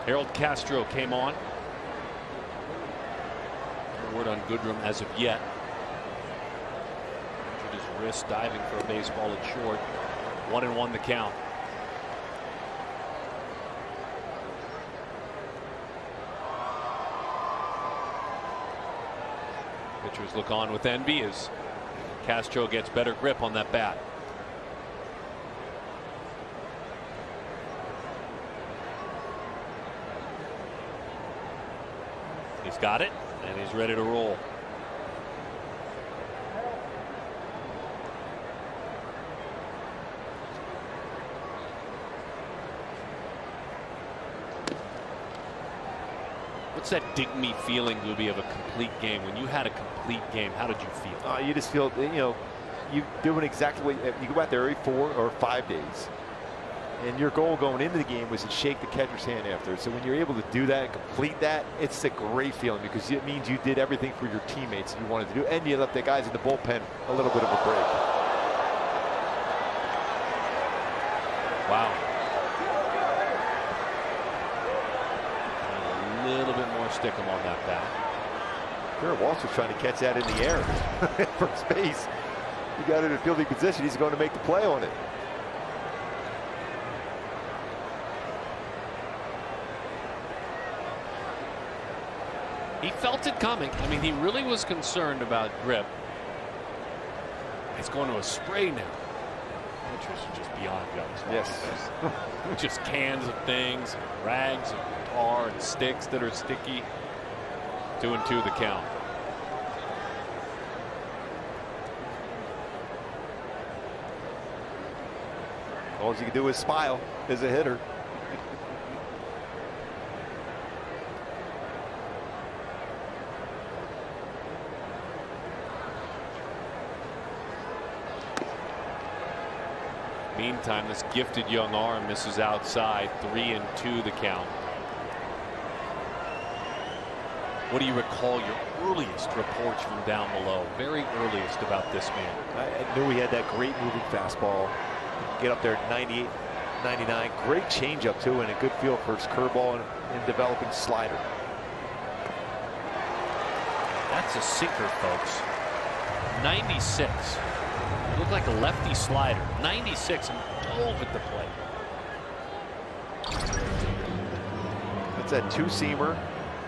Harold Castro came on. No word on Goodrum as of yet. Injured his wrist diving for a baseball at short. 1-1 the count. Pitchers look on with envy as Castro gets better grip on that bat. He's got it, and he's ready to roll. What's that dig me feeling, Gooby, of a complete game? When you had a complete game, how did you feel? You just feel, you know, you doing exactly what you go out there every 4 or 5 days. And your goal going into the game was to shake the catcher's hand after. So when you're able to do that and complete that, it's a great feeling because it means you did everything for your teammates you wanted to do. And you left the guys in the bullpen a little bit of a break. Wow. A little bit more stickum on that bat. Sure, Walsh was trying to catch that in the air. First base. He got it in fielding position. He's going to make the play on it. He felt it coming. I mean, he really was concerned about grip. He's going to a spray now. Pitchers are just beyond guns. Yes. Just cans of things, rags of tar and sticks that are sticky. 2-2 the count. All you can do is smile as a hitter. Meantime, this gifted young arm misses outside. 3-2 the count. What do you recall your earliest reports from down below? Very earliest about this man. I knew he had that great moving fastball. Get up there at 98, 99. Great changeup too, and a good feel for his curveball and developing slider. That's a sinker, folks. 96. Looked like a lefty slider. 96 and dove at the plate. That's that two-seamer.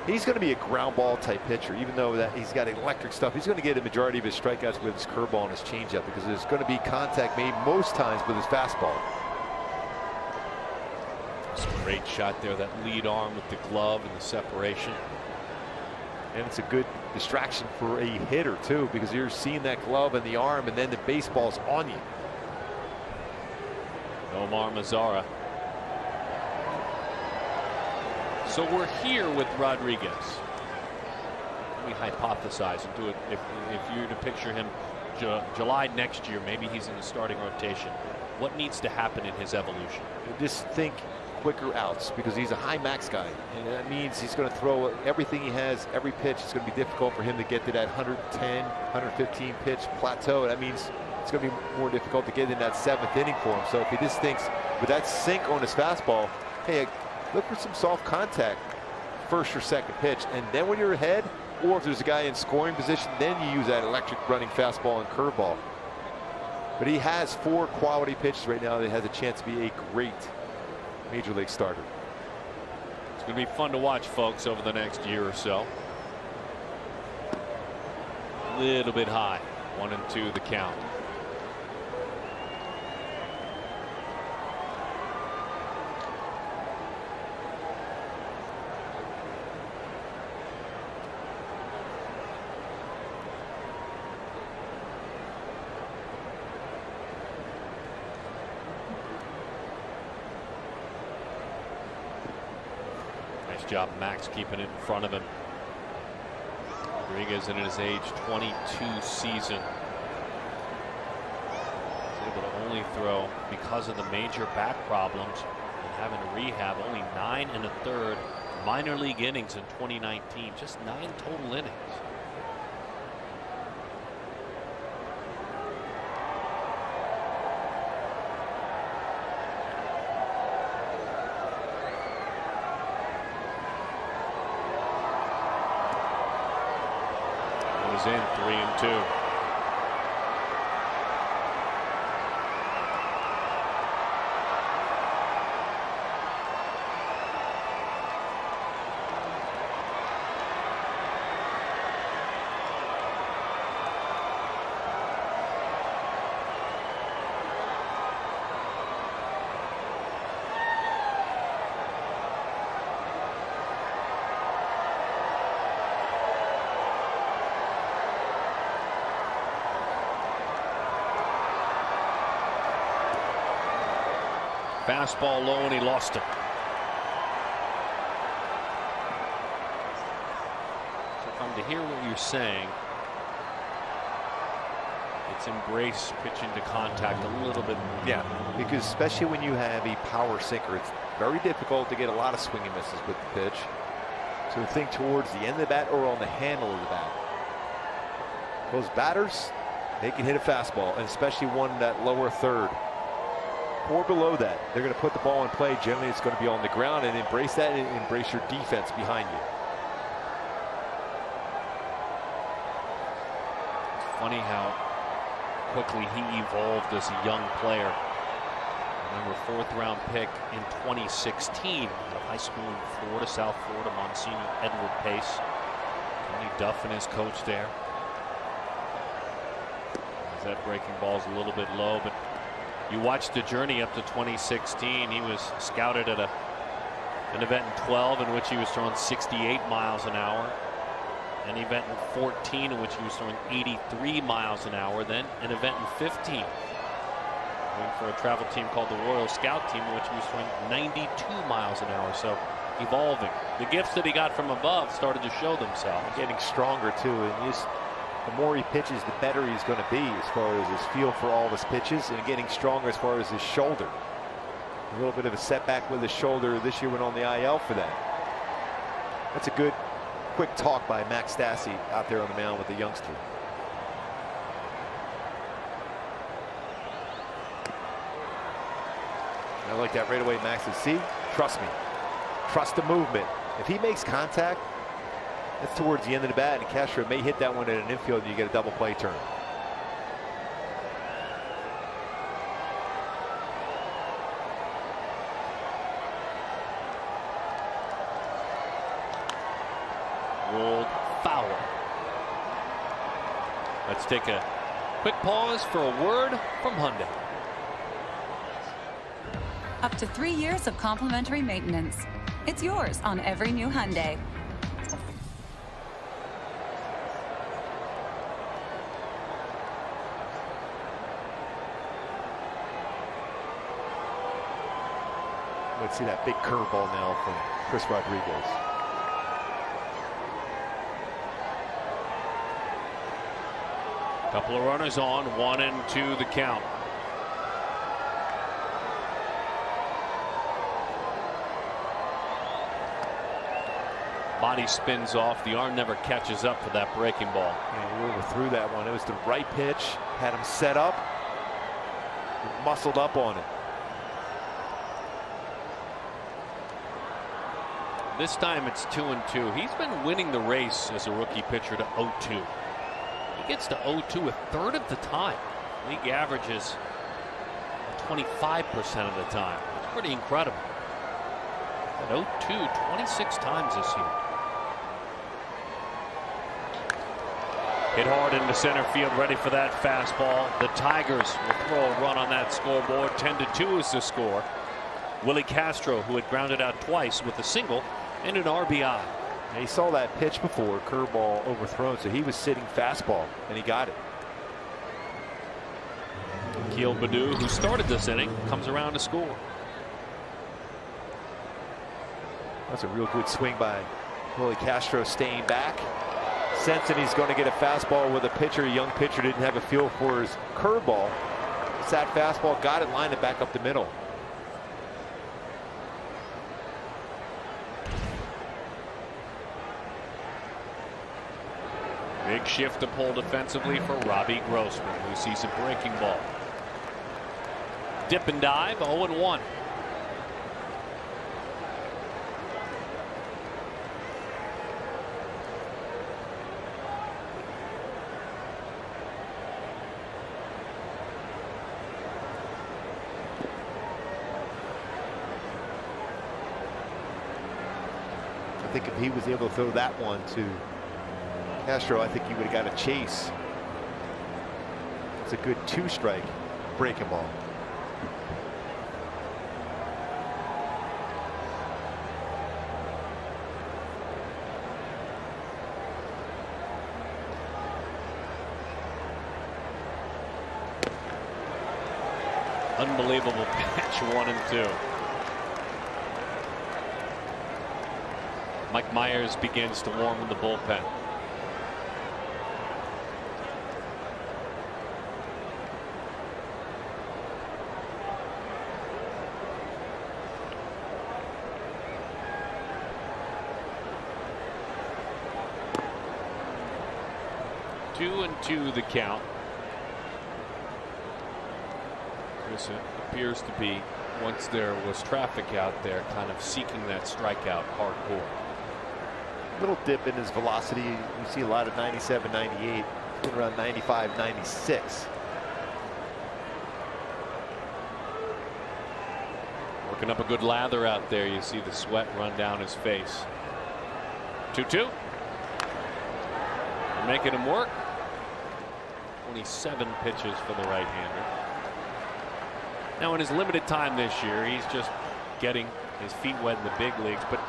He's going to be a ground ball type pitcher, even though that he's got electric stuff. He's going to get a majority of his strikeouts with his curveball and his changeup because there's going to be contact made most times with his fastball. It's a great shot there. That lead arm with the glove and the separation. And it's a good distraction for a hitter too, because you're seeing that glove and the arm, and then the baseball's on you. Omar Mazzara. So we're here with Rodriguez. Let me hypothesize and do it. If you were to picture him July next year, maybe he's in the starting rotation. What needs to happen in his evolution? Just think quicker outs, because he's a high max guy, and that means he's going to throw everything he has every pitch. It's going to be difficult for him to get to that 110, 115 pitch plateau. That means it's going to be more difficult to get in that 7th inning for him. So if he just thinks with that sink on his fastball, hey, look for some soft contact first or second pitch, and then when you're ahead, or if there's a guy in scoring position, then you use that electric running fastball and curveball. But he has 4 quality pitches right now that has a chance to be a great major league starter. It's going to be fun to watch, folks, over the next year or so. A little bit high. 1-2 the count. Nice job, Max, keeping it in front of him. Rodriguez in his age 22 season. He's able to only throw because of the major back problems and having to rehab. Only 9 1/3 minor league innings in 2019. Just 9 total innings. In 3-2. Fastball low, and he lost it. So if I'm to hear what you're saying, it's embrace pitching to contact a little bit. Yeah, because especially when you have a power sinker, it's very difficult to get a lot of swing and misses with the pitch. So think towards the end of the bat or on the handle of the bat. Those batters, they can hit a fastball, and especially one in that lower third. Or below that, they're going to put the ball in play. Generally, it's going to be on the ground, and embrace that and embrace your defense behind you. It's funny how quickly he evolved as a young player. Remember, 4th round pick in 2016 out of high school in Florida, South Florida, Monsignor Edward Pace. Tony Duff and his coach there. As that breaking ball's a little bit low, but you watched the journey up to 2016. He was scouted at an event in 12 in which he was throwing 68 miles an hour. An event in 14 in which he was throwing 83 miles an hour. Then an event in 15 going for a travel team called the Royal Scout Team, in which he was throwing 92 miles an hour. So evolving. The gifts that he got from above started to show themselves. Getting stronger too, and the more he pitches, the better he's going to be as far as his feel for all of his pitches, and getting stronger as far as his shoulder. A little bit of a setback with his shoulder this year, went on the IL for that. That's a good, quick talk by Max Stassi out there on the mound with the youngster. I like that right away. Max says, see, trust me, trust the movement. If he makes contact, that's towards the end of the bat, and Castro may hit that one at an infield, and you get a double play turn. Rolled foul. Let's take a quick pause for a word from Hyundai. Up to 3 years of complimentary maintenance. It's yours on every new Hyundai. Let's see that big curveball now from Chris Rodriguez. Couple of runners on, 1-2 the count. Body spins off. The arm never catches up for that breaking ball. Yeah, we overthrew that one. It was the right pitch. Had him set up. Muscled up on it. This time it's 2-2. He's been winning the race as a rookie pitcher to 0-2. He gets to 0-2 a third of the time. League averages 25% of the time. It's pretty incredible. At 0-2 26 times this year. Hit hard into center field, ready for that fastball. The Tigers will throw a run on that scoreboard. 10-2 is the score. Willy Castro, who had grounded out twice with a single and an RBI. And he saw that pitch before, curveball overthrown, so he was sitting fastball, and he got it. Keel Badu, who started this inning, comes around to score. That's a real good swing by Willy Castro, staying back. Sensing he's going to get a fastball with a pitcher. A young pitcher didn't have a feel for his curveball. It's that fastball, got it, lined it back up the middle. Big shift to pull defensively for Robbie Grossman, who sees a breaking ball. Dip and dive, 0-1. I think if he was able to throw that one to Castro, I think he would have got a chase. It's a good 2-strike breaking ball. Unbelievable pitch, 1-2. Mike Myers begins to warm in the bullpen. Two and two the count. This appears to be, once there was traffic out there, kind of seeking that strikeout hardcore. Little dip in his velocity. You see a lot of 97, 98, around 95, 96. Working up a good lather out there. You see the sweat run down his face. 2-2. Making him work. 27 pitches for the right-hander. Now in his limited time this year, he's just getting his feet wet in the big leagues, but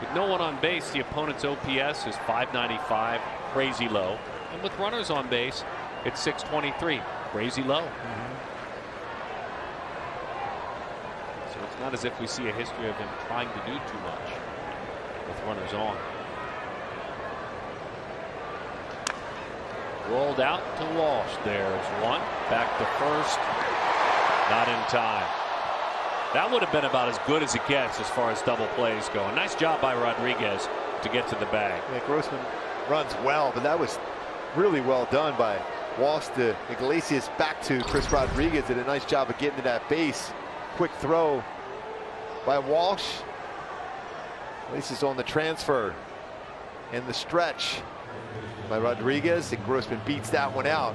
with no one on base, the opponent's OPS is .595, crazy low. And with runners on base, it's .623, crazy low. So it's not as if we see a history of him trying to do too much with runners on. Rolled out to Walsh. There's one. Back to first. Not in time. That would have been about as good as it gets as far as double plays go. A nice job by Rodriguez to get to the bag. Yeah, Grossman runs well, but that was really well done by Walsh to Iglesias back to Chris Rodriguez. Did a nice job of getting to that base. Quick throw by Walsh. Iglesias on the transfer. And the stretch by Rodriguez, and Grossman beats that one out.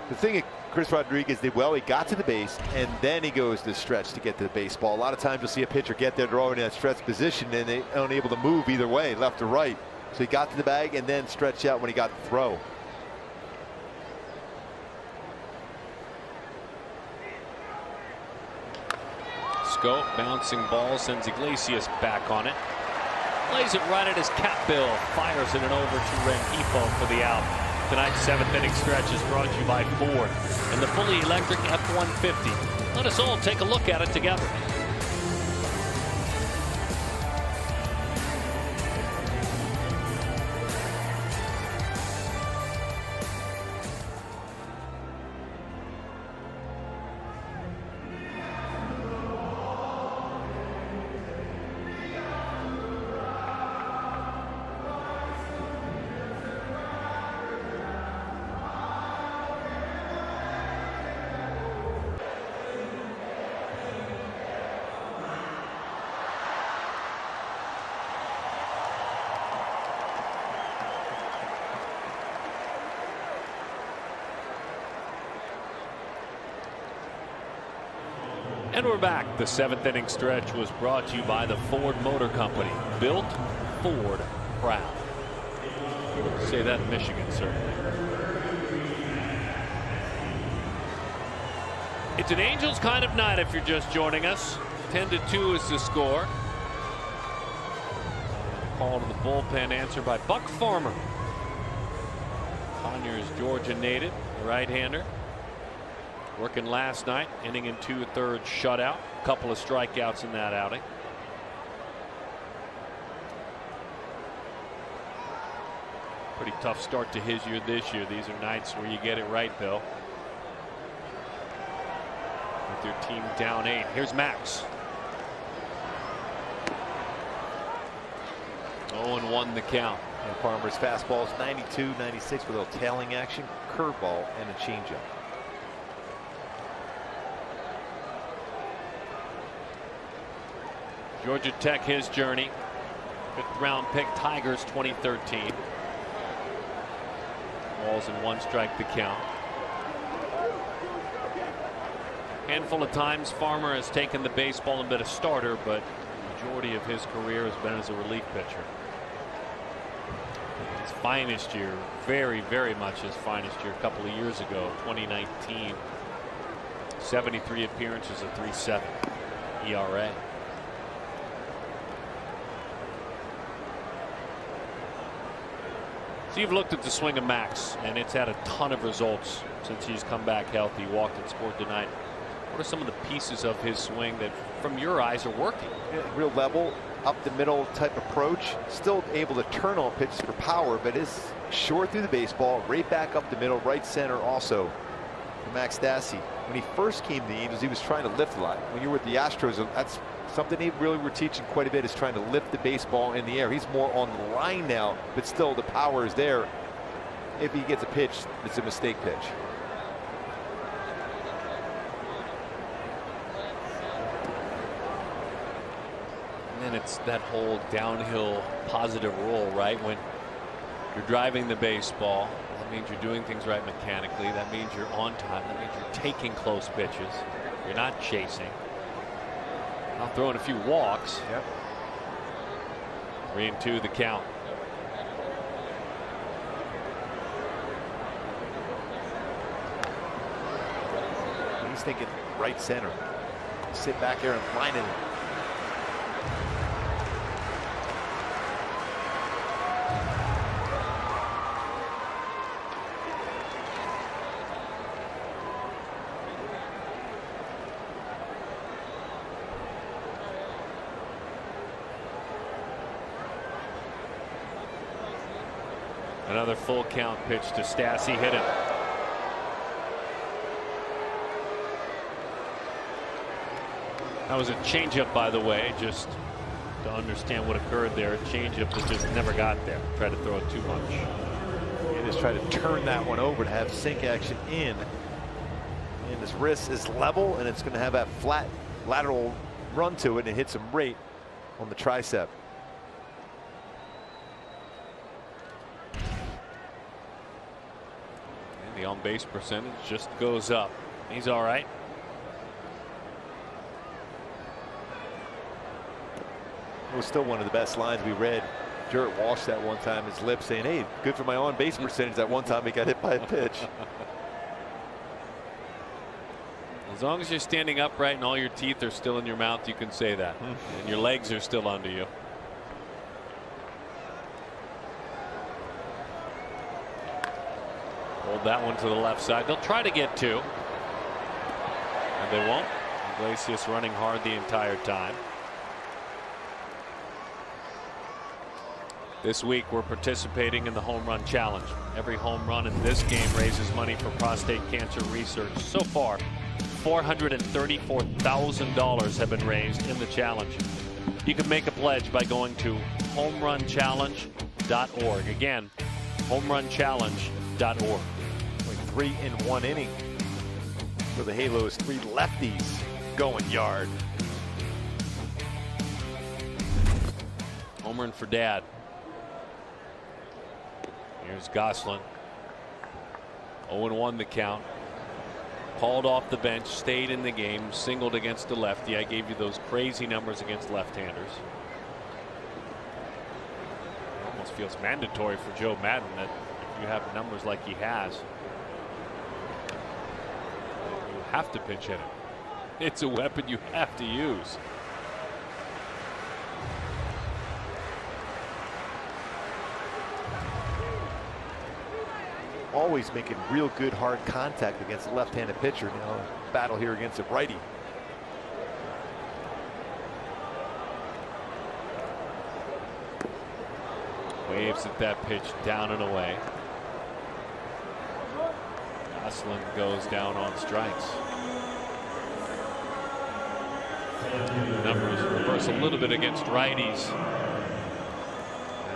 The thing that Chris Rodriguez did well, he got to the base and then he goes to stretch to get to the baseball. A lot of times you'll see a pitcher get there, throw in that stretch position, and they aren't able to move either way, left or right. So he got to the bag and then stretched out when he got the throw. Scope, bouncing ball, sends Iglesias back on it. Lays it right at his cap bill, fires it over to Rengifo for the out. Tonight's 7th inning stretch is brought to you by Ford and the fully electric F-150. Let us all take a look at it together. And we're back. The 7th inning stretch was brought to you by the Ford Motor Company. Built Ford proud. Say that in Michigan, certainly. It's an Angels kind of night if you're just joining us. 10-2 is the score. Call to the bullpen, answered by Buck Farmer. Conyers, Georgia native, right-hander. Working last night, inning and 2/3 shutout. A couple of strikeouts in that outing. Pretty tough start to his year this year. These are nights where you get it right, Bill. With your team down 8. Here's Max. 0-1 the count. And Farmer's fastball is 92, 96 with a little tailing action, curveball, and a changeup. Georgia Tech, his journey. 5th round pick, Tigers 2013. Balls and 1 strike to count. Handful of times Farmer has taken the baseball and been a starter, but the majority of his career has been as a relief pitcher. His finest year, very, very much his finest year, a couple of years ago, 2019. 73 appearances, a 3.7 ERA. So you've looked at the swing of Max, and it's had a ton of results since he's come back healthy. Walked and scored tonight. What are some of the pieces of his swing that, from your eyes, are working? Yeah, real level, up the middle type approach. Still able to turn on pitches for power, but is short through the baseball, right back up the middle, right center also for Max Stassi. When he first came to the Angels, he was trying to lift a lot. When you're with the Astros, that's something they really were teaching quite a bit, is trying to lift the baseball in the air. He's more on the line now, but still the power is there. If he gets a pitch, it's a mistake pitch. And then it's that whole downhill positive roll, right? When you're driving the baseball, that means you're doing things right mechanically. That means you're on time. That means you're taking close pitches. You're not chasing. Not throwing a few walks. Yep. 3-2 the count. He's thinking right center. Sit back there and line it. Another full count pitch to Stassi, hit him. That was a changeup, by the way, just to understand what occurred there. A changeup that just never got there. Tried to throw it too much. He just tried to turn that one over to have sink action in. And his wrist is level, and it's going to have that flat lateral run to it, and it hits him right on the tricep. The on-base percentage just goes up. He's all right. It was still one of the best lines we read. Jarrett Walsh that one time, his lips saying, hey, good for my on-base percentage. That one time he got hit by a pitch. As long as you're standing upright and all your teeth are still in your mouth, you can say that. And your legs are still under you. Hold that one to the left side. They'll try to get 2. And they won't. Iglesias running hard the entire time. This week we're participating in the home run challenge. Every home run in this game raises money for prostate cancer research. So far, $434,000 have been raised in the challenge. You can make a pledge by going to homerunchallenge.org. Again, homerunchallenge.org. 3 in 1 inning for the Halos. 3 lefties going yard. Homering for Dad. Here's Gosselin. 0-1 the count. Called off the bench, stayed in the game, singled against the lefty. I gave you those crazy numbers against left-handers. It almost feels mandatory for Joe Madden that if you have numbers like he has, you have to pitch hit it. It's a weapon you have to use. Always making real good hard contact against a left-handed pitcher. Now battle here against a righty. Waves at that pitch, down and away. Gosselin goes down on strikes. Numbers reverse a little bit against righties.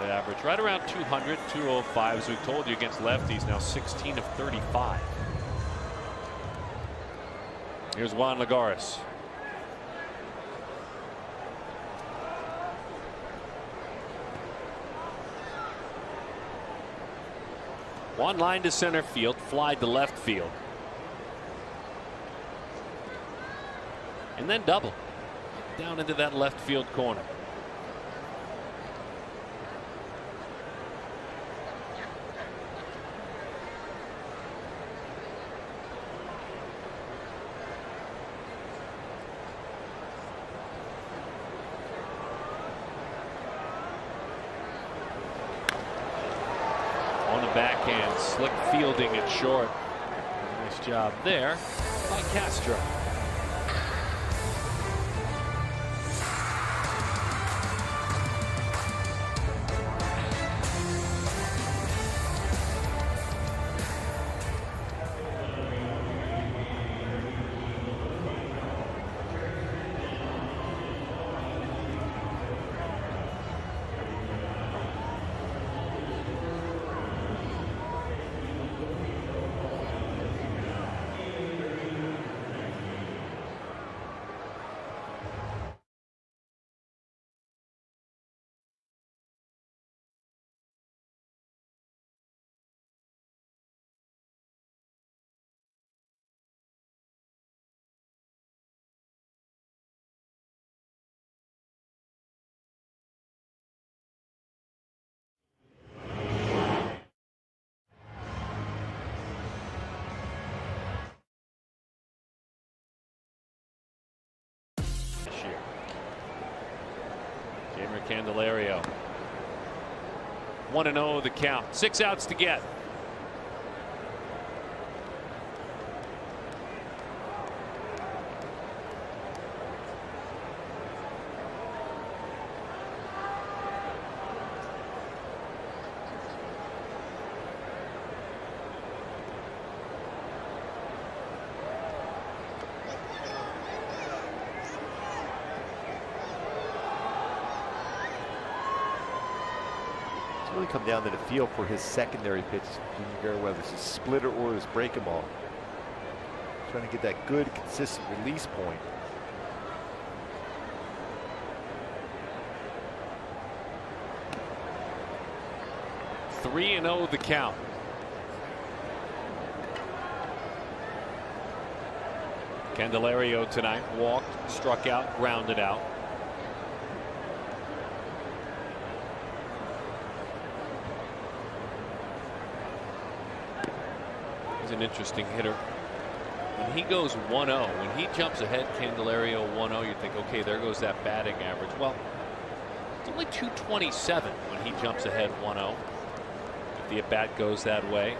batted average right around 200, 205, as we told you, against lefties. Now 16 of 35. Here's Juan Lagares. One line to center field, fly to left field. And then double down into that left field corner. On the backhand, slick fielding it short. Nice job there by Castro. Candelario. 1-0 the count. 6 outs to get. Really come down to the feel for his secondary pitch, whether it's his splitter or his breaking ball. Trying to get that good, consistent release point. (3-0) the count. Candelario tonight walked, struck out, grounded out. An interesting hitter. When he goes 1-0, when he jumps ahead, Candelario 1-0, you think, okay, there goes that batting average. Well, it's only 227 when he jumps ahead 1-0. If the at bat goes that way,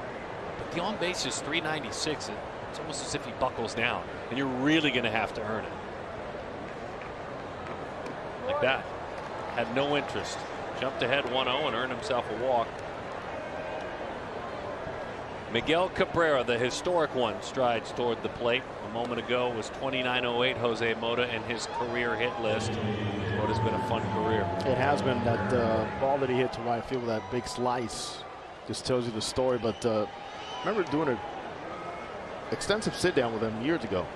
but the on base is 396. It's almost as if he buckles down, and you're really going to have to earn it. Like that. Had no interest. Jumped ahead 1-0 and earned himself a walk. Miguel Cabrera, the historic one, strides toward the plate. A moment ago was 2908 Jose Mota in his career hit list. Mota's been a fun career. It has been. That ball that he hit to right field with that big slice just tells you the story. But I remember doing an extensive sit down with him years ago,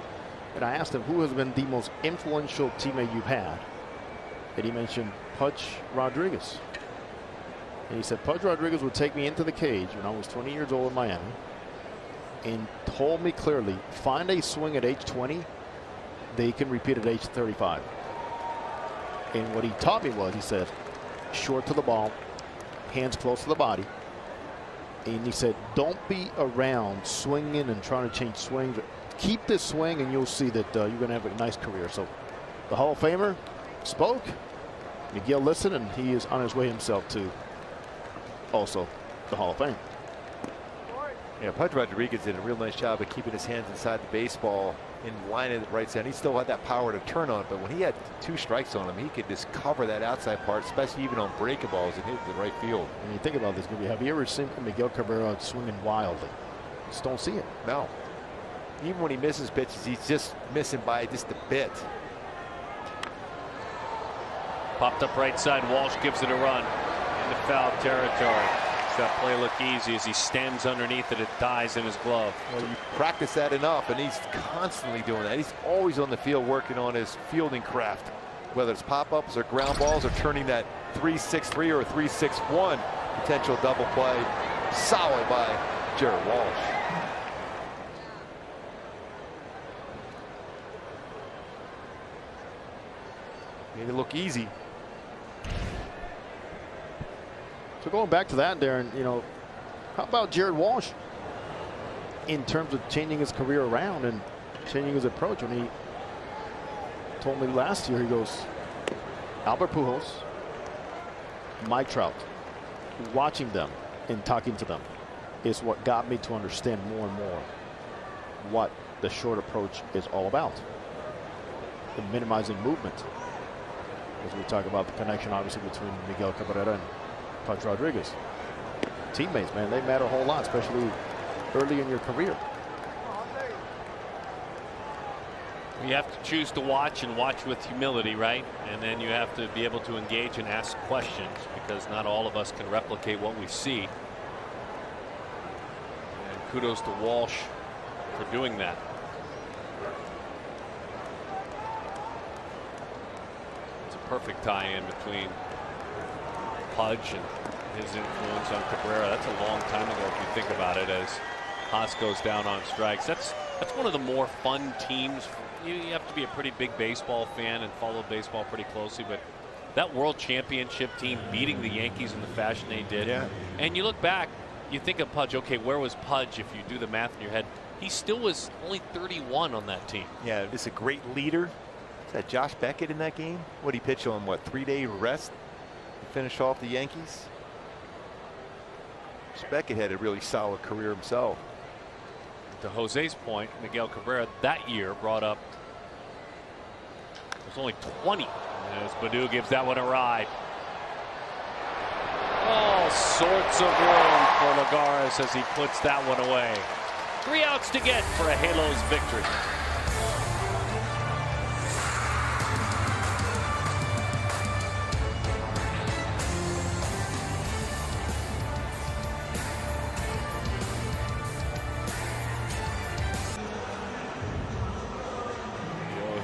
and I asked him who has been the most influential teammate you've had, and he mentioned Pudge Rodriguez. And he said Pudge Rodriguez would take me into the cage when I was 20 years old in Miami and told me clearly, find a swing at age 20, they can repeat at age 35. And what he taught me was, he said, short to the ball, hands close to the body. And he said, don't be around swinging and trying to change swings. Keep this swing and you'll see that you're going to have a nice career. So the Hall of Famer spoke. Miguel listened, and he is on his way himself to also the Hall of Fame. Yeah, Pudge Rodriguez did a real nice job of keeping his hands inside the baseball in line at the right side. He still had that power to turn on, but when he had 2 strikes on him, he could just cover that outside part, especially even on breaking balls, and hit it to the right field. When you think about this, have you ever seen Miguel Cabrera swinging wildly? Just don't see it. No. Even when he misses pitches, he's just missing by just a bit. Popped up right side. Walsh gives it a run. into foul territory. Does that play look easy as he stands underneath it? It dies in his glove. Well, you practice that enough, and he's constantly doing that. He's always on the field working on his fielding craft, whether it's pop-ups or ground balls or turning that 3-6-3 or 3-6-1 potential double play. Solid by Jared Walsh. Made it look easy. So going back to that, Darren, you know, how about Jared Walsh in terms of changing his career around and changing his approach? When he told me last year, he goes, Albert Pujols, Mike Trout, watching them and talking to them is what got me to understand more and more what the short approach is all about. The minimizing movement. As we talk about the connection, obviously, between Miguel Cabrera and Pudge Rodriguez. Teammates, man, they matter a whole lot, especially early in your career. You have to choose to watch and watch with humility, right? And then you have to be able to engage and ask questions, because not all of us can replicate what we see. And kudos to Walsh for doing that. It's a perfect tie-in between Pudge and his influence on Cabrera. That's a long time ago if you think about it, as Haas goes down on strikes. That's one of the more fun teams. You have to be a pretty big baseball fan and follow baseball pretty closely, but that World Championship team beating the Yankees in the fashion they did. Yeah. And you look back, you think of Pudge, okay, where was Pudge if you do the math in your head? He still was only 31 on that team. Yeah, just a great leader. Is that Josh Beckett in that game? What did he pitch on, what, 3-day rest to finish off the Yankees? Beckett had a really solid career himself. To Jose's point, Miguel Cabrera that year brought up, it was only 20 as Baddoo gives that one a ride. All sorts of room for Lagares as he puts that one away. 3 outs to get for a Halos victory.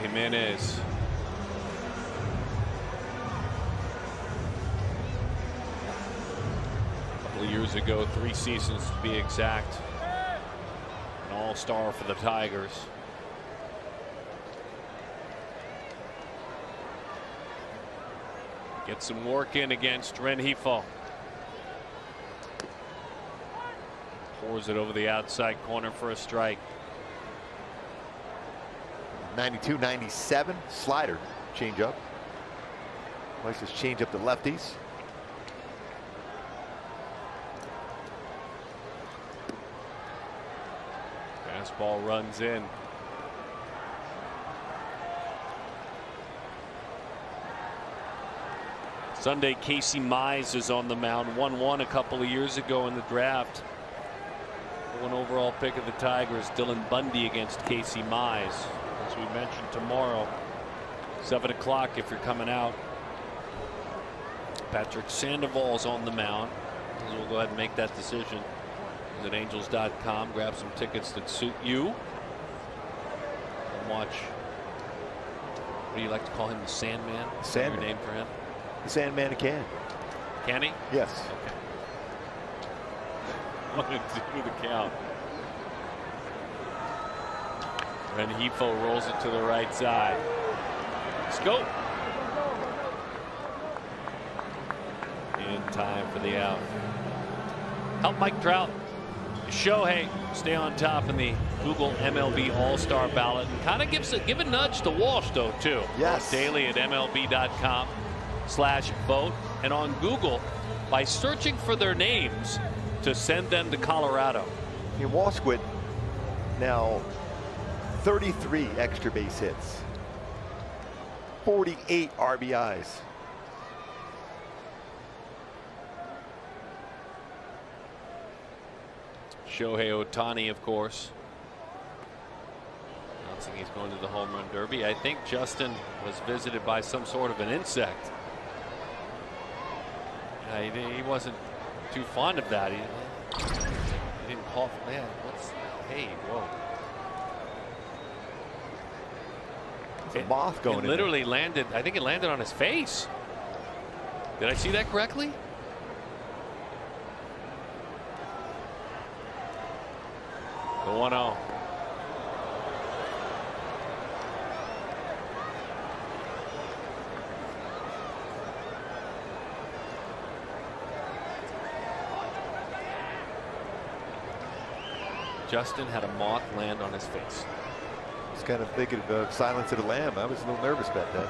Jimenez. A couple of years ago, 3 seasons to be exact. An all-star for the Tigers. Get some work in against Rengifo. Pours it over the outside corner for a strike. 92, 97 slider changeup. Likes his changeup to lefties. Fastball runs in. Sunday, Casey Mize is on the mound. 1-1 a couple of years ago in the draft. 1 overall pick of the Tigers. Dylan Bundy against Casey Mize. As we mentioned, tomorrow, 7 o'clock if you're coming out. Patrick Sandoval's on the mound. We'll go ahead and make that decision. At Angels.com. Grab some tickets that suit you. And watch. What do you like to call him? The Sandman? Sandman. Your name for him? The Sandman can. Can he? Yes. Okay. 1-2 the count. Rengifo rolls it to the right side. Scope. In time for the out. Help Mike Trout. Shohei stay on top in the Google MLB All-Star ballot, and kind of give a nudge to Walsh though too. Yes. Daily at MLB.com/vote, and on Google by searching for their names to send them to Colorado. In Walsh with now 33 extra base hits, 48 RBIs. Shohei Ohtani, of course, announcing he's going to the home run derby. I think Justin was visited by some sort of an insect He wasn't too fond of that. He didn't call for that. Hey, whoa. It's a moth going in. It literally landed. I think it landed on his face. Did I see that correctly? The 1-0. Justin had a moth land on his face. I was kind of thinking of Silence of the Lamb. I was a little nervous about that.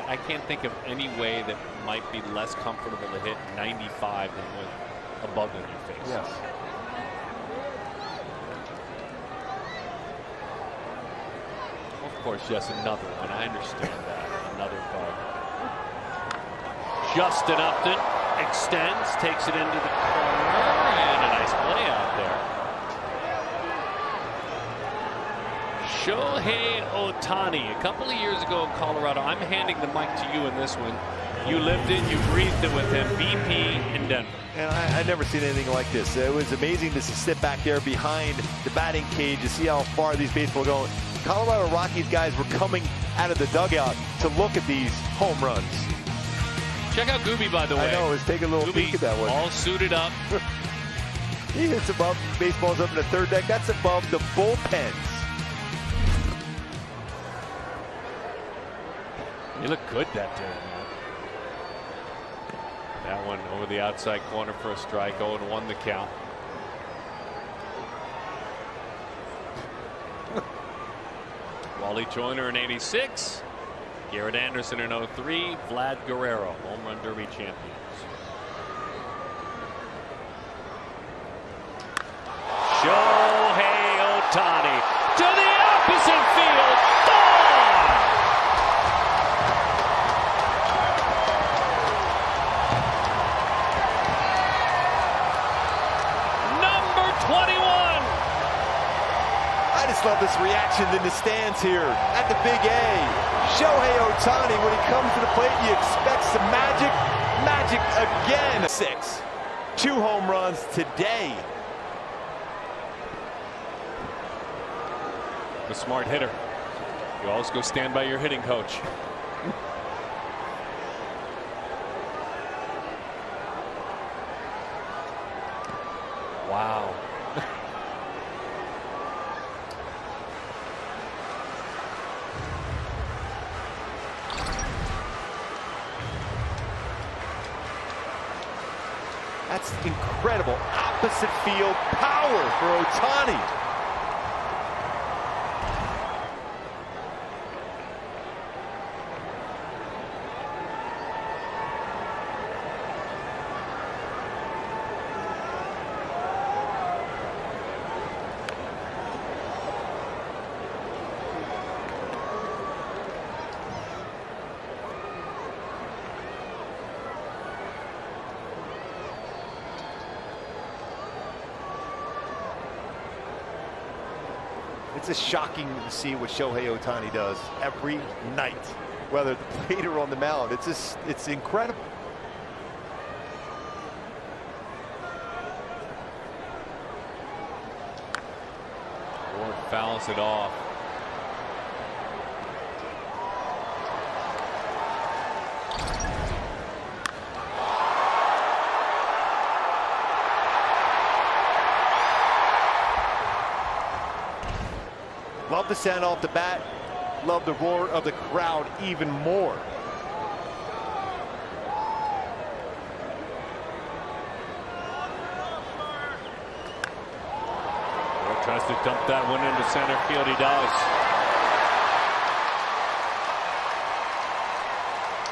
I can't think of any way that might be less comfortable to hit 95 than with a bug on your face. Yes. Of course, yes, another one. I understand that. Another bug. Justin Upton extends, takes it into the corner, and a nice play out there. Shohei Ohtani, a couple of years ago in Colorado. I'm handing the mic to you in this one. You lived it, you breathed it with him. BP in Denver. And I've never seen anything like this. It was amazing to sit back there behind the batting cage to see how far these baseballs are going. Colorado Rockies guys were coming out of the dugout to look at these home runs. Check out Gooby, by the way. I know, I was taking a little peek at that one. All suited up. He hits above, baseball's up in the third deck. That's above the bullpens. You look good that day, man. That one over the outside corner for a strike. 0-1 the count. Wally Joyner in 86. Garrett Anderson in 03. Vlad Guerrero, home run derby champions. Shohei Ohtani to the opposite field. Gone! Number 21. I just love this reaction in the stands here at the Big A. Shohei Ohtani, when he comes to the plate, you expect some magic. Magic again. 6. 2 home runs today. A smart hitter. You always go stand by your hitting coach. Wow. That's incredible. Opposite field power for Ohtani. It's just shocking to see what Shohei Ohtani does every night, whether at the plate or on the mound. It's incredible. Ward fouls it off. Love the sound off the bat. Love the roar of the crowd even more. Ward tries to dump that one into center field. He does.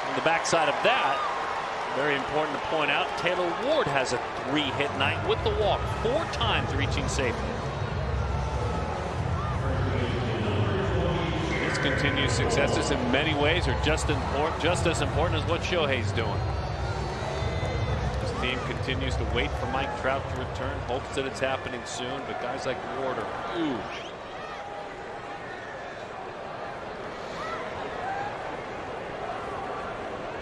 On the backside of that, very important to point out, Taylor Ward has a 3-hit night with the walk, 4 times reaching safety. Continued successes in many ways are just as important as what Shohei's doing. His team continues to wait for Mike Trout to return, hopes that it's happening soon, but guys like Ward are huge.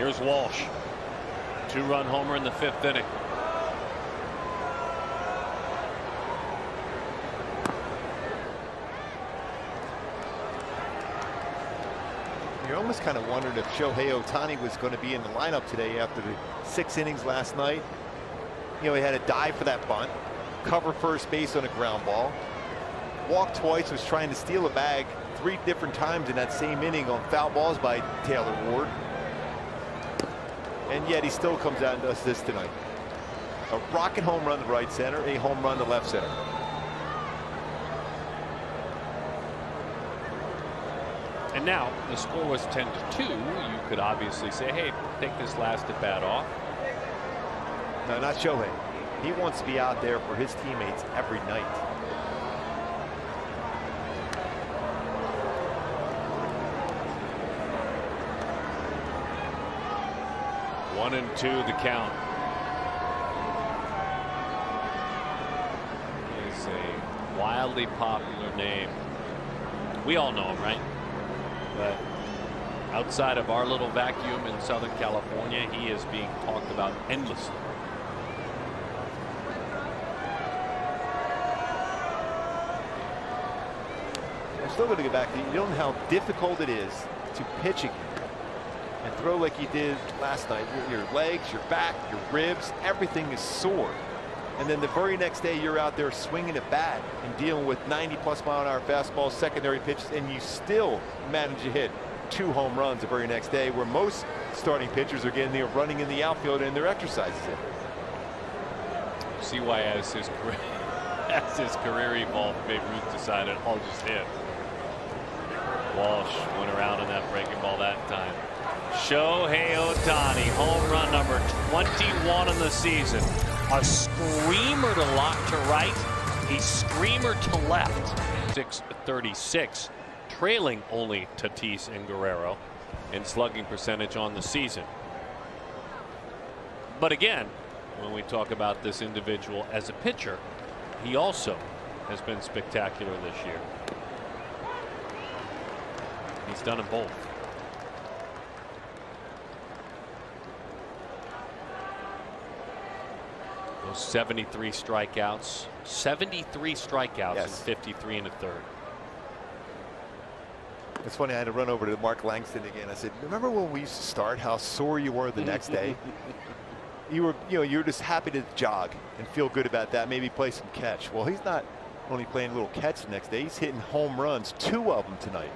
Here's Walsh. 2-run homer in the 5th inning. You almost kind of wondered if Shohei Ohtani was going to be in the lineup today after the 6 innings last night. You know, he had a dive for that bunt, cover first base on a ground ball, walked twice, was trying to steal a bag 3 different times in that same inning on foul balls by Taylor Ward. And yet he still comes out and does this tonight. A rocket home run to right center, a home run to left center. And now the score was 10-2. You could obviously say, hey, take this last at bat off. No, not Shohei. He wants to be out there for his teammates every night. One and 2 the count. He's a wildly popular name. We all know him, right? But outside of our little vacuum in Southern California, he is being talked about endlessly. I'm still going to go back to, you know how difficult it is to pitch again and throw like you did last night. Your legs, your back, your ribs, everything is sore. And then the very next day you're out there swinging a bat and dealing with 90+ mile-an-hour fastballs, secondary pitches, and you still manage to hit 2 home runs the very next day, where most starting pitchers are getting there running in the outfield and their exercises in. See why as his career evolved, Babe Ruth decided I'll just hit. Walsh went around on that breaking ball that time. Shohei Ohtani, home run number 21 in the season. A screamer to right, a screamer to left. 636, trailing only Tatis and Guerrero in slugging percentage on the season. But again, when we talk about this individual as a pitcher, he also has been spectacular this year. He's done them both. Those 73 strikeouts, 73 strikeouts, yes. And 53 in the 3rd. It's funny, I had to run over to Mark Langston again. I said, remember when we used to start, how sore you were the next day? You were just happy to jog and feel good about that, maybe play some catch. Well, he's not only playing a little catch the next day, he's hitting home runs, 2 of them tonight.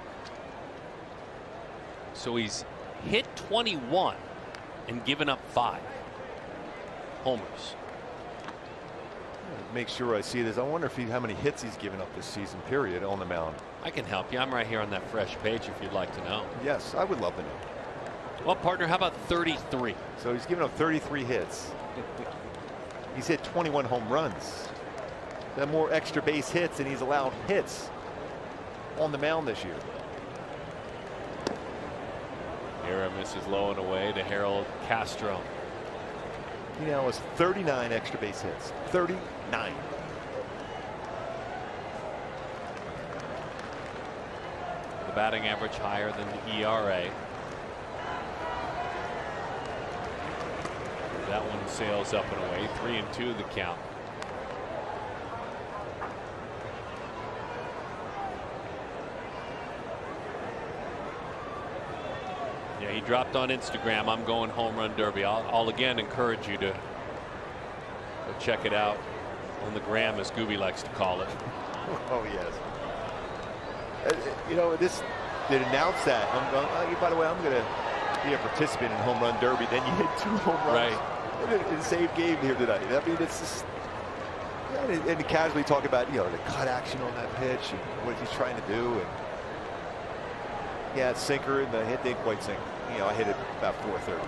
So he's hit 21 and given up 5 homers. Make sure I see this. I wonder if how many hits he's given up this season, period, on the mound. I can help you. I'm right here on that fresh page if you'd like to know. Yes, I would love to know. Well, partner, how about 33? So he's given up 33 hits. He's hit 21 home runs. That more extra base hits, and he's allowed hits on the mound this year. Here misses low and away to Harold Castro. He now has 39 extra base hits. 39. The batting average higher than the ERA. That one sails up and away. 3-2 the count. Yeah, he dropped on Instagram, I'm going home run derby. I'll again encourage you to go check it out on the gram, as Gooby likes to call it. Oh, yes. You know, this did announce that. By the way, I'm going to be a participant in home run derby. Then you hit 2 home runs in the same game here tonight. I mean, it's just, and casually talk about, you know, the cut action on that pitch and what he's trying to do. And yeah, it's sinker, and the hit didn't quite sink. You know, I hit it about 430.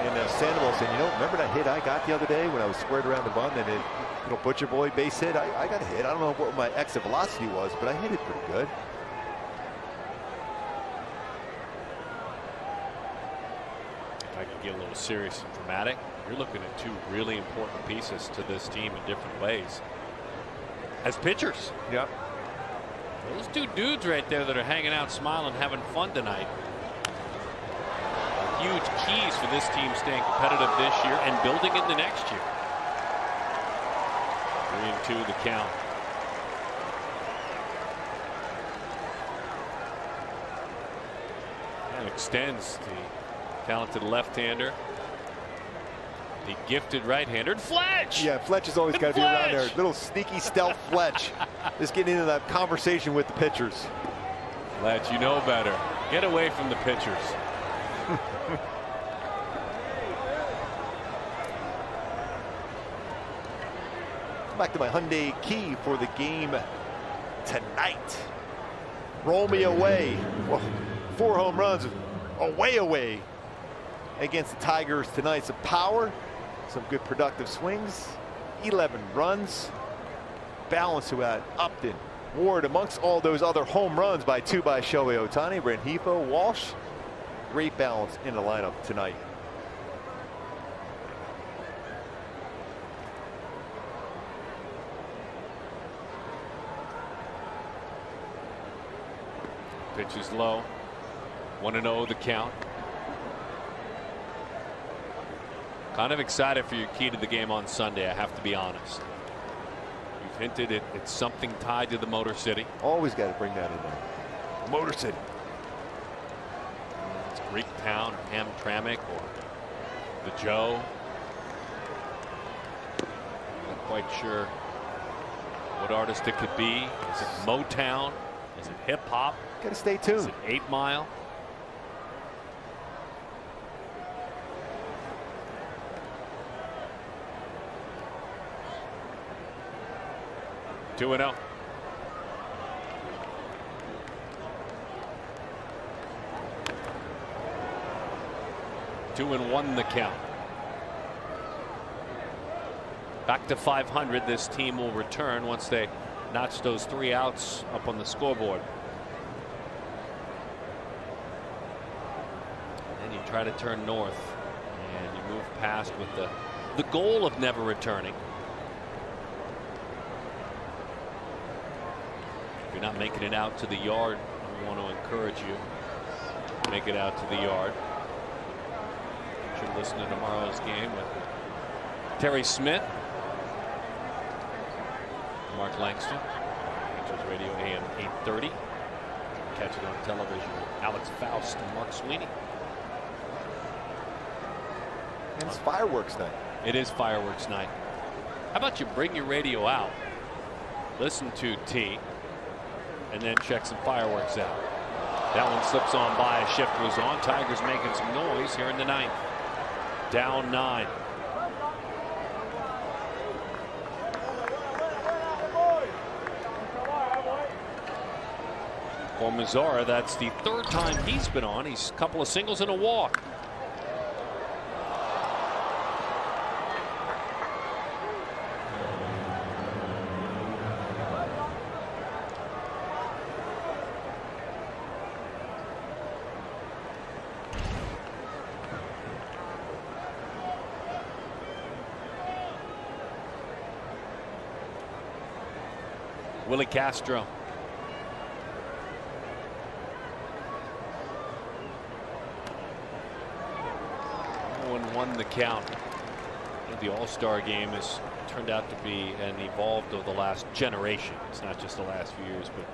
And Sandoval saying, you know, remember that hit I got the other day when I was squared around the bun and it, you know, Butcher Boy base hit? I got a hit. I don't know what my exit velocity was, but I hit it pretty good. If I could get a little serious and dramatic, you're looking at 2 really important pieces to this team in different ways as pitchers. Yep. Those two dudes right there that are hanging out, smiling, having fun tonight. Huge keys for this team staying competitive this year and building in the next year. 3-2 the count. And extends the talented left-hander. The gifted right-hander. Fletch! Yeah, Fletch has always got to be around there. Little sneaky stealth Fletch. Just getting into that conversation with the pitchers. Fletch, you know better. Get away from the pitchers. Back to my Hyundai key for the game tonight. Roll me away. Well, 4 home runs away against the Tigers tonight. Some power, some good productive swings, 11 runs. Balance throughout Upton, Ward, amongst all those other home runs by Shohei Ohtani, Rengifo, Walsh. Great balance in the lineup tonight. Pitch is low. 1-0 the count. Kind of excited for your key to the game on Sunday, I have to be honest. You've hinted it's something tied to the Motor City. Always got to bring that in there. Motor City. It's Greek Town, or Hamtramck, or the Joe. Not quite sure what artist it could be. Is it Motown? Is it hip hop? Got to stay tuned. Is it 8 Mile? Two and 0. Two and 1 the count. Back to 500. This team will return once they notch those 3 outs up on the scoreboard. And then you try to turn north and you move past with the goal of never returning. If you're not making it out to the yard, I want to encourage you to make it out to the yard. You should listen to tomorrow's game with Terry Smith, Mark Langston, Rangers Radio AM 830. Catch it on television with Alex Faust and Mark Sweeney. And it's fireworks night. It is fireworks night. How about you bring your radio out, listen to T, and then check some fireworks out. That one slips on by. A shift was on. Tigers making some noise here in the 9th. Down 9. For Mazzara, that's the 3rd time he's been on. He's a couple of singles and a walk. Willy Castro. 1-1 the count. The All-Star game has turned out to be and evolved over the last generation. It's not just the last few years, but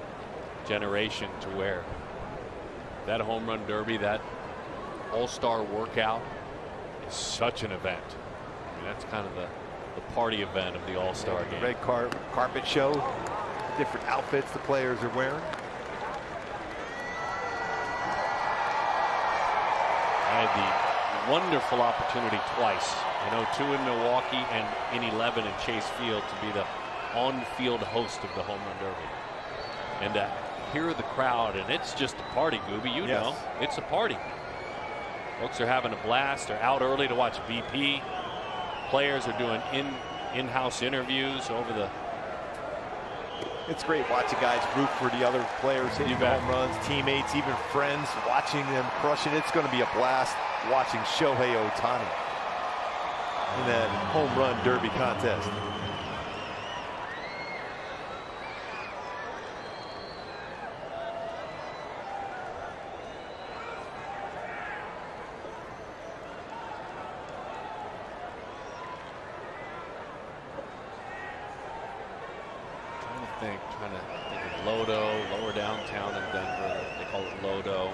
generation, to where that home run derby, that All-Star workout is such an event. I mean, that's kind of the party event of the All-Star game. The red carpet show. Different outfits the players are wearing. Had the wonderful opportunity twice. I know 2 in Milwaukee and in 11 in Chase Field to be the on-field host of the home run derby. And to hear the crowd, and it's just a party, Gooby. You know, it's a party. Folks are having a blast. They're out early to watch BP. Players are doing in-house interviews over the. It's great watching guys root for the other players hitting home runs, teammates, even friends, watching them crush it. It's going to be a blast watching Shohei Ohtani in that home run derby contest. think. Trying to think of Lodo, lower downtown in Denver. They call it Lodo.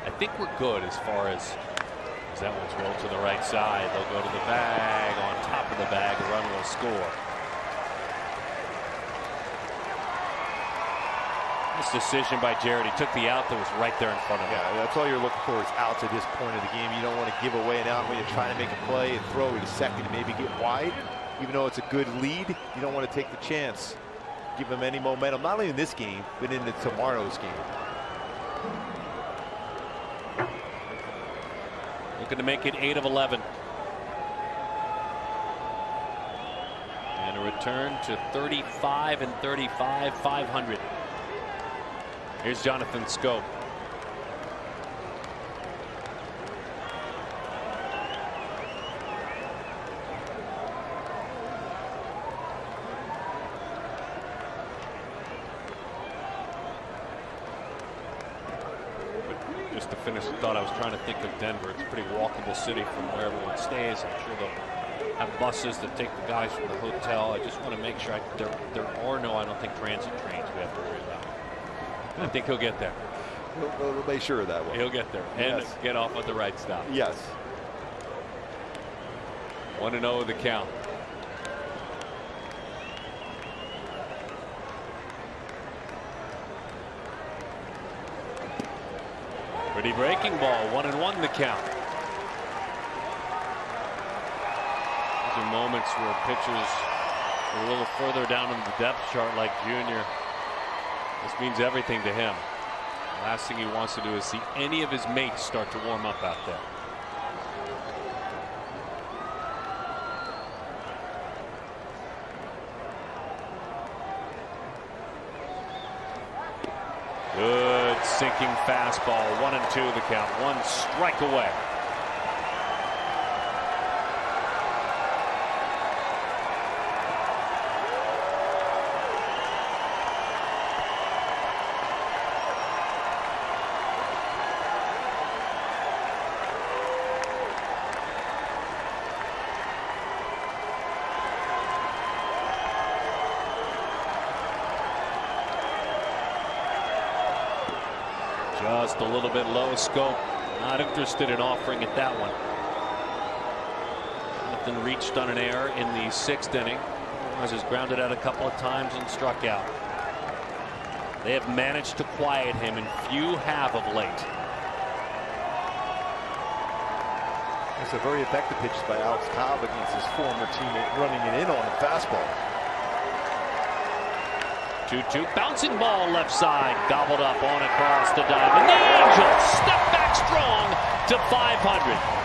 I think we're good as far as that one's rolled to the right side. They'll go to the bag. On top of the bag, a run will score. This decision by Jared. He took the out that was right there in front of him. Yeah, that's all you're looking for is outs at this point of the game. You don't want to give away an out when you're trying to make a play and throw it a second and maybe get wide. Even though it's a good lead, you don't want to take the chance. Give them any momentum, not only in this game, but in tomorrow's game. Looking to make it 8 of 11. And a return to 35 and 35, 500. Here's Jonathan Scope. Just to finish the thought, I was trying to think of Denver. It's a pretty walkable city from where everyone stays. I'm sure they'll have buses that take the guys from the hotel. I just want to make sure there are no, I don't think, transit trains we have to worry about. I think he'll get there. We'll make sure of that one. He'll get there and get off at the right stop. Yes. 1-0 the count. Pretty breaking ball. 1-1 the count. These are moments where pitchers are a little further down in the depth chart, like Junior. This means everything to him. The last thing he wants to do is see any of his mates start to warm up out there. Good sinking fastball. 1-2 the count. 1 strike away. Just a little bit low. Scope not interested in offering it that one. Upton reached on an error in the 6th inning. Norris has grounded out a couple of times and struck out. They have managed to quiet him, and few have of late. It's a very effective pitch by Alex Cobb against his former teammate, running it in on the fastball. 2-2 bouncing ball left side, gobbled up on across the diamond. The Angels step back strong to 500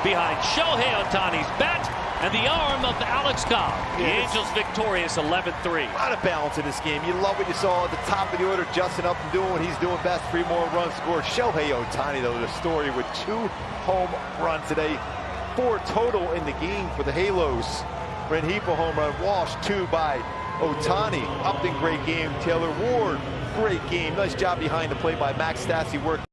behind Shohei Ohtani's bat and the arm of Alex Cobb. The Angels victorious 11-3. A lot of balance in this game. You love what you saw at the top of the order. Justin Upton doing what he's doing best. 3 more runs scored. Shohei Ohtani, though, the story with 2 home runs today. 4 total in the game for the Halos. Rengifo home run. Walsh 2 by Ohtani. Upton, great game. Taylor Ward, great game. Nice job behind the plate by Max Stassi. Work